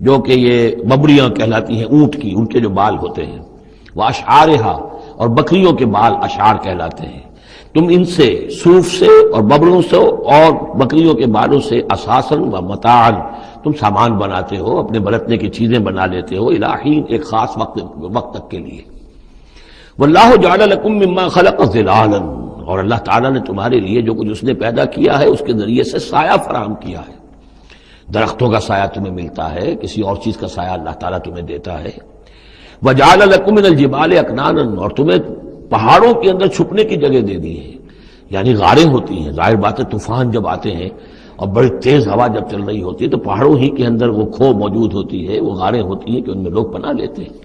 جو کہ یہ ببریاں کہلاتی ہیں اونٹ کی، ان کے جو بال ہوتے ہیں، واشعارہا، اور بکریوں کے بال اشعار کہلاتے ہیں۔ تم ان سے، صوف سے اور ببروں سے اور بکریوں کے بالوں سے، اساساً و متاعاً، تم سامان بناتے ہو، اپنے برتنے کی چیزیں بنا لیتے ہو، الہین، ایک خاص وقت تک کے لیے۔ واللہ جعل لکم مما خلق ظلالا، اور اللہ تعالیٰ نے تمہارے لیے جو کچھ اس نے پیدا کیا ہے اس کے ذریعے سے سایہ فراہم کیا ہے۔ درختوں کا سایہ تمہیں ملتا ہے، کسی اور چیز کا سایہ اللہ تعالیٰ تمہیں دیتا ہے۔ وجعل لکم من الجبال اکنانا، اور تمہیں پہاڑوں کے اندر چھپنے کی جگہ دے دی ہے، یعنی غاریں ہوتی ہیں، ظاہر بات ہے طوفان جب آتے ہیں اور بڑی تیز ہوا جب چل رہی ہوتی ہے تو پہاڑوں ہی کے اندر وہ کھو موجود ہوتی ہے، وہ غاریں ہوتی ہیں کہ ان میں لوگ پناہ لیتے ہیں۔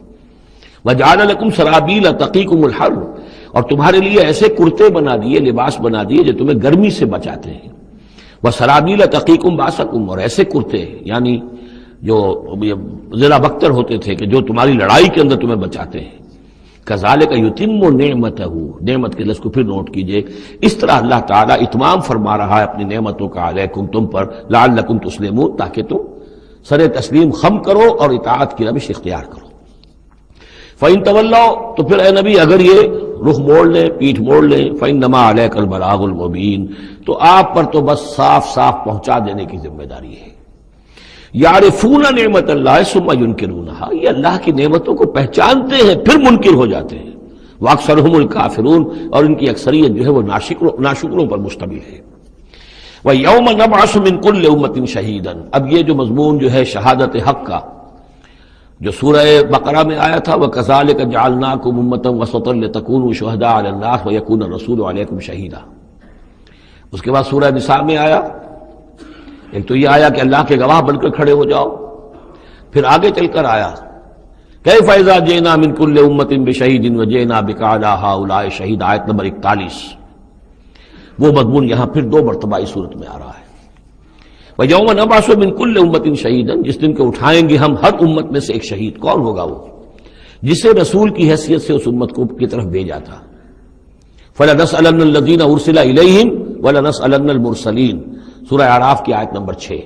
وجعل لکم سرابیل تقیکم الحر، اور تمہارے لیے ایسے کرتے بنا دیے، لباس بنا دیے جو تمہیں گرمی سے بچاتے ہیں۔ وسرابیل تقیکم باسکم، اور ایسے کرتے یعنی جو ذرا بختر ہوتے تھے کہ جو تمہاری لڑائی کے اندر تمہیں بچاتے ہیں۔ کذالک یتم نعمتہ، نعمت کے لفظ کو پھر نوٹ کیجئے، اس طرح اللہ تعالیٰ اتمام فرما رہا ہے اپنی نعمتوں کا علیکم تم پر، لعلکم تسلمون، تاکہ تم سر تسلیم خم کرو اور اطاعت کی روش اختیار کرو۔ فَإِن تَوَلَّوْا، تو پھر اے نبی اگر یہ رخ موڑ لیں، پیٹھ موڑ لیں، فَإِنَّمَا عَلَيْكَ الْبَلَاغُ الْمُبِينُ، تو آپ پر تو بس صاف صاف پہنچا دینے کی ذمہ داری ہے۔ یعرفون نعمت اللہ ثم ینکرونہا، یہ اللہ کی نعمتوں کو پہچانتے ہیں پھر منکر ہو جاتے ہیں۔ واکثرہم الکافرون، اور ان کی اکثریت جو ہے وہ ناشکروں پر مشتمل ہے۔ وَيَوْمَ نَبْعَثُ مِن كُلِّ أُمَّةٍ شَهِيدًا، اب یہ جو مضمون جو ہے شہادت حق کا جو سورہ بقرہ میں آیا تھا، وَكَذَلِكَ جَعَلْنَاكُمْ أُمَّةً وَسَطًا لِتَكُونُوا شُهَدَاءَ عَلَى النَّاسِ وَيَكُونَ الرَّسُولُ عَلَيْكُمْ شَهِيدًا۔ اس کے بعد سورہ نساء میں آیا، ایک تو یہ آیا کہ اللہ کے گواہ بن کر کھڑے ہو جاؤ، پھر آگے چل کر آیا کیف اذا جئنا من كل امة بشهيد وجئنا بك على هؤلاء شهيد، آیت نمبر 41۔ وہ مضمون یہاں پھر دو مرتبہ اس صورت میں آ رہا ہے۔ وَيَوْمَ نَبْعَثُ مِن كُلِّ أُمَّةٍ شَهِيدًا، جس دن کے اٹھائیں گے ہم ہر امت میں سے ایک شہید۔ کون ہوگا وہ؟ جسے رسول کی حیثیت سے اس امت کو کی طرف بھیجا تھا۔ فَلَنَسْأَلَنَّ الَّذِينَ أُرْسِلَ إِلَيْهِمْ وَلَنَسْأَلَنَّ الْمُرْسَلِينَ، سورہ اعراف کی آیت نمبر 6۔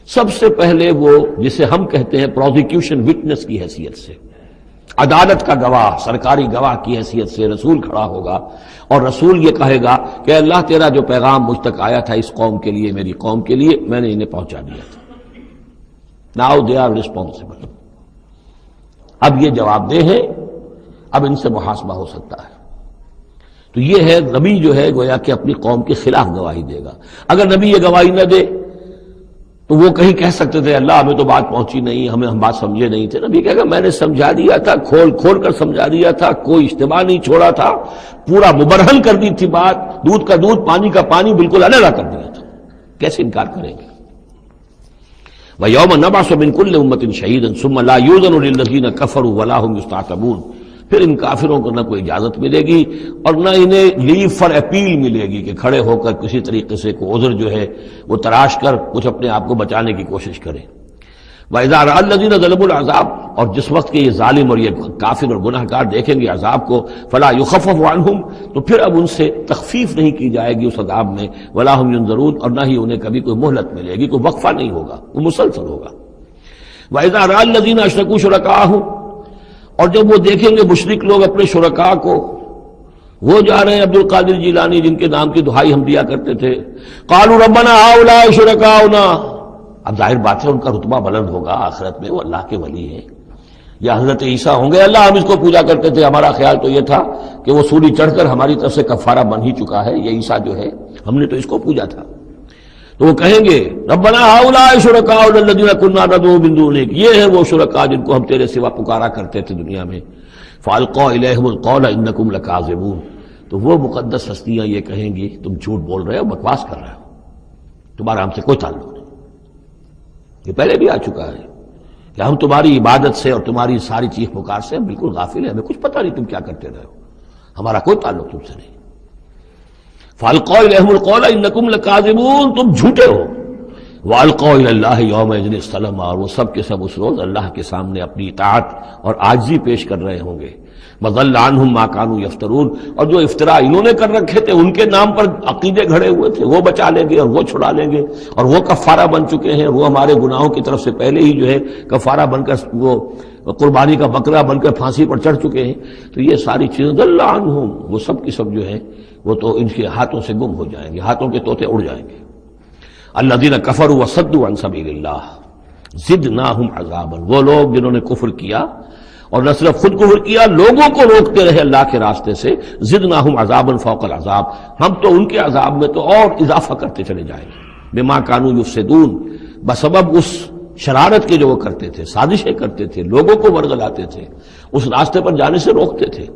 سب سے پہلے وہ جسے ہم کہتے ہیں پروزیکیوشن وٹنس کی حیثیت سے، عدالت کا گواہ، سرکاری گواہ کی حیثیت سے رسول کھڑا ہوگا، اور رسول یہ کہے گا کہ اللہ تیرا جو پیغام مجھ تک آیا تھا اس قوم کے لیے، میری قوم کے لیے، میں نے انہیں پہنچا دیا تھا۔ ناؤ دے آر ریسپانسبل، اب یہ جواب دہ ہے، اب ان سے محاسبہ ہو سکتا ہے۔ تو یہ ہے نبی جو ہے گویا کہ اپنی قوم کے خلاف گواہی دے گا۔ اگر نبی یہ گواہی نہ دے تو وہ کہیں کہہ سکتے تھے اللہ ہمیں تو بات پہنچی نہیں، ہم بات سمجھے نہیں تھے۔ نبی کہے گا میں نے سمجھا دیا تھا، کھول کھول کر سمجھا دیا تھا، کوئی اشتباہ نہیں چھوڑا تھا، پورا مبرہن کر دی تھی بات، دودھ کا دودھ پانی کا پانی بالکل علیحدہ کر دیا تھا، کیسے انکار کریں گے؟ وَيَوْمَ نَبْعَثُ مِن كُلِّ أُمَّةٍ شَهِيدًا ثُمَّ لَا يُؤْذَنُ لِلَّذِينَ كَفَرُوا وَلَا هُمْ يُسْتَعْتَبُونَ، پھر ان کافروں کو نہ کوئی اجازت ملے گی اور نہ انہیں لیو فار اپیل ملے گی کہ کھڑے ہو کر کسی طریقے سے کوئی عذر جو ہے وہ تراش کر کچھ اپنے آپ کو بچانے کی کوشش کریں۔ وَإِذَا رَأَى الَّذِينَ ظَلَمُوا الْعَذَابَ، اور جس وقت کہ یہ ظالم اور یہ کافر اور گناہ گار دیکھیں گے عذاب کو، فَلَا يُخَفَّفُ عَنْهُمْ، تو پھر اب ان سے تخفیف نہیں کی جائے گی اس عذاب میں، وَلَا هُمْ يُنظَرُونَ، اور نہ ہی انہیں کبھی کوئی مہلت ملے گی، کوئی وقفہ نہیں ہوگا، وہ مسلسل ہوگا۔ وَإِذَا رَأَى الَّذِينَ أَشْرَكُوا شُرَكَاءَهُمْ، اور جب وہ دیکھیں گے مشرک لوگ اپنے شرکاء کو، وہ جا رہے ہیں عبد القادر جیلانی جن کے نام کی دہائی ہم دیا کرتے تھے، قالوا ربنا هؤلاء شركاؤنا، اب ظاہر بات ہے ان کا رتبہ بلند ہوگا آخرت میں، وہ اللہ کے ولی ہیں، یا حضرت عیسیٰ ہوں گے اللہ ہم اس کو پوجا کرتے تھے، ہمارا خیال تو یہ تھا کہ وہ سولی چڑھ کر ہماری طرف سے کفارہ بن ہی چکا ہے، یہ عیسیٰ جو ہے ہم نے تو اس کو پوجا تھا۔ تو وہ کہیں گے ربنا هؤلاء شركاؤنا الذين كنا ندعو من دونك، یہ ہیں وہ شرکاء جن کو ہم تیرے سوا پکارا کرتے تھے دنیا میں، فالقوا اليهم القول انكم لكاذبون، تو وہ مقدس ہستیاں یہ کہیں گی تم جھوٹ بول رہے ہو، بکواس کر رہے ہو، تمہارا ہم سے کوئی تعلق نہیں۔ یہ پہلے بھی آ چکا ہے کہ ہم تمہاری عبادت سے اور تمہاری ساری چیخ پکار سے ہم بالکل غافل ہیں، ہمیں کچھ پتہ نہیں تم کیا کرتے رہے ہو، ہمارا کوئی تعلق تم سے نہیں۔ فَأَلْقَوْا إِلَيْهِمُ الْقَوْلَ إِنَّكُمْ لَكَاذِبُونَ، تم جھوٹے ہو۔ وَأَلْقَوْا إِلَى اللَّهِ يَوْمَئِذٍ السَّلَامَ، اور وہ سب کے سب اس روز اللہ کے سامنے اپنی اطاعت اور عاجزی پیش کر رہے ہوں گے۔ وَضَلَّ عَنْهُمْ مَا كَانُوا يَفْتَرُونَ، اور جو افطرا انہوں نے کر رکھے تھے، ان کے نام پر عقیدے گھڑے ہوئے تھے، وہ بچا لیں گے اور وہ چھڑا لیں گے، اور وہ کفارہ بن چکے ہیں، وہ ہمارے گناہوں کی طرف سے پہلے ہی جو ہے کفارہ بن کر وہ قربانی کا بکرا بن کر پھانسی پر چڑھ چکے ہیں۔ تو یہ ساری چیزیں ضل عنہم، وہ سب کی سب جو ہیں وہ تو ان کے ہاتھوں سے گم ہو جائیں گے، ہاتھوں کے طوطے اڑ جائیں گے۔ الذین کفروا وصدوا عن سبیل اللہ زدناہم عذابا، وہ لوگ جنہوں نے کفر کیا اور نہ صرف خود کفر کیا، لوگوں کو روکتے رہے اللہ کے راستے سے، زدناہم عذابا فوق العذاب، ہم تو ان کے عذاب میں تو اور اضافہ کرتے چلے جائیں گے، بما کانوا یفسدون، بسبب اس شرارت کے جو وہ کرتے تھے، سازشیں کرتے تھے، لوگوں کو ورگلاتے تھے، اس راستے پر جانے سے روکتے تھے۔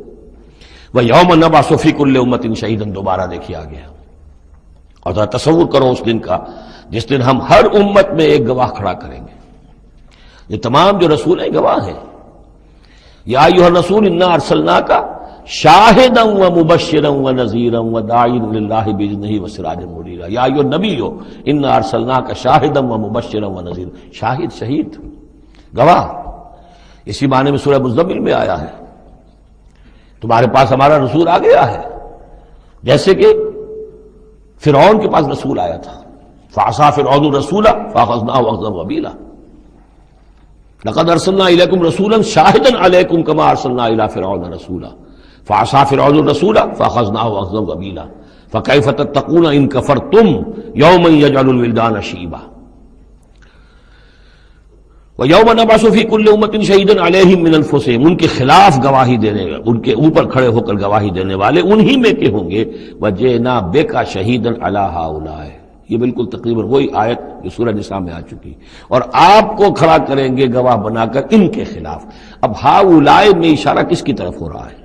وَيَوْمَ نَبْعَثُ فِي كُلِّ أُمَّةٍ شَهِيدًا، دوبارہ دیکھیے آ گیا، اور ذرا تصور کرو اس دن کا جس دن ہم ہر امت میں ایک گواہ کھڑا کریں گے۔ یہ تمام جو رسول ہیں گواہ ہیں۔ یا ایھا الرسول انا ارسلناک شاہدا ومبشرا ونذیرا وداعیا الی اللہ باذنہ وسراجا منیرا، یا ایھا النبی انا ارسلناک شاہدا ومبشرا ونذیرا، شاہد شہید گواہ، اسی معنی میں سورہ مزمل میں آیا ہے تمہارے پاس ہمارا رسول آ گیا ہے، جیسے کہ فرعون کے پاس رسول آیا تھا. فعصى فرعون الرسول فاخذناه اخذا وبيلا لقد ارسلنا اليكم رسولا شاهدا عليكم كما ارسلنا الى فرعون رسولا فعصى فرعون الرسول فاخذناه اخذا وبيلا فكيف تتقون ان كفرتم يوما يجعل الولدان شيبا ويوم نبعث في كل امة شهيدا عليهم من انفسهم. ان کے خلاف گواہی دینے، ان کے اوپر کھڑے ہو کر گواہی دینے والے انہی میں کے ہوں گے. وجئنا بك شهيدا على هؤلاء، یہ بالکل تقریباً وہی آیت جو سورہ نساء میں آ چکی. اور آپ کو کھڑا کریں گے گواہ بنا کر ان کے خلاف. اب ہؤلاء میں اشارہ کس کی طرف ہو رہا ہے؟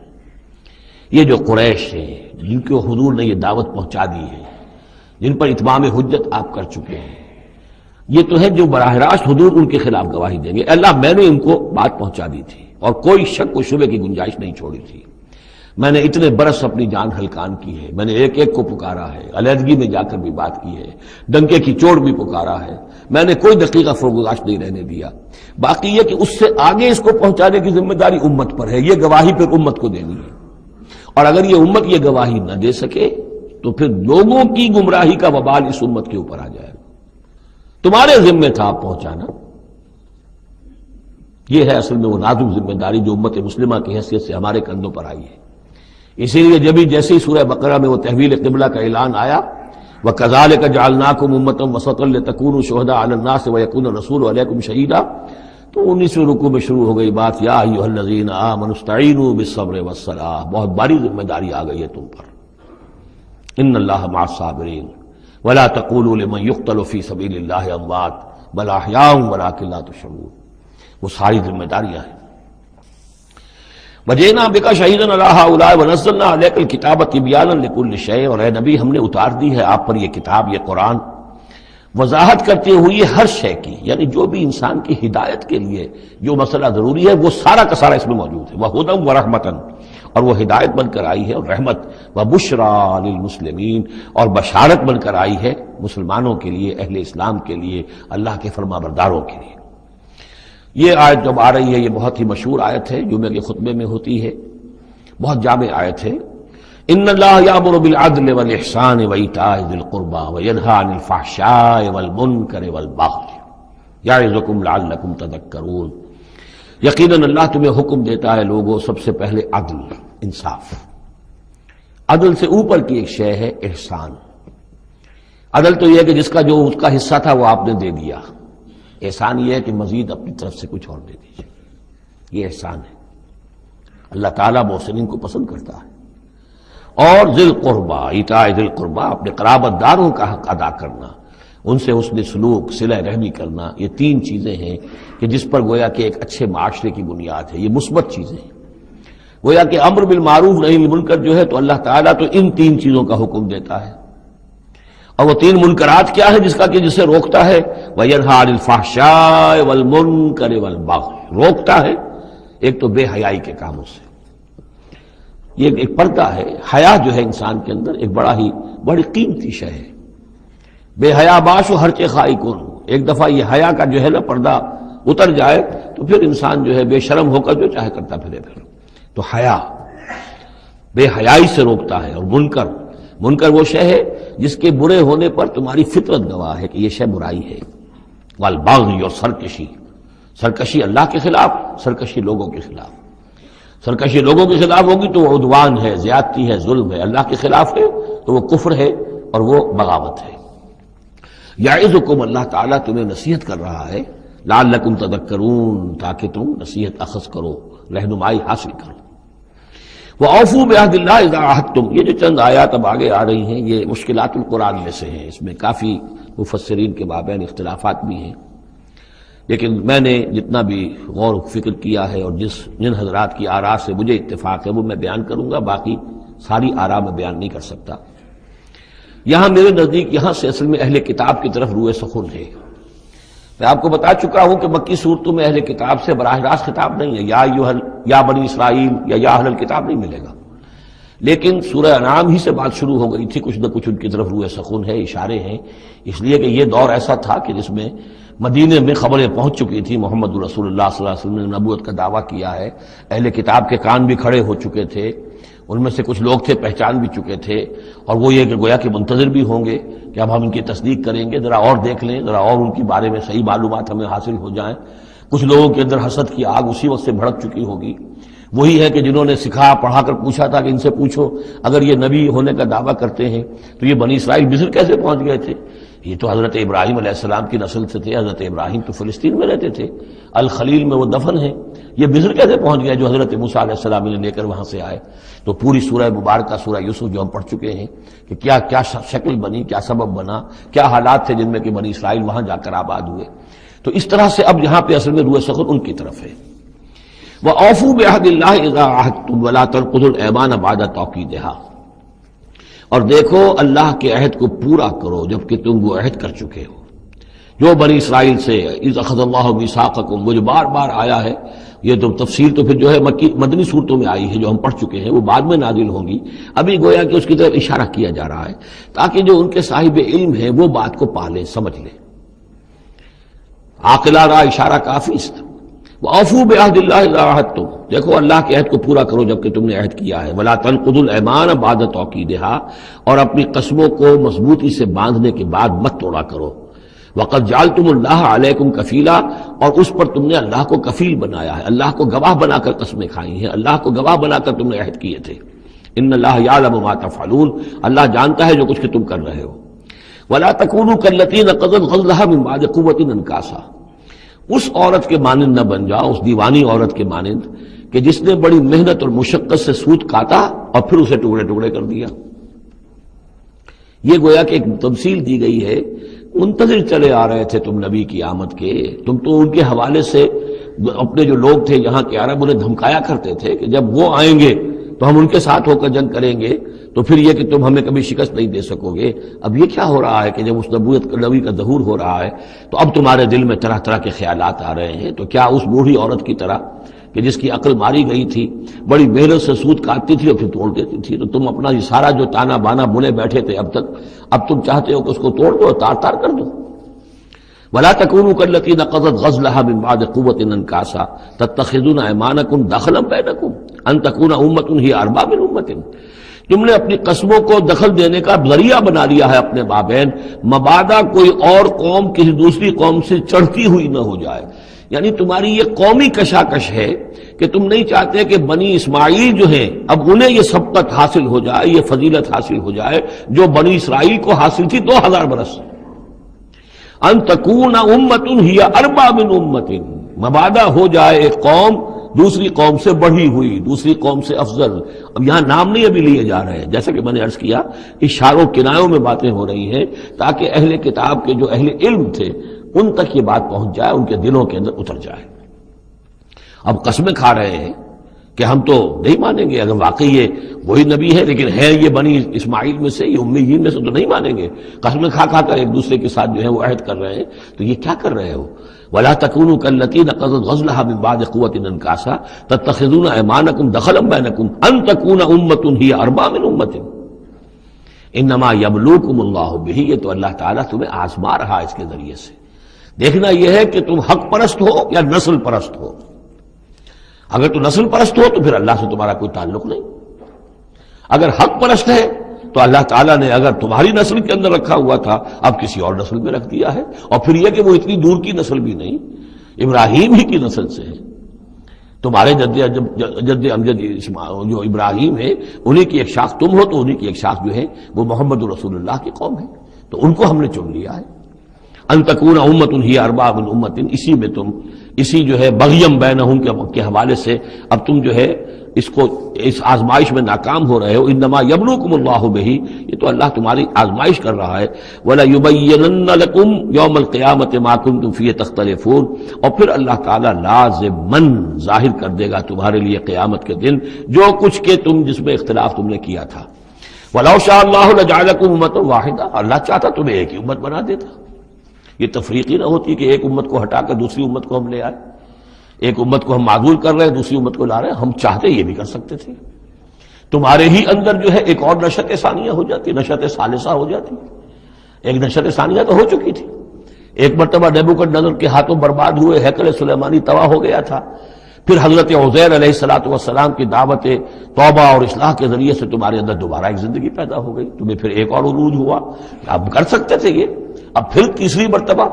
یہ جو قریش ہیں جن کو حضور نے یہ دعوت پہنچا دی ہے، جن پر اتمام حجت آپ کر چکے ہیں، یہ تو ہے جو براہ راست حضور ان کے خلاف گواہی دیں گے. اللہ میں نے ان کو بات پہنچا دی تھی اور کوئی شک و شبے کی گنجائش نہیں چھوڑی تھی. میں نے اتنے برس اپنی جان ہلکان کی ہے، میں نے ایک ایک کو پکارا ہے، علیحدگی میں جا کر بھی بات کی ہے، ڈنکے کی چوٹ بھی پکارا ہے، میں نے کوئی دقیقہ فرگزاشت نہیں رہنے دیا. باقی یہ کہ اس سے آگے اس کو پہنچانے کی ذمہ داری امت پر ہے. یہ گواہی پھر امت کو دینی ہے، اور اگر یہ امت یہ گواہی نہ دے سکے تو پھر لوگوں کی گمراہی کا وبال اس امت کے اوپر آ جائے گا. تمہارے ذمہ تھا آپ پہنچانا. یہ ہے اصل میں وہ نازک ذمہ داری جو امت مسلمہ کی حیثیت سے ہمارے کندھوں پر آئی ہے. اسی لیے جیسے ہی سورہ بقرہ میں وہ تحویل قبلہ کا اعلان آیا، وَكَذَلِكَ جَعَلْنَاكُمْ أُمَّةً وَسَطًا لِتَكُونُوا شُهَدَاءَ عَلَى النَّاسِ وَيَكُونَ الرَّسُولُ عَلَيْكُمْ شَهِيدًا، تو 19ویں رکوع میں شروع ہو گئی بات، یا ایھا الذین آمنوا استعینوا بالصبر والصلاۃ. بہت بڑی ذمہ داری آ گئی ہے تم پر. ان اللہ مع الصابرین ولا تقولوا لمن يقتل في سبيل الله اموات بل احیاء ولكن لا تشعرون. وہ ساری ذمہ داریاں ہیں. وجئنا بك شهيدا على هؤلاء ونزلنا عليك الكتاب تبيانا لكل شيء. اور اے نبی ہم نے اتار دی ہے آپ پر یہ کتاب، یہ قرآن، وضاحت کرتے ہوئے ہر شے کی، یعنی جو بھی انسان کی ہدایت کے لیے جو مسئلہ ضروری ہے وہ سارا کا سارا اس میں موجود ہے. وہدی ورحمۃ، اور وہ ہدایت بن کر آئی ہے اور رحمت. وبشریٰ للمسلمین، اور بشارت بن کر آئی ہے مسلمانوں کے لیے، اہل اسلام کے لیے، اللہ کے فرمانبرداروں کے لیے. یہ آیت جب آ رہی ہے یہ بہت ہی مشہور آیت ہے، جمعے کے خطبے میں ہوتی ہے، بہت جامع آیت ہے. ان اللہ یامر بالعدل والاحسان وایتاء ذی القربى وینہی عن الفحشاء والمنکر والبغی یعظکم لعلکم تذکرون. یقیناً اللہ تمہیں حکم دیتا ہے لوگوں سب سے پہلے عدل، انصاف. عدل سے اوپر کی ایک شے ہے احسان. عدل تو یہ ہے کہ جس کا جو اس کا حصہ تھا وہ آپ نے دے دیا. احسان یہ ہے کہ مزید اپنی طرف سے کچھ اور دے دیجیے. یہ احسان ہے. اللہ تعالیٰ محسنین کو پسند کرتا ہے. اور ذی القربیٰ، ایتاء ذی القربیٰ، اپنے قرابت داروں کا حق ادا کرنا، ان سے حسن سلوک، صلہ رحمی کرنا. یہ تین چیزیں ہیں کہ جس پر گویا کہ ایک اچھے معاشرے کی بنیاد ہے. یہ مثبت چیزیں ہیں. گویا کہ امر بالمعروف نہی عن المنکر جو ہے تو اللہ تعالیٰ تو ان تین چیزوں کا حکم دیتا ہے. اور وہ تین منکرات کیا ہے جسے روکتا ہے؟ وَيَنْهَى عَنِ الْفَحْشَاءِ وَالْمُنْكَرِ وَالْبَغْيِ. روکتا ہے ایک تو بے حیائی کے کاموں سے. یہ ایک پردہ ہے. حیا جو ہے انسان کے اندر ایک بڑی قیمتی شے ہے. بے حیا باش و ہر چے خائی کن. ایک دفعہ یہ حیا کا جو ہے نا پردہ اتر جائے تو پھر انسان جو ہے بے شرم ہو کر جو چاہے کرتا پھرے. تو حیا بے حیائی سے روکتا ہے. اور منکر وہ شے ہے جس کے برے ہونے پر تمہاری فطرت گواہ ہے کہ یہ شے برائی ہے. والبغی، اور سرکشی اللہ کے خلاف، سرکشی لوگوں کے خلاف. سرکشی لوگوں کے خلاف ہوگی تو وہ عدوان ہے، زیادتی ہے، ظلم ہے. اللہ کے خلاف ہے تو وہ کفر ہے اور وہ بغاوت ہے. یعظکم، اللہ تعالیٰ تمہیں نصیحت کر رہا ہے، لعلکم تذکرون، تاکہ تم نصیحت اخذ کرو، رہنمائی حاصل کرو. وَأَوْفُوا بِعَهْدِ اللَّهِ إِذَا عَاهَدتُّمْ. یہ جو چند آیات اب آگے آ رہی ہیں یہ مشکلات القرآن میں سے ہیں. اس میں کافی مفسرین کے مابین اختلافات بھی ہیں، لیکن میں نے جتنا بھی غور و فکر کیا ہے اور جن حضرات کی آراء سے مجھے اتفاق ہے وہ میں بیان کروں گا. باقی ساری آراء میں بیان نہیں کر سکتا. یہاں میرے نزدیک یہاں سے اصل میں اہل کتاب کی طرف روئے سخن ہے. میں آپ کو بتا چکا ہوں کہ مکی صورتوں میں اہل کتاب سے براہ راست خطاب نہیں ہے. یا بنی اسرائیل یا اہل الکتاب نہیں ملے گا. لیکن سورہ انعام ہی سے بات شروع ہو گئی تھی. کچھ نہ کچھ ان کی طرف روئے سخن ہے، اشارے ہیں. اس لیے کہ یہ دور ایسا تھا کہ جس میں مدینے میں خبریں پہنچ چکی تھی. محمد رسول اللہ صلی اللہ علیہ وسلم نے نبوت کا دعویٰ کیا ہے. اہل کتاب کے کان بھی کھڑے ہو چکے تھے. ان میں سے کچھ لوگ تھے پہچان بھی چکے تھے، اور وہ یہ کہ گویا کہ منتظر بھی ہوں گے کہ اب ہم ان کی تصدیق کریں گے، ذرا اور دیکھ لیں، ذرا اور ان کے بارے میں صحیح معلومات ہمیں حاصل ہو جائیں۔ کچھ لوگوں کے اندر حسد کی آگ اسی وقت سے بھڑک چکی ہوگی، وہی ہے کہ جنہوں نے سکھا پڑھا کر پوچھا تھا کہ ان سے پوچھو اگر یہ نبی ہونے کا دعویٰ کرتے ہیں تو یہ بنی اسرائیل مصر کیسے پہنچ گئے تھے؟ یہ تو حضرت ابراہیم علیہ السلام کی نسل سے تھے، حضرت ابراہیم تو فلسطین میں رہتے تھے، الخلیل میں وہ دفن ہیں، یہ مصر کیسے پہنچ گئے جو حضرت موسیٰ علیہ السلام نے لے کر وہاں سے آئے؟ تو پوری سورہ مبارکہ سورہ یوسف جو ہم پڑھ چکے ہیں کہ کیا کیا شکل بنی، کیا سبب بنا، کیا حالات تھے جن میں کہ بنی اسرائیل وہاں جا کر آباد ہوئے۔ تو اس طرح سے اب یہاں پہ اصل میں روح سخن ان کی طرف ہے۔ وَأَوْفُوا بِعَهْدِ اللَّهِ إِذَا عَاهَدتُّمْ وَلَا تَنقُضُوا الْأَيْمَانَ بَعْدَ تَوْكِيدِهَا، اور دیکھو اللہ کے عہد کو پورا کرو جبکہ تم وہ عہد کر چکے ہو جو بنی اسرائیل سے اذ اخذ اللہ میثاقکم، وہ جو بار بار آیا ہے، یہ تو تفصیل تو پھر جو ہے مدنی صورتوں میں آئی ہے جو ہم پڑھ چکے ہیں، وہ بعد میں نازل ہوں گی، ابھی گویا کہ اس کی طرف اشارہ کیا جا رہا ہے تاکہ جو ان کے صاحب علم ہیں وہ بات کو پا لیں، سمجھ لیں۔ عاقلہ را اشارہ کافی است۔ وَأَوْفُوا بِعَهْدِ اللَّهِ إِذَا عَاهَدتُّمْ، دیکھو اللہ کے عہد کو پورا کرو جبکہ تم نے عہد کیا ہے۔ وَلَا تَنقُضُوا الْأَيْمَانَ بَعْدَ تَوْكِيدِهَا، اور اپنی قسموں کو مضبوطی سے باندھنے کے بعد مت توڑا کرو۔ وَقَدْ جَعَلْتُمُ اللَّهَ عَلَيْكُمْ كَفِيلًا، اور اس پر تم نے اللہ کو کفیل بنایا ہے، اللہ کو گواہ بنا کر قسمیں کھائی ہیں، اللہ کو گواہ بنا کر تم نے عہد کیے تھے۔ إِنَّ اللَّهَ يَعْلَمُ مَا تَفْعَلُونَ، اللہ جانتا ہے جو کچھ کہ تم کر رہے ہو۔ وَلَا تَكُونُوا كَالَّتِي نَقَضَتْ غَزْلَهَا مِن بَعْدِ قُوَّةٍ أَنْكَاثًا، اس عورت کے مانند نہ بن جاؤ، اس دیوانی عورت کے مانند کہ جس نے بڑی محنت اور مشقت سے سوت کاٹا اور پھر اسے ٹکڑے ٹکڑے کر دیا۔ یہ گویا کہ ایک تمثیل دی گئی ہے، منتظر چلے آ رہے تھے تم نبی کی آمد کے، تم تو ان کے حوالے سے اپنے جو لوگ تھے یہاں کے عرب انہیں دھمکایا کرتے تھے کہ جب وہ آئیں گے تو ہم ان کے ساتھ ہو کر جنگ کریں گے، تو پھر یہ کہ تم ہمیں کبھی شکست نہیں دے سکو گے۔ اب یہ کیا ہو رہا ہے کہ جب اس نبی کا ظہور ہو رہا ہے تو اب تمہارے دل میں طرح طرح کے خیالات آ رہے ہیں، تو کیا اس بوڑھی عورت کی طرح کہ جس کی عقل ماری گئی تھی، بڑی محنت سے سوت کاٹتی تھی اور پھر توڑ دیتی تھی، تو تم اپنا یہ سارا جو تانا بانا بنے بیٹھے تھے اب تک، اب تم چاہتے ہو کہ اس کو توڑ دو، تار تار کر دو۔ وَلَا تَكُونُوا كَالَّتِي نَقَضَتْ غَزْلَهَا مِن بَعْدِ قُوَّةٍ أَنْكَاثًا تَتَّخِذُونَ أَيْمَانَكُمْ دَخْلًا بَيْنَكُمْ أَن تَكُونَ أُمَّةٌ هِيَ أَرْبَىٰ مِنْ أُمَّةٍ، تم نے اپنی قسموں کو دخل دینے کا ذریعہ بنا لیا ہے اپنے مابین، مبادا کوئی اور قوم کسی دوسری قوم سے چڑھتی ہوئی نہ ہو جائے۔ یعنی تمہاری یہ قومی کشاکش ہے کہ تم نہیں چاہتے کہ بنی اسماعیل جو ہیں اب انہیں یہ سبقت حاصل ہو جائے، یہ فضیلت حاصل ہو جائے جو بنی اسرائیل کو حاصل تھی 2000 برس۔ ان تکون امۃ ہی اربع من امۃ، مبادا ہو جائے ایک قوم دوسری قوم سے بڑھی ہوئی، دوسری قوم سے افضل۔ اب یہاں نام نہیں ابھی لیے جا رہے ہیں، جیسا کہ میں نے عرض کیا اشاروں کنایوں میں باتیں ہو رہی ہیں تاکہ اہل کتاب کے جو اہل علم تھے ان تک یہ بات پہنچ جائے، ان کے دلوں کے اندر اتر جائے۔ اب قسمیں کھا رہے ہیں کہ ہم تو نہیں مانیں گے، اگر واقعی یہ وہی نبی ہے لیکن ہے یہ بنی اسماعیل میں سے، یہ امیین میں سے، تو نہیں مانیں گے۔ قسمیں کھا کھا کر ایک دوسرے کے ساتھ جو ہے وہ عہد کر رہے ہیں، تو یہ کیا کر رہے ہو؟ وَلَا تَكُونُوا كَالَّتِي نَقَضَتْ غَزْلَهَا مِن بَعْدِ قُوَّةٍ أَنْكَاثًا تَتَّخِذُونَ أَيْمَانَكُمْ دَخْلًا بَيْنَكُمْ أَن تَكُونَ أُمَّةٌ هِيَ أَرْبَىٰ مِنْ أُمَّةٍ إِنَّمَا يَبْلُوكُمُ اللَّهُ بِهِ، یہ تو اللہ تعالیٰ تمہیں آزما رہا ہے اس کے ذریعے سے۔ دیکھنا یہ ہے کہ تم حق پرست ہو یا نسل پرست ہو۔ اگر تو نسل پرست ہو تو پھر اللہ سے تمہارا کوئی تعلق نہیں، اگر حق پرست ہے تو اللہ تعالیٰ نے اگر تمہاری نسل کے اندر رکھا ہوا تھا اب کسی اور نسل میں رکھ دیا ہے، اور پھر یہ کہ وہ اتنی دور کی نسل بھی نہیں، ابراہیم ہی کی نسل سے ہے۔ تمہارے جد امجد جو ابراہیم ہے انہی کی ایک شاخ تم ہو، تو انہی کی ایک شاخ جو ہے وہ محمد رسول اللہ کی قوم ہے، تو ان کو ہم نے چن لیا ہے۔ ان تکون امۃ ہی اربع من امۃ، اسی میں تم اسی جو ہے بغیم بینہم کے حوالے سے اب تم جو ہے اس آزمائش میں ناکام ہو رہے ہو۔ انما یبلوکم اللہ بہ، یہ تو اللہ تمہاری آزمائش کر رہا ہے۔ وَلَيُبَيِّنَنَّ لَكُمْ يَوْمَ الْقِيَامَةِ مَا كُنتُمْ فِيهِ تَخْتَلِفُونَ، اور پھر اللہ تعالیٰ لازماً ظاہر کر دے گا تمہارے لیے قیامت کے دن جو کچھ کہ تم جس میں اختلاف تم نے کیا تھا۔ وَلَوْ شَاءَ اللَّهُ لَجَعَلَكُمْ أُمَّةً وَاحِدَةً، اللہ چاہتا تمہیں ایک ہی امت بنا دیتا، یہ تفریقی نہ ہوتی کہ ایک امت کو ہٹا کر دوسری امت کو ہم لے آئے، ایک امت کو ہم معذول کر رہے ہیں دوسری امت کو لا رہے ہیں۔ ہم چاہتے یہ بھی کر سکتے تھے، تمہارے ہی اندر جو ہے ایک اور نشأت ثانیہ ہو جاتی، نشأت ثالثہ ہو جاتی۔ ایک نشأت ثانیہ تو ہو چکی تھی، ایک مرتبہ نیبوکڈنیزر کے ہاتھوں برباد ہوئے ہیکل سلیمانی تباہ ہو گیا تھا، پھر حضرت عزیر علیہ السلام کی دعوت توبہ اور اصلاح کے ذریعے سے تمہارے اندر دوبارہ ایک زندگی پیدا ہو گئی، تمہیں پھر ایک اور عروج ہوا، اب کر سکتے تھے یہ، اب پھر تیسری مرتبہ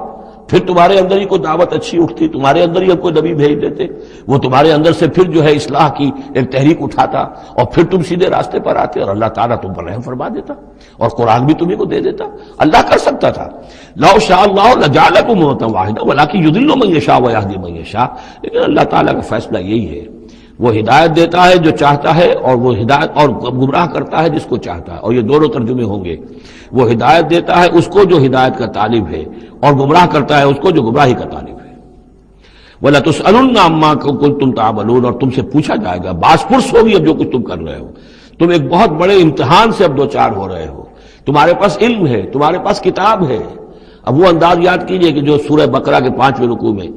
پھر تمہارے اندر ہی کوئی دعوت اچھی اٹھتی، تمہارے اندر ہی اب کوئی نبی بھیج دیتے، وہ تمہارے اندر سے پھر جو ہے اصلاح کی ایک تحریک اٹھاتا اور پھر تم سیدھے راستے پر آتے اور اللہ تعالیٰ تم پر رحم فرما دیتا اور قرآن بھی تمہیں کو دے دیتا۔ اللہ کر سکتا تھا، لو شاء اللہ لجعلکم امة واحدة ولکن یضل من یشاء ویہدی من یشاء، لیکن اللہ تعالیٰ کا فیصلہ یہی ہے، وہ ہدایت دیتا ہے جو چاہتا ہے اور وہ ہدایت اور گمراہ کرتا ہے جس کو چاہتا ہے، اور یہ دونوں ترجمے ہوں گے، وہ ہدایت دیتا ہے اس کو جو ہدایت کا طالب ہے اور گمراہ کرتا ہے اس کو جو گمراہی کا طالب ہے۔ وَلَتُسْأَلُنَّ عَمَّا كُنتُمْ تَعْمَلُونَ، اور تم سے پوچھا جائے گا، باز پرس ہوگی اب جو کچھ تم کر رہے ہو، تم ایک بہت بڑے امتحان سے اب دو چار ہو رہے ہو، تمہارے پاس علم ہے، تمہارے پاس کتاب ہے۔ اب وہ انداز یاد کیجئے کہ جو سورہ بقرہ کے 5ویں رکوع میں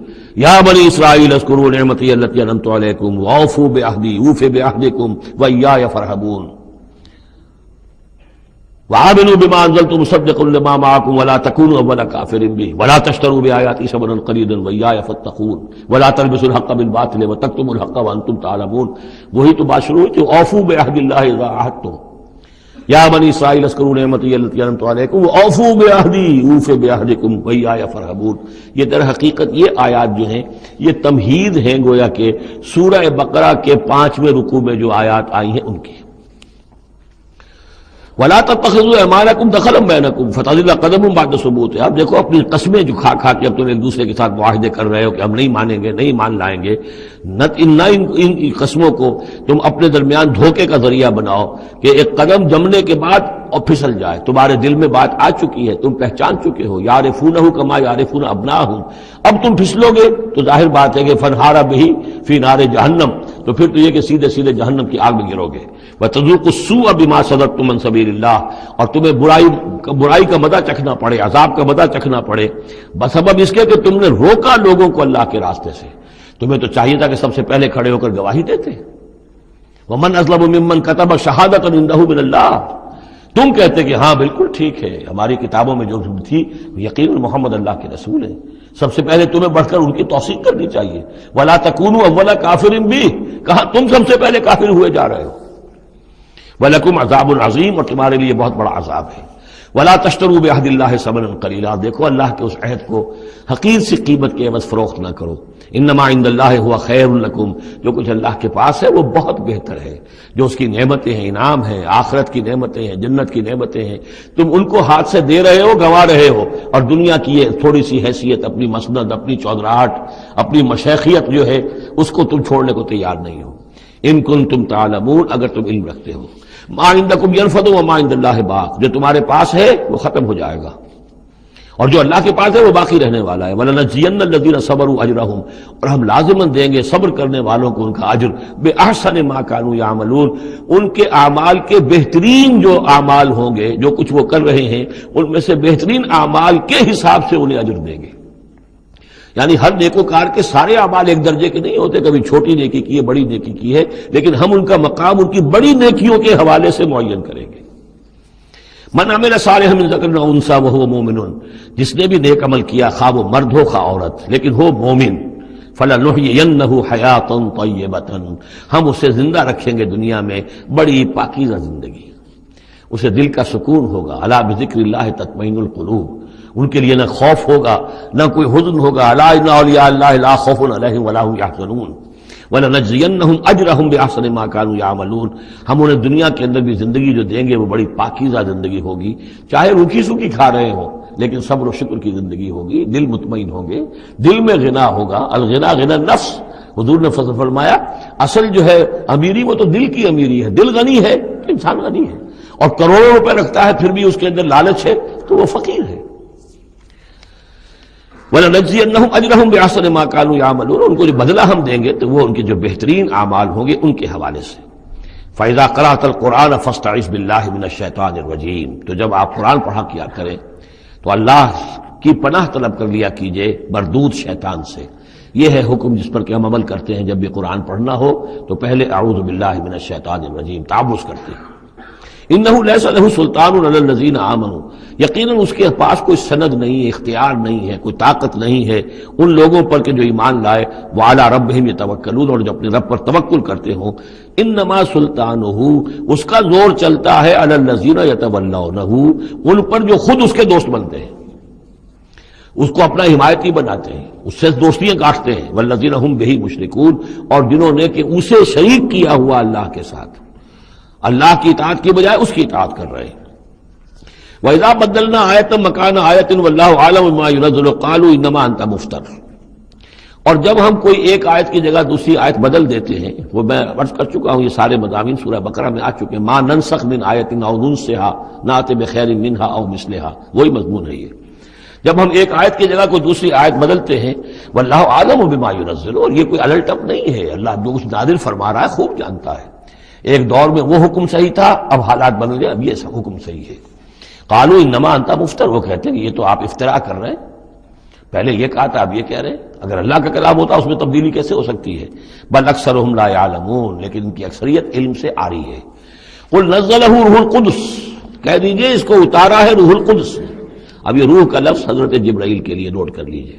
یا بنی اسرائیل اذکروا نعمتی التی انعمت علیکم واوفوا بعہدی اوف بعہدکم وایای فارہبون وآمنوا بما انزلت مصدقا لما معکم ولا تکونوا اول کافر به ولا تشتروا بآیاتی ثمنا قلیلا وایای فاتقون ولا تلبسوا الحق بالباطل وتکتموا الحق وانتم تعلمون۔ وہی تو بات شروع ہوئی تھی، اوفوا بعہد اللہ اذا عاہدتم یا بنی اسرائیل اذکروا نعمتی التی انعمت علیکم واوفوا بعہدی اوف بعہدکم وایای فارہبون۔ یہ در حقیقت یہ آیات جو ہیں یہ تمہید ہیں گویا کہ سورہ بقرہ کے 5ویں رکوع میں جو آیات آئی ہیں ان کی۔ وَلَا تَتَّخِذُوا أَيْمَانَكُمْ دَخَلًا بَيْنَكُمْ فَتَزِلَّ قَدَمٌ بَعْدَ ثُبُوتِهَا۔ اب دیکھو اپنی قسمیں جو کھا کھا کے اب تم ایک دوسرے کے ساتھ معاہدے کر رہے ہو کہ ہم نہیں مانیں گے، نہیں مان لائیں گے، نہ ان قسموں کو تم اپنے درمیان دھوکے کا ذریعہ بناؤ کہ ایک قدم جمنے کے بعد اور پھسل جائے، تمہارے دل میں بات آ چکی ہے، تم پہچان چکے ہو، یعرفونہ کما یعرفون ابناہم، اب تم پھسلو گے تو ظاہر بات ہے کہ فنہارا بہی فی نار جہنم، تو پھر تو یہ کہ سیدھے سیدھے جہنم کی آگ میں گرو گے۔ وَتَذُوقُوا السُّوءَ بِمَا صَدَدتُّم عَن سَبِيلِ اللَّهِ، اور تمہیں برائی کا مزہ چکھنا پڑے، عذاب کا مزہ چکھنا پڑے بسبب اس کے کہ تم نے روکا لوگوں کو اللہ کے راستے سے۔ تمہیں تو چاہیے تھا کہ سب سے پہلے کھڑے ہو کر گواہی دیتے۔ وَمَنْ أَظْلَمُ مِمَّنْ كَتَبَ شَهَادَةً عِندَهُ مِنَ اللَّهِ، تم کہتے کہ ہاں بالکل ٹھیک ہے، ہماری کتابوں میں جو تھی یقین محمد اللہ کے رسول ہیں، سب سے پہلے تمہیں بڑھ کر ان کی توثیق کرنی چاہیے۔ وَلَا تَكُونُوا أَوَّلَ كَافِرٍ بِهِ، کہا تم سب سے پہلے کافر ہوئے جا رہے ہو۔ وَلَكُمْ عَذَابٌ عَظِيمٌ، اور تمہارے لیے بہت بڑا عذاب ہے۔ وَلَا تَشْتَرُوا بِعَهْدِ اللَّهِ ثَمَنًا قَلِيلًا، دیکھو اللہ کے اس عہد کو حقیر سی قیمت کے عوض فروخت نہ کرو۔ انما عند اللہ هو خیر لکم، جو کچھ اللہ کے پاس ہے وہ بہت بہتر ہے، جو اس کی نعمتیں ہیں، انعام ہیں، آخرت کی نعمتیں ہیں، جنت کی نعمتیں ہیں، تم ان کو ہاتھ سے دے رہے ہو، گنوا رہے ہو، اور دنیا کی یہ تھوڑی سی حیثیت، اپنی مسند، اپنی چودراہٹ، اپنی مشیخیت جو ہے اس کو تم چھوڑنے کو تیار نہیں ہو۔ ان کنتم تعلمون، اگر تم علم رکھتے ہو۔ ما عندکم ینفد وما عند اللہ باق، جو تمہارے پاس ہے وہ ختم ہو جائے گا اور جو اللہ کے پاس ہے وہ باقی رہنے والا ہے۔ وَلَنَجْزِيَنَّ الَّذِينَ صَبَرُوا أَجْرَهُمْ، اور ہم لازماً دیں گے صبر کرنے والوں کو ان کا اجر، بِأَحْسَنِ مَا كَانُوا يَعْمَلُونَ، ان کے اعمال کے بہترین جو اعمال ہوں گے، جو کچھ وہ کر رہے ہیں ان میں سے بہترین اعمال کے حساب سے انہیں اجر دیں گے۔ یعنی ہر نیکوکار کے سارے اعمال ایک درجے کے نہیں ہوتے، کبھی چھوٹی نیکی کی ہے، بڑی نیکی کی ہے، لیکن ہم ان کا مقام ان کی بڑی نیکیوں کے حوالے سے معین کریں گے۔ من عمل صالحا من ذکر او انثی وهو مؤمن، جس نے بھی نیک عمل کیا، خواہ وہ مرد ہو خواہ عورت، لیکن ہو مومن، فلنحیینہ حیاۃ طیبۃ، ہم اسے زندہ رکھیں گے دنیا میں بڑی پاکیزہ زندگی، اسے دل کا سکون ہوگا۔ الا بذکر اللہ تطمئن القلوب، ان کے لیے نہ خوف ہوگا نہ کوئی حزن ہوگا۔ الا ان اولیاء اللہ لا خوف علیہم ولا هم یحزنون وَلَنَجْزِيَنَّهُمْ أَجْرَهُمْ بِأَحْسَنِ مَا كَانُوا يَعْمَلُونَ، ہم انہیں دنیا کے اندر بھی زندگی جو دیں گے وہ بڑی پاکیزہ زندگی ہوگی، چاہے روکھی سوکھی کھا رہے ہوں لیکن صبر و شکر کی زندگی ہوگی، دل مطمئن ہوں گے، دل میں غنا ہوگا۔ الغنا غنا النفس، حضور نے فرمایا اصل جو ہے امیری وہ تو دل کی امیری ہے، دل غنی ہے انسان غنی ہے، اور کروڑوں روپے رکھتا ہے پھر بھی اس کے اندر لالچ ہے تو وہ فقیر ہے۔ وَلَنَجْزِيَنَّهُمْ أَجْرَهُمْ بِأَحْسَنِ مَا كَانُوا يَعْمَلُونَ، ان کو جو بدلہ ہم دیں گے تو وہ ان کے جو بہترین اعمال ہوں گے ان کے حوالے سے۔ فَإِذَا قَرَأْتَ الْقُرْآنَ فَاسْتَعِذْ بِاللَّهِ مِنَ الشَّيْطَانِ الرَّجِيمِ، تو جب آپ قرآن پڑھا کیا کریں تو اللہ کی پناہ طلب کر لیا کیجئے مردود شیطان سے۔ یہ ہے حکم جس پر کہ ہم عمل کرتے ہیں، جب بھی قرآن پڑھنا ہو تو پہلے اعوذ باللہ من الشیطان الرجیم تعوذ کرتے ہیں۔ انہ لیس لہ سلطان علی الذین آمنوا، یقیناً اس کے پاس کوئی سند نہیں ہے، اختیار نہیں ہے، کوئی طاقت نہیں ہے ان لوگوں پر کہ جو ایمان لائے، وعلی ربہم یتوکلون، اور جو اپنے رب پر توکل کرتے ہوں۔ انما سلطانہ، اس کا زور چلتا ہے علی الذین یتولونہ، ان پر جو خود اس کے دوست بنتے ہیں، اس کو اپنا حمایتی بناتے ہیں، اس سے دوستیاں کاٹتے ہیں، والذین ہم بہ مشرکون، اور جنہوں نے کہ اسے شریک کیا ہوا اللہ کے ساتھ، اللہ کی اطاعت کی بجائے اس کی اطاعت کر رہے ہیں۔ وَإِذَا بَدَّلْنَا آیَةً مَكَانَ آیَةٍ وَاللَّهُ أَعْلَمُ بِمَا يُنَزِّلُ قَالُوا إِنَّمَا أَنْتَ مُفْتَرٍ، اور جب ہم کوئی ایک آیت کی جگہ دوسری آیت بدل دیتے ہیں، وہ میں عرض کر چکا ہوں، یہ سارے مضامین سورہ بقرہ میں آ چکے ہیں، مَا نَنسَخْ مِنْ آیَةٍ أَوْ نُنسِهَا نَأْتِ بِخَيْرٍ مِنْهَا أَوْ مِثْلِهَا، وہی مضمون ہے یہ۔ جب ہم ایک آیت کی جگہ کوئی دوسری آیت بدلتے ہیں، واللہ عالم بما ينزل، اور یہ کوئی الٹ اپ نہیں ہے، اللہ جو کچھ نازل فرما رہا ہے خوب جانتا ہے۔ ایک دور میں وہ حکم صحیح تھا، اب حالات بدل گئے، اب یہ حکم صحیح ہے۔ قالوا انما انت مفتر، وہ کہتے ہیں کہ یہ تو آپ افتراء کر رہے ہیں، پہلے یہ کہا تھا اب یہ کہہ رہے ہیں، اگر اللہ کا کلام ہوتا اس میں تبدیلی کیسے ہو سکتی ہے؟ بل اکثرهم لا يعلمون، لیکن ان کی اکثریت علم سے آ رہی ہے۔ قل نزلہ روح القدس، کہہ دیجئے اس کو اتارا ہے روح القدس نے۔ اب یہ روح کا لفظ حضرت جبرائیل کے لیے نوٹ کر لیجئے۔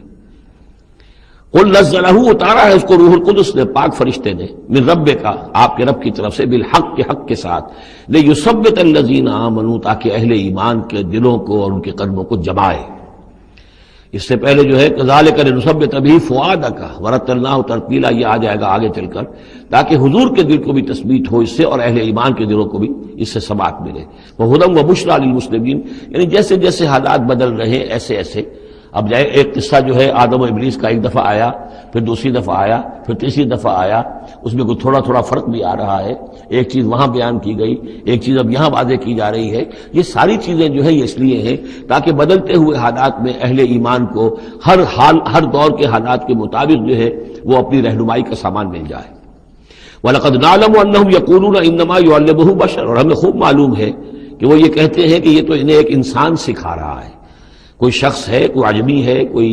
قل نزلہ، اتارا ہے اس کو روح القدس نے، پاک فرشتے نے، من رب کا، آپ کے رب کی طرف سے، بالحق، کے حق کے ساتھ، لیثبت الذین آمنوا، تاکہ اہل ایمان کے دلوں کو اور ان کے قلبوں کو جمائے۔ اس سے پہلے جو ہے کذالک لنثبت بہ فؤادک ورتلناہ ترتیلا، یہ آ جائے گا آگے چل کر، تاکہ حضور کے دل کو بھی تثبیت ہو اس سے، اور اہل ایمان کے دلوں کو بھی اس سے ثبات ملے۔ وہدی وبشریٰ للمسلمین، یعنی جیسے جیسے حالات بدل رہے ہیں ایسے ایسے، اب جائے ایک قصہ جو ہے آدم و ابلیس کا ایک دفعہ آیا، پھر دوسری دفعہ آیا، پھر تیسری دفعہ آیا، اس میں کوئی تھوڑا تھوڑا فرق بھی آ رہا ہے، ایک چیز وہاں بیان کی گئی، ایک چیز اب یہاں واضح کی جا رہی ہے۔ یہ ساری چیزیں جو ہے یہ اس لیے ہیں تاکہ بدلتے ہوئے حالات میں اہل ایمان کو ہر حال، ہر دور کے حالات کے مطابق جو ہے وہ اپنی رہنمائی کا سامان مل جائے۔ وَلَقَدْ نَعْلَمُ أَنَّهُمْ يَقُولُونَ إِنَّمَا يُعَلِّمُهُ بَشَرٌ، اور ہمیں خوب معلوم ہے کہ وہ یہ کہتے ہیں کہ یہ تو انہیں ایک انسان سکھا رہا ہے، کوئی شخص ہے، کوئی عجمی ہے، کوئی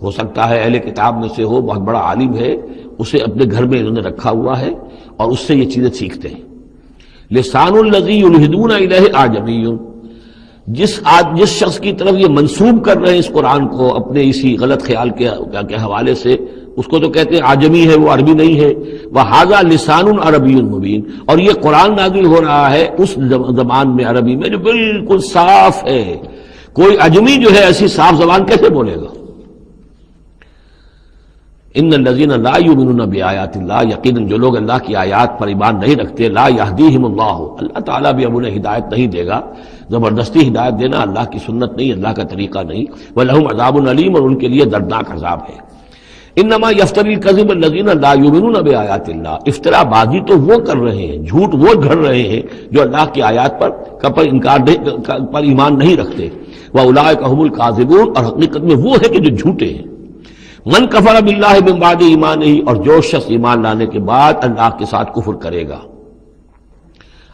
ہو سکتا ہے اہل کتاب میں سے ہو، بہت بڑا عالم ہے، اسے اپنے گھر میں انہوں نے رکھا ہوا ہے اور اس سے یہ چیزیں سیکھتے ہیں۔ لسان الذی یلحدون الیہ اعجمی، جس شخص کی طرف یہ منسوب کر رہے ہیں اس قرآن کو اپنے اسی غلط خیال کے حوالے سے، اس کو تو کہتے ہیں عجمی ہے، وہ عربی نہیں ہے۔ وہذا لسان عربی مبین، اور یہ قرآن نازل ہو رہا ہے اس زبان میں، عربی میں جو بالکل صاف ہے، کوئی عجمی جو ہے ایسی صاف زبان کیسے بولے گا؟ ان الذین لا یؤمنون بآیات اللہ، یقیناً جو لوگ اللہ کی آیات پر ایمان نہیں رکھتے، لا یہدیہم اللہ، اللہ تعالیٰ بھی اب انہیں ہدایت نہیں دے گا، زبردستی ہدایت دینا اللہ کی سنت نہیں، اللہ کا طریقہ نہیں۔ ولہم عذاب علیم، اور ان کے لیے دردناک عذاب ہے۔ انما یفتری الکذب الذین لا یؤمنون بآیات اللہ، افطرا بازی تو وہ کر رہے ہیں، جھوٹ وہ گھڑ رہے ہیں جو اللہ کی آیات پر ایمان نہیں رکھتے۔ وَأُولَٰئِكَ هُمُ الْكَاذِبُونَ، اور حقیقت میں وہ ہے کہ جو جھوٹے ہیں۔ من کفر باللہ من بعد ایمانہ، اور جو شخص ایمان لانے کے بعد اللہ کے ساتھ کفر کرے گا۔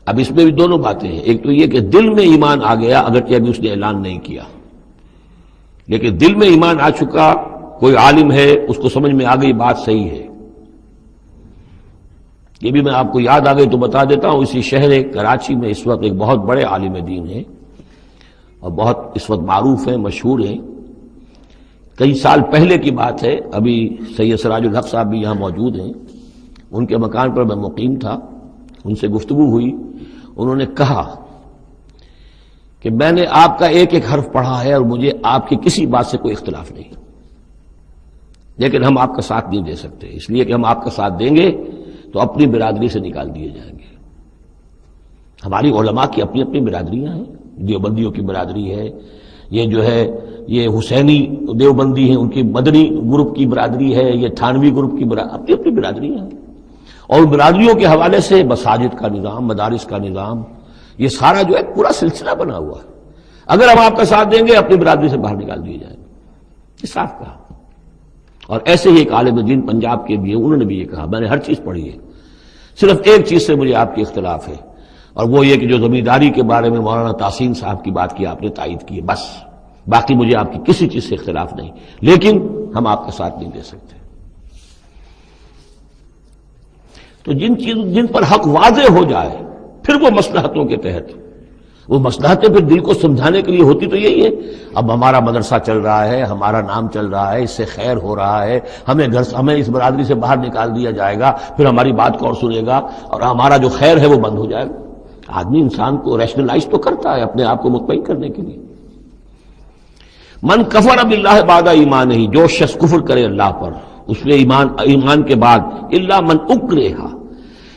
اب اس میں بھی دونوں باتیں ہیں، ایک تو یہ کہ دل میں ایمان آ گیا اگرچہ ابھی اس نے اعلان نہیں کیا، لیکن دل میں ایمان آ چکا، کوئی عالم ہے اس کو سمجھ میں آ گئی بات صحیح ہے۔ یہ بھی میں آپ کو یاد آ گئی تو بتا دیتا ہوں، اسی شہر کراچی میں اس وقت ایک بہت بڑے عالم دین ہیں اور بہت اس وقت معروف ہیں، مشہور ہیں۔ کئی سال پہلے کی بات ہے، ابھی سید سراج الحق صاحب بھی یہاں موجود ہیں، ان کے مکان پر میں مقیم تھا، ان سے گفتگو ہوئی، انہوں نے کہا کہ میں نے آپ کا ایک ایک حرف پڑھا ہے اور مجھے آپ کی کسی بات سے کوئی اختلاف نہیں، لیکن ہم آپ کا ساتھ نہیں دے سکتے، اس لیے کہ ہم آپ کا ساتھ دیں گے تو اپنی برادری سے نکال دیے جائیں گے۔ ہماری علماء کی اپنی اپنی برادریاں ہیں، دیوبندیوں کی برادری ہے، یہ جو ہے یہ حسینی دیوبندی ہیں، ان کی مدنی گروپ کی برادری ہے، یہ تھانوی گروپ کی اپنی اپنی برادریاں ہیں، اور برادریوں کے حوالے سے مساجد کا نظام، مدارس کا نظام، یہ سارا جو ہے پورا سلسلہ بنا ہوا ہے۔ اگر ہم آپ کا ساتھ دیں گے اپنی برادری سے باہر نکال دیے جائیں گے، یہ صاف کہا۔ اور ایسے ہی ایک عالم دین پنجاب کے بھی ہیں، انہوں نے بھی یہ کہا، میں نے ہر چیز پڑھی ہے، صرف ایک چیز سے مجھے آپ کی اختلاف ہے، اور وہ یہ کہ جو زمینداری کے بارے میں مولانا تحسین صاحب کی بات کی آپ نے تائید کی ہے، بس باقی مجھے آپ کی کسی چیز سے اختلاف نہیں، لیکن ہم آپ کا ساتھ نہیں دے سکتے۔ تو جن پر حق واضح ہو جائے پھر وہ مصلحتوں کے تحت وہ مصلحتیں پھر دل کو سمجھانے کے لیے ہوتی تو یہی ہے، اب ہمارا مدرسہ چل رہا ہے، ہمارا نام چل رہا ہے، اس سے خیر ہو رہا ہے، ہمیں اس برادری سے باہر نکال دیا جائے گا، پھر ہماری بات کون سنے گا، اور ہمارا جو خیر ہے وہ بند ہو جائے گا۔ آدمی انسان کو ریشنلائز تو کرتا ہے اپنے آپ کو مطمئن کرنے کے لیے۔ من کفر باللہ بعد ایمانہ، جو شخص کفر کرے اللہ پر اس میں ایمان کے بعد، الا من اکرہ،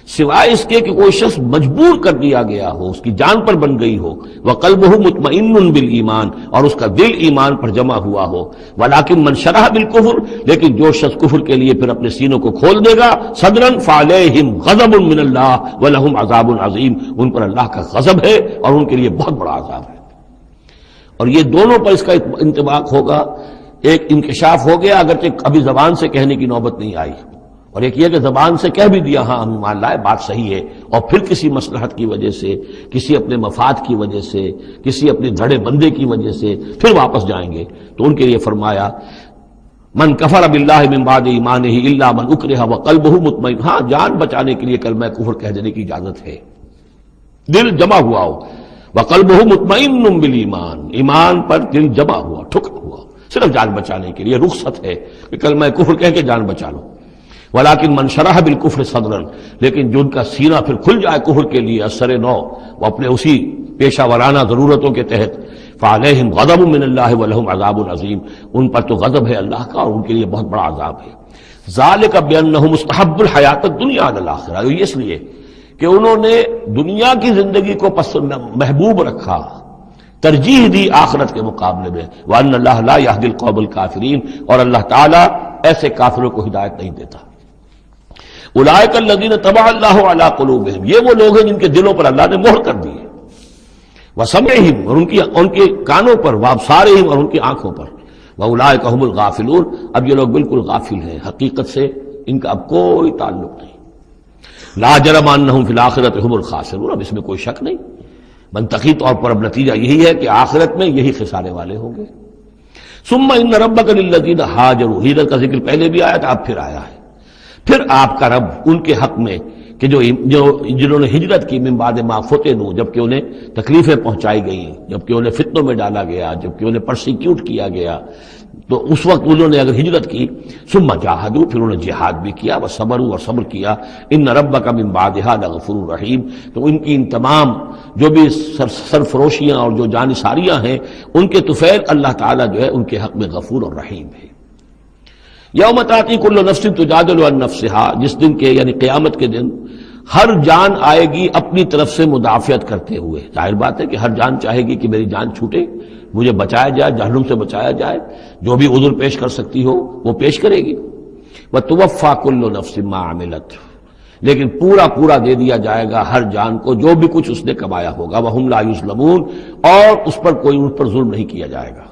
سوائے اس کے کہ کوئی شخص مجبور کر دیا گیا ہو، اس کی جان پر بن گئی ہو، وقلبہ مطمئن بالایمان، اور اس کا دل ایمان پر جمع ہوا ہو، ولکن من شرح بالکفر، لیکن جو شخص کفر کے لیے پھر اپنے سینوں کو کھول دے گا، صدرا فعلیہم غضب من اللہ ولہم عذاب عظیم، ان پر اللہ کا غضب ہے اور ان کے لیے بہت بڑا عذاب ہے۔ اور یہ دونوں پر اس کا انطباق ہوگا، ایک انکشاف ہو گیا اگرچہ ابھی زبان سے کہنے کی نوبت نہیں آئی، اور ایک یہ کہ زبان سے کہہ بھی دیا ہاں ہم مان لائے بات صحیح ہے، اور پھر کسی مصلحت کی وجہ سے، کسی اپنے مفاد کی وجہ سے، کسی اپنے دھڑے بندے کی وجہ سے پھر واپس جائیں گے، تو ان کے لیے فرمایا من کفر باللہ من بعد ایمانہ الا من اکرہ وقلبہ مطمئن، ہاں جان بچانے کے لیے کلمہ کفر کہہ دینے کی اجازت ہے، دل جمع ہوا ہو، وقلبہ مطمئن بالایمان، ایمان پر دل جمع ہوا، ٹھکا ہوا، صرف جان بچانے کے لیے رخصت ہے کہ کلمہ کفر کہہ کے جان بچا لو۔ ولیکن من شرح بالکفر صدرا، لیکن جن کا سینہ پھر کھل جائے کفر کے لیے اثر نو، وہ اپنے اسی پیشہ ورانہ ضرورتوں کے تحت، فعلیہم غضب من اللہ ولہم عذاب عظیم، ان پر تو غضب ہے اللہ کا اور ان کے لیے بہت بڑا عذاب ہے۔ ذالک بانہم مستحب الحیات الدنیا علی الاخرہ، یہ اس لیے کہ انہوں نے دنیا کی زندگی کو محبوب رکھا، ترجیح دی آخرت کے مقابلے میں، وان اللہ لا یہدی القوم الکافرین، اور اللہ تعالیٰ ایسے کافروں کو ہدایت نہیں دیتا۔ اولئک الذین طبع اللہ علی قلوبہم، یہ وہ لوگ ہیں جن کے دلوں پر اللہ نے مہر کر دی ہے، وسمعہم، اور ان کے کانوں پر، وابصارہم، اور ان کی آنکھوں پر، واولئک هم الغافلون، اب یہ لوگ بالکل غافل ہیں، حقیقت سے ان کا اب کوئی تعلق نہیں۔ لا جرم انہم فی الآخرۃ هم الخاسرون، اب اس میں کوئی شک نہیں، منطقی طور پر اب نتیجہ یہی ہے کہ آخرت میں یہی خسارے والے ہوں گے۔ ثم ان ربک للذین ہاجروا، ہجرت کا ذکر پہلے بھی آیا تھا اب پھر آیا ہے، پھر آپ کا رب ان کے حق میں کہ جنہوں نے ہجرت کی من بعد ما فتنوا، جبکہ انہیں تکلیفیں پہنچائی گئیں، جبکہ انہیں فتنوں میں ڈالا گیا، جبکہ انہیں پرسیکیوٹ کیا گیا، تو اس وقت انہوں نے اگر ہجرت کی، ثم جاہدوا، پھر انہوں نے جہاد بھی کیا، وصبروا، اور صبر کیا، ان ربک من بعدھا لغفور رحیم، تو ان کی ان تمام جو بھی سرفروشیاں اور جو جانثاریاں ہیں ان کے طفیل اللہ تعالیٰ جو ہے ان کے حق میں غفور اور رحیم ہے۔ یوم تاتی کل نفس تجادل عن نفسہا، جس دن کے یعنی قیامت کے دن ہر جان آئے گی اپنی طرف سے مدافعت کرتے ہوئے، ظاہر بات ہے کہ ہر جان چاہے گی کہ میری جان چھوٹے، مجھے بچایا جائے، جہنم سے بچایا جائے، جو بھی عذر پیش کر سکتی ہو وہ پیش کرے گی۔ وتوفی کل نفس ما عملت، لیکن پورا دے دیا جائے گا ہر جان کو جو بھی کچھ اس نے کمایا ہوگا، وہم لا یظلمون، اور اس پر کوئی ان پر ظلم نہیں کیا جائے گا۔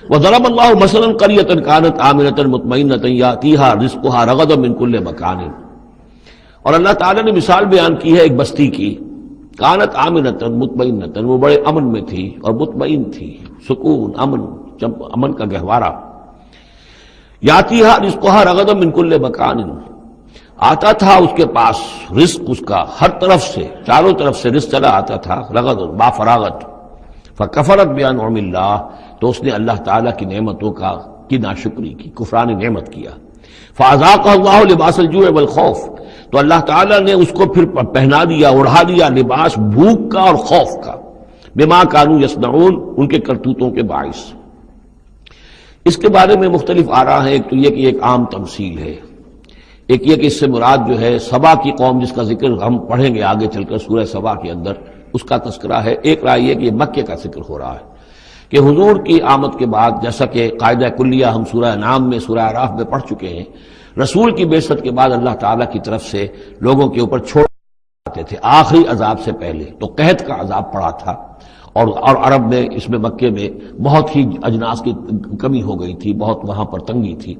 وضرب اللہ مثلا قریۃ کانت آمنۃ مطمئنۃ یاتیھا رزقھا رغدا من کل مکان، اور اللہ تعالیٰ نے مثال بیان کی ہے ایک بستی کی، کانت آمنۃ مطمئنۃ، وہ بڑے امن میں تھی اور مطمئن تھی، سکون، امن کا گہوارہ، یاتیھا رزقھا رغدا من کل مکان، آتا تھا اس کے پاس رزق اس کا ہر طرف سے، چاروں طرف سے رزق چلا آتا تھا، رغد با فراغت، فکفرت بانعم اللہ، تو اس نے اللہ تعالیٰ کی نعمتوں کی ناشکری کی، کفران نعمت کیا، فاذاقہ اللہ لباس الجوع والخوف، تو اللہ تعالیٰ نے اس کو پھر پہنا دیا، اڑھا دیا لباس بھوک کا اور خوف کا، بما کانوا یصنعون، ان کے کرتوتوں کے باعث۔ اس کے بارے میں مختلف آراء ہیں، ایک تو یہ کہ ایک عام تمثیل ہے، ایک یہ کہ اس سے مراد جو ہے سبا کی قوم جس کا ذکر ہم پڑھیں گے آگے چل کر سورہ سبا کے اندر، اس کا تذکرہ ہے۔ ایک رائے یہ کہ یہ مکے کا ذکر ہو رہا ہے کہ حضور کی آمد کے بعد، جیسا کہ قاعدہ کلیہ ہم سورہ انعام میں، سورہ اعراف میں پڑھ چکے ہیں، رسول کی بعثت کے بعد اللہ تعالیٰ کی طرف سے لوگوں کے اوپر چھوڑ آتے تھے آخری عذاب سے پہلے، تو قحط کا عذاب پڑا تھا، اور عرب میں، اس میں مکے میں بہت ہی اجناس کی کمی ہو گئی تھی، بہت وہاں پر تنگی تھی،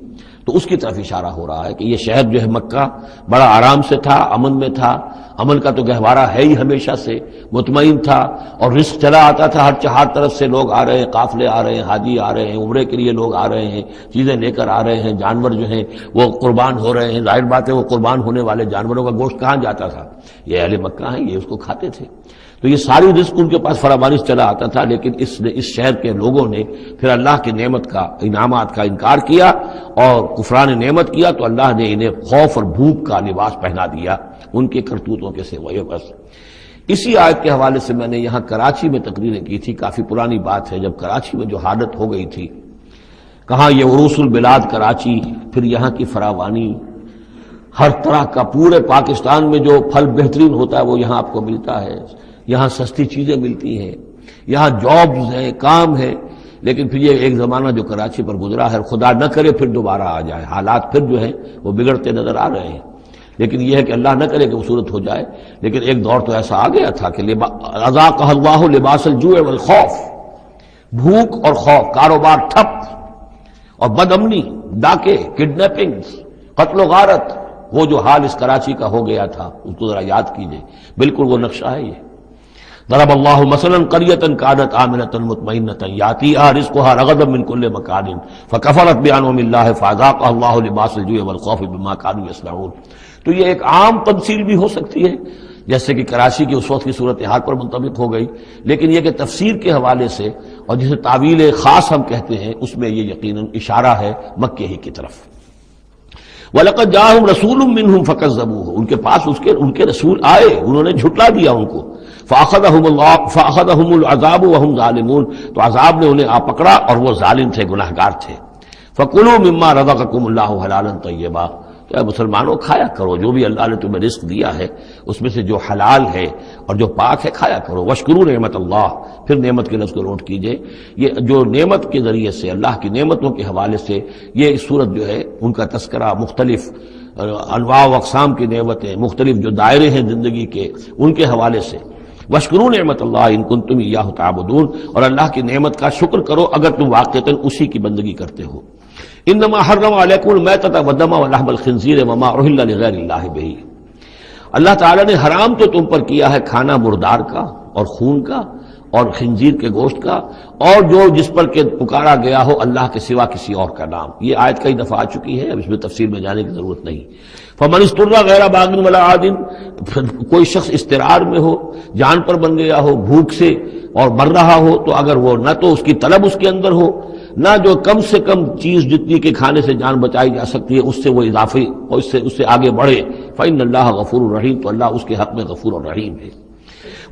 تو اس کی طرف اشارہ ہو رہا ہے کہ یہ شہر جو ہے مکہ بڑا آرام سے تھا، امن میں تھا، امن کا تو گہوارہ ہے ہی ہمیشہ سے، مطمئن تھا، اور رزق چلا آتا تھا، ہر طرف سے لوگ آ رہے ہیں، قافلے آ رہے ہیں، حاجی آ رہے ہیں، عمرے کے لیے لوگ آ رہے ہیں، چیزیں لے کر آ رہے ہیں، جانور جو ہیں وہ قربان ہو رہے ہیں، ظاہر بات ہے وہ قربان ہونے والے جانوروں کا گوشت کہاں جاتا تھا، یہ اہل مکہ ہیں، یہ اس کو کھاتے تھے۔ تو یہ ساری رزق ان کے پاس فراوانی سے چلا آتا تھا، لیکن اس شہر کے لوگوں نے پھر اللہ کی نعمت کا، انعامات کا انکار کیا اور کفران نعمت کیا، تو اللہ نے انہیں خوف اور بھوک کا لباس پہنا دیا ان کے کرتوتوں کے سوائے بس۔ اسی آیت کے حوالے سے میں نے یہاں کراچی میں تقریریں کی تھی، کافی پرانی بات ہے، جب کراچی میں جو حالت ہو گئی تھی، کہاں یہ عروس البلاد کراچی، پھر یہاں کی فراوانی، ہر طرح کا پورے پاکستان میں جو پھل بہترین ہوتا ہے وہ یہاں آپ کو ملتا ہے، یہاں سستی چیزیں ملتی ہیں، یہاں جابز ہیں، کام ہے، لیکن پھر یہ ایک زمانہ جو کراچی پر گزرا ہے، خدا نہ کرے پھر دوبارہ آ جائے، حالات پھر جو ہیں وہ بگڑتے نظر آ رہے ہیں، لیکن یہ ہے کہ اللہ نہ کرے کہ وہ صورت ہو جائے۔ لیکن ایک دور تو ایسا آ گیا تھا کہ اذاقہ اللہ لباس الجوع والخوف، بھوک اور خوف، کاروبار ٹھپ اور بد امنی، ڈاکے، کڈنیپنگز، قتل و غارت، وہ جو حال اس کراچی کا ہو گیا تھا اس کو ذرا یاد کیجئے، بالکل وہ نقشہ ہے یہ۔ ضرب اللہ مثلا قریۃ کانت آمنۃ مطمئنۃ یاتیھا رزقھا رغدا من کل مکان فکفرت بانعم اللہ فاذاقھا اللہ لباس الجوع والخوف بما کانوا یصنعون۔ تو یہ ایک عام تمثیل بھی ہو سکتی ہے جیسے کہ کراچی کی اس وقت کی صورتحال پر منطبق ہو گئی، لیکن یہ کہ تفسیر کے حوالے سے اور جسے تعویل خاص ہم کہتے ہیں اس میں یہ یقیناً اشارہ ہے مکے ہی کی طرف۔ وَلَقَدْ جَاءَهُمْ رَسُولٌ مِّنْهُمْ فَكَذَّبُوهُ، ان کے پاس ان کے رسول آئے، انہوں نے جھٹلا دیا ان کو، فَأَخَذَهُمُ الْعَذَابُ وَهُمْ ظَالِمُونَ، تو عذاب نے انہیں آ پکڑا اور وہ ظالم تھے، گناہگار تھے۔ فَكُلُوا مِمَّا رَزَقَكُمُ اللَّهُ حَلَالًا طَيِّبًا، تو اے مسلمانوں کھایا کرو جو بھی اللہ نے تمہیں رزق دیا ہے اس میں سے جو حلال ہے اور جو پاک ہے کھایا کرو۔ واشکروا نعمت اللہ، پھر نعمت کے لفظ کو نوٹ کیجئے، یہ جو نعمت کے ذریعے سے اللہ کی نعمتوں کے حوالے سے یہ صورت جو ہے ان کا تذکرہ، مختلف انواع و اقسام کی نعمتیں، مختلف جو دائرے ہیں زندگی کے ان کے حوالے سے۔ واشکروا نعمت اللہ ان کنتم ایاہ تعبدون، اور اللہ کی نعمت کا شکر کرو اگر تم واقعتاً اسی کی بندگی کرتے ہو۔ انما حرم علیکم المیتۃ والدم ولحم الخنزیر وما اہل لغیر اللہ بہ، اللہ تعالیٰ نے حرام تو تم پر کیا ہے کھانا مردار کا اور خون کا اور خنزیر کے گوشت کا، اور جو جس پر کہ پکارا گیا ہو اللہ کے سوا کسی اور کا نام۔ یہ آیت کئی دفعہ آ چکی ہے، اب اس میں تفصیل میں جانے کی ضرورت نہیں۔ فمن اضطر غیر باغ ولا عاد، کوئی شخص اضطرار میں ہو، جان پر بن گیا ہو، بھوک سے اور مر رہا ہو، تو اگر وہ نہ تو اس کی طلب اس کے اندر ہو، نہ جو کم سے کم چیز جتنی کے کھانے سے جان بچائی جا سکتی ہے اس سے وہ اضافی اور اس سے آگے بڑھے، فإن اللہ غفور الرحیم، تو اللہ اس کے حق میں غفور الرحیم ہے۔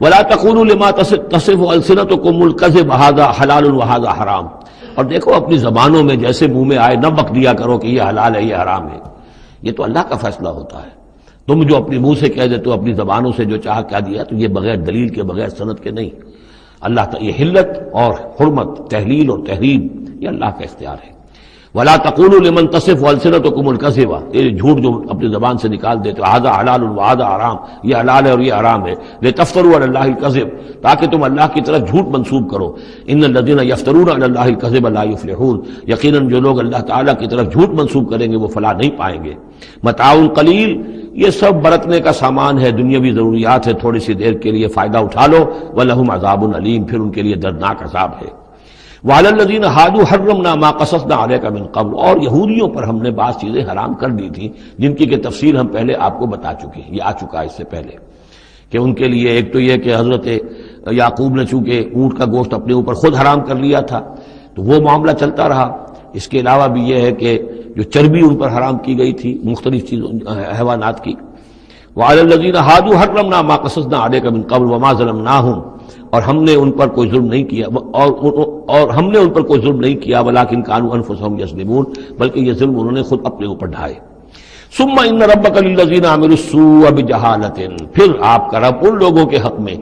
ولا تقولوا لما تصف السنتكم الكذب هذا حلال وهذا حرام، اور دیکھو اپنی زبانوں میں جیسے منہ میں آئے نہ بک دیا کرو کہ یہ حلال ہے یہ حرام ہے، یہ تو اللہ کا فیصلہ ہوتا ہے۔ تم جو اپنے منہ سے کہہ دیتے ہو، اپنی زبانوں سے جو چاہ کہہ دیا، تو یہ بغیر دلیل کے بغیر سند کے نہیں۔ اللہ تعالی یہ حلت اور حرمت، تحلیل اور تحریم، یہ اللہ کا اختیار ہے۔ ولا تقولوا لمن تصف السنتكم الكذب، یہ جھوٹ جو اپنی زبان سے نکال دیتے ہو، هذا حلال وهذا حرام، یہ حلال ہے اور یہ حرام ہے، لتفتروا على الله الكذب، تاکہ تم اللہ کی طرف جھوٹ منسوب کرو۔ ان الذين يفترون على الله الكذب لا يفلحون، یقیناً جو لوگ اللہ تعالیٰ کی طرف جھوٹ منسوب کریں گے وہ فلاح نہیں پائیں گے۔ متاع قلیل، یہ سب برتنے کا سامان ہے، دنیاوی ضروریات ہے، تھوڑی سی دیر کے لیے فائدہ اٹھا لو، وَلَهُمْ عَذَابٌ أَلِيمٌ، پھر ان کے لیے دردناک عذاب ہے۔ وَعَلَى الَّذِينَ هَادُوا حَرَّمْنَا مَا قَصَصْنَا عَلَيْكَ مِن قَبْلُ، اور یہودیوں پر ہم نے بعض چیزیں حرام کر دی تھیں جن کی کہ تفصیل ہم پہلے آپ کو بتا چکے ہیں، یہ آ چکا ہے اس سے پہلے، کہ ان کے لیے ایک تو یہ کہ حضرت یعقوب نے چونکہ اونٹ کا گوشت اپنے اوپر خود حرام کر لیا تھا تو وہ معاملہ چلتا رہا۔ اس کے علاوہ بھی یہ ہے کہ جو چربی ان پر حرام کی گئی تھی مختلف چیزوں حیوانات کی۔ وَعَلَى الَّذِينَ هَادُوا حَرَّمْنَا مَا قَصَصْنَا عَلَيْكَ مِن قَبْلُ وَمَا ظَلَمْنَاهُمْ، اور ہم نے ان پر کوئی ظلم نہیں کیا، اور ہم نے ان پر کوئی ظلم نہیں کیا، وَلَٰكِن كَانُوا أَنفُسَهُمْ يَظْلِمُونَ، بلکہ یہ ظلم انہوں نے خود اپنے اوپر ڈھائے۔ ثُمَّ إِنَّ رَبَّكَ لِلَّذِينَ عَمِلُوا السُّوءَ بِجَهَالَةٍ، پھر آپ کا رب ان لوگوں کے حق میں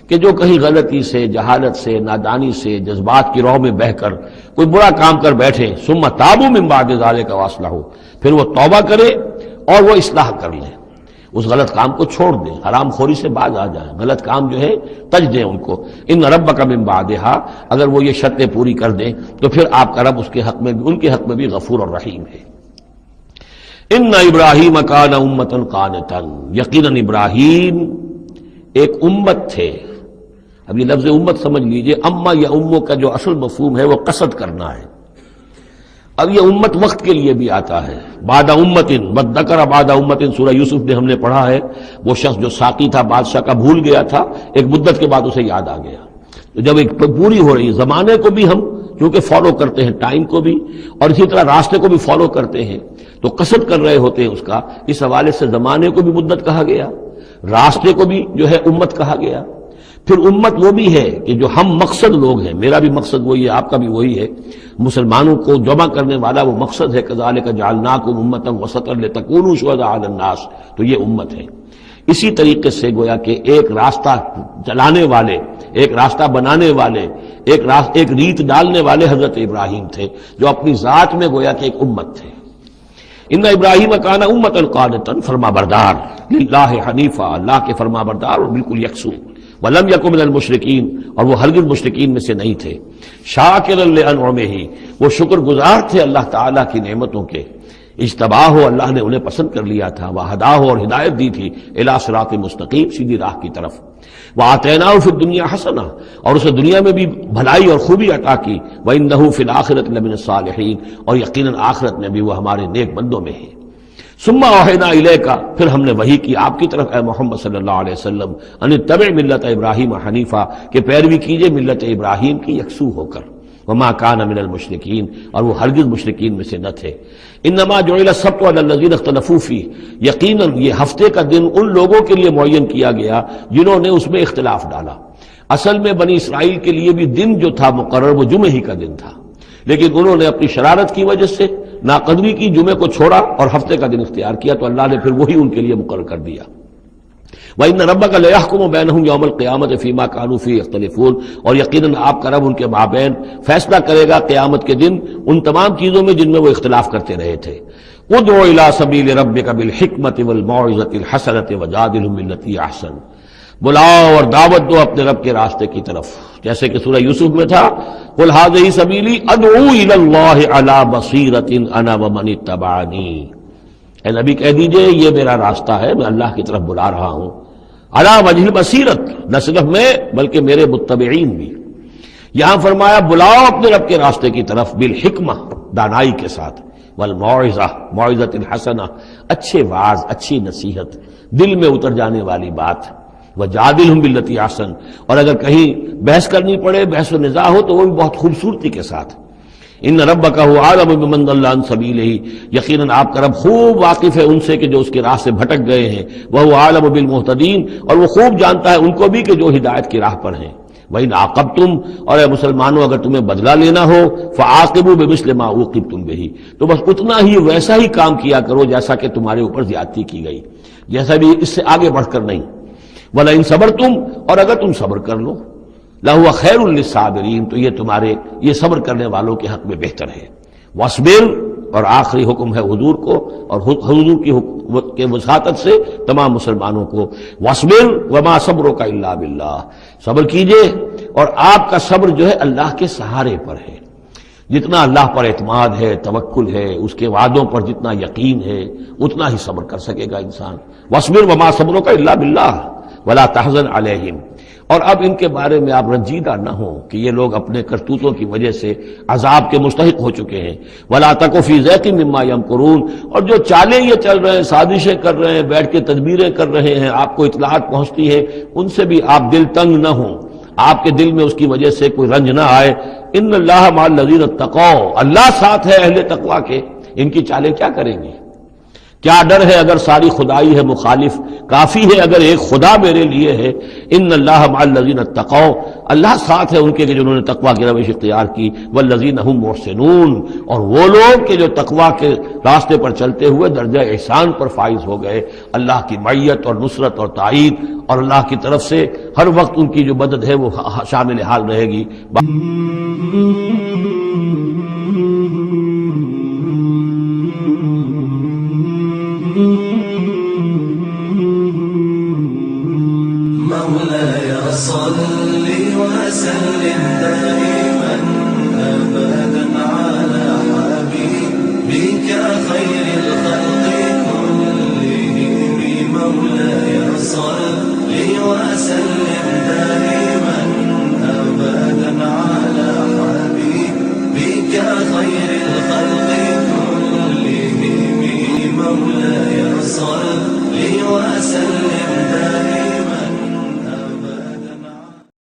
کہ جو کہیں غلطی سے، جہالت سے، نادانی سے، جذبات کی رو میں بہہ کر کوئی برا کام کر بیٹھے، ثُمَّ تَابُوا مِن بَعْدِ ذَلِكَ وَأَصْلَحُوا، پھر وہ توبہ کرے اور وہ اصلاح کر لیں، اس غلط کام کو چھوڑ دیں، حرام خوری سے باز آ جائیں، غلط کام جو ہے تج دیں ان کو۔ ان ربک من بعدہا، اگر وہ یہ شرطیں پوری کر دیں تو پھر آپ کا رب اس کے حق میں بھی، ان کے حق میں بھی غفور اور رحیم ہے۔ ان ابراہیم کان امۃ قانتا، یقیناً ابراہیم ایک امت تھے۔ اب یہ لفظ امت سمجھ لیجئے، اما یا امو کا جو اصل مفہوم ہے وہ قصد کرنا ہے، اب یہ امت وقت کے لیے بھی آتا ہے. بعد امت بدذکر بعد امت سورہ یوسف میں ہم نے پڑھا ہے، وہ شخص جو ساقی تھا بادشاہ کا بھول گیا تھا، ایک مدت کے بعد اسے یاد آ گیا. تو جب ایک پوری ہو رہی ہے، زمانے کو بھی ہم کیونکہ فالو کرتے ہیں، ٹائم کو بھی، اور اسی طرح راستے کو بھی فالو کرتے ہیں، تو قصد کر رہے ہوتے ہیں اس کا. اس حوالے سے زمانے کو بھی مدت کہا گیا، راستے کو بھی جو ہے امت کہا گیا. پھر امت وہ بھی ہے کہ جو ہم مقصد لوگ ہیں، میرا بھی مقصد وہی ہے، آپ کا بھی وہی ہے، مسلمانوں کو جمع کرنے والا وہ مقصد ہے. کذالک جعلناکم امۃ وسطا لتکونوا شہداء علی الناس، تو یہ امت ہے. اسی طریقے سے گویا کہ ایک راستہ چلانے والے، ایک راستہ بنانے والے، ایک ریت ڈالنے والے حضرت ابراہیم تھے، جو اپنی ذات میں گویا کہ ایک امت تھے. ان ابراہیم کان امۃ قانتا، فرما بردار، للہ حنیفا، اللہ کے فرما بردار اور بالکل یکسو، ولم یکن من المشرکین، اور وہ ہرگز مشرکین میں سے نہیں تھے. شاکرا لانعمہ، وہ شکر گزار تھے اللہ تعالیٰ کی نعمتوں کے. اجتباہ ہو، اللہ نے انہیں پسند کر لیا تھا. وہداہ ہو، اور ہدایت دی تھی، الی صراط مستقیم، سیدھی راہ کی طرف. وآتیناہ فی الدنیا حسنہ، اور اسے دنیا میں بھی بھلائی اور خوبی عطا کی. وانہ فی الآخرۃ لمن الصالحین، اور یقیناً آخرت میں بھی وہ ہمارے نیک بندوں میں ہیں. ثم اوحینا الیک، پھر ہم نے وحی کی آپ کی طرف اے محمد صلی اللہ علیہ وسلم، ان اتبع ملت ابراہیم حنیفا، کہ پیروی کیجئے ملت ابراہیم کی یکسو ہو کر. وما کان من المشرکین، اور وہ ہرگز مشرکین میں سے نہ تھے. انما جعل السبت علی الذین اختلفوا فیہ، یقیناً یہ ہفتے کا دن ان لوگوں کے لیے معین کیا گیا جنہوں نے اس میں اختلاف ڈالا. اصل میں بنی اسرائیل کے لیے بھی دن جو تھا مقرر وہ جمعہ ہی کا دن تھا، لیکن انہوں نے اپنی شرارت کی وجہ سے ناقدری کی، جمعے کو چھوڑا اور ہفتے کا دن اختیار کیا، تو اللہ نے پھر وہی ان کے لیے مقرر کر دیا. وَإِنَّ رَبَّكَ لَيَحْكُمُ بَيْنَهُمْ يَوْمَ الْقِيَامَةِ فِي مَا كَانُوا فِيهِ يَخْتَلِفُونَ، اور یقیناً آپ کا رب ان کے مابین فیصلہ کرے گا قیامت کے دن ان تمام چیزوں میں جن میں وہ اختلاف کرتے رہے تھے. ادع الى سبیل ربک بالحکمۃ والموعظۃ الحسنۃ وجادلھم باللتی احسن، بلاؤ اور دعوت دو اپنے رب کے راستے کی طرف، جیسے کہ سورہ یوسف میں تھا، قل ھذہ سبیلی ادعو الی اللہ علی بصیرۃ انا ومن اتبعنی. اے نبی کہہ دیجئے یہ میرا راستہ ہے، میں اللہ کی طرف بلا رہا ہوں. علی وجہ البصیرت، نہ صرف میں بلکہ میرے متبعین بھی. یہاں فرمایا بلاؤ اپنے رب کے راستے کی طرف، بالحکمہ، دانائی کے ساتھ، والموعظہ، موعظۃ الحسنہ، اچھے واعظ، اچھی نصیحت، دل میں اتر جانے والی بات. وجادلھم باللتی احسن، اور اگر کہیں بحث کرنی پڑے، بحث و نزاع ہو تو وہ بھی بہت خوبصورتی کے ساتھ. ان ربک هو اعلم بمن ضل عن سبیلہ، یقیناً آپ کا رب خوب واقف ہے ان سے کہ جو اس کے راہ سے بھٹک گئے ہیں. وهو اعلم بالمہتدین، اور وہ خوب جانتا ہے ان کو بھی کہ جو ہدایت کی راہ پر ہیں. وَإِنْ عَاقَبْتُمْ، اور اے مسلمانوں اگر تمہیں بدلہ لینا ہو، فَعَاقِبُوا بِمِثْلِ مَا عُوقِبْتُمْ بِهِ، تو بس اتنا ہی ویسا ہی کام کیا کرو جیسا کہ تمہارے اوپر زیادتی کی گئی، جیسا بھی اس سے آگے بڑھ کر نہیں. وَلَئِنْ صَبَرْتُمْ، اور اگر تم صبر کر لو، لَهُوَ خَيْرٌ لِلصَّابِرِينَ، تو یہ تمہارے یہ صبر کرنے والوں کے حق میں بہتر ہے. وَاصْبِرْ، اور آخری حکم ہے حضور کو اور حضور کی وساطت سے تمام مسلمانوں کو. وَاصْبِرْ وَمَا صَبْرُكَ إِلَّا بِاللَّهِ، صبر کیجئے اور آپ کا صبر جو ہے اللہ کے سہارے پر ہے. جتنا اللہ پر اعتماد ہے، توکل ہے، اس کے وعدوں پر جتنا یقین ہے، اتنا ہی صبر کر سکے گا انسان. وَاصْبِرْ وَمَا صَبْرُكَ إِلَّا بِاللَّهِ وَلَا تَحْزَنْ عَلَيْهِمْ، اور اب ان کے بارے میں آپ رنجیدہ نہ ہوں کہ یہ لوگ اپنے کرتوتوں کی وجہ سے عذاب کے مستحق ہو چکے ہیں. وَلَا تَكُ فِي ضَيْقٍ مِّمَّا يَمْكُرُونَ، اور جو چالیں یہ چل رہے ہیں، سازشیں کر رہے ہیں، بیٹھ کے تدبیریں کر رہے ہیں، آپ کو اطلاعات پہنچتی ہے، ان سے بھی آپ دل تنگ نہ ہوں، آپ کے دل میں اس کی وجہ سے کوئی رنج نہ آئے. ان اللہ مع الذین اتقوا، اللہ ساتھ ہے اہل تقوی کے، ان کی چالیں کیا کریں گے؟ کیا ڈر ہے اگر ساری خدائی ہے مخالف، کافی ہے اگر ایک خدا میرے لیے ہے. ان اللہ مع الذین اتقوا، اللہ ساتھ ہے ان کے جنہوں نے تقوی کی روش اختیار کی. والذین هم محسنون، اور وہ لوگ کہ جو تقوی کے راستے پر چلتے ہوئے درجہ احسان پر فائز ہو گئے. اللہ کی معیت اور نصرت اور تائید اور اللہ کی طرف سے ہر وقت ان کی جو مدد ہے وہ شامل حال رہے گی. مولاي صل وسلم دائما